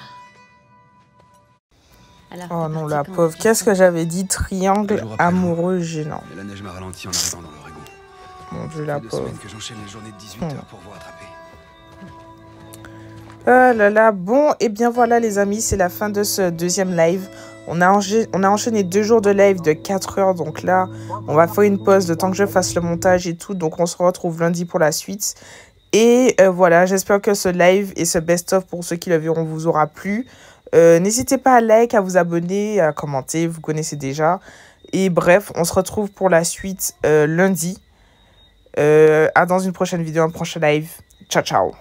Speaker 8: Alors,
Speaker 2: Oh
Speaker 8: t'es
Speaker 2: non,
Speaker 8: parti
Speaker 2: la
Speaker 8: quand,
Speaker 2: pauvre. Qu'est-ce que j'avais dit? Triangle
Speaker 6: Jour après
Speaker 2: amoureux gênant.
Speaker 6: Et la neige m'a ralenti en arrivant dans l'Oregon.
Speaker 2: Mon Dieu, la
Speaker 6: Ça fait 2
Speaker 2: pauvre.
Speaker 6: semaines que j'enchaîne les journées de 18 heures pour vous rattraper.
Speaker 2: Ah là là, bon, et bien voilà les amis, c'est la fin de ce deuxième live. On a enchaîné 2 jours de live de 4 heures, donc là, on va faire une pause le temps que je fasse le montage et tout. Donc on se retrouve lundi pour la suite. Et voilà, j'espère que ce live et ce best-of pour ceux qui le verront vous aura plu. N'hésitez pas à like, à vous abonner, à commenter, vous connaissez déjà. Et bref, on se retrouve pour la suite lundi. À dans une prochaine vidéo, un prochain live. Ciao, ciao.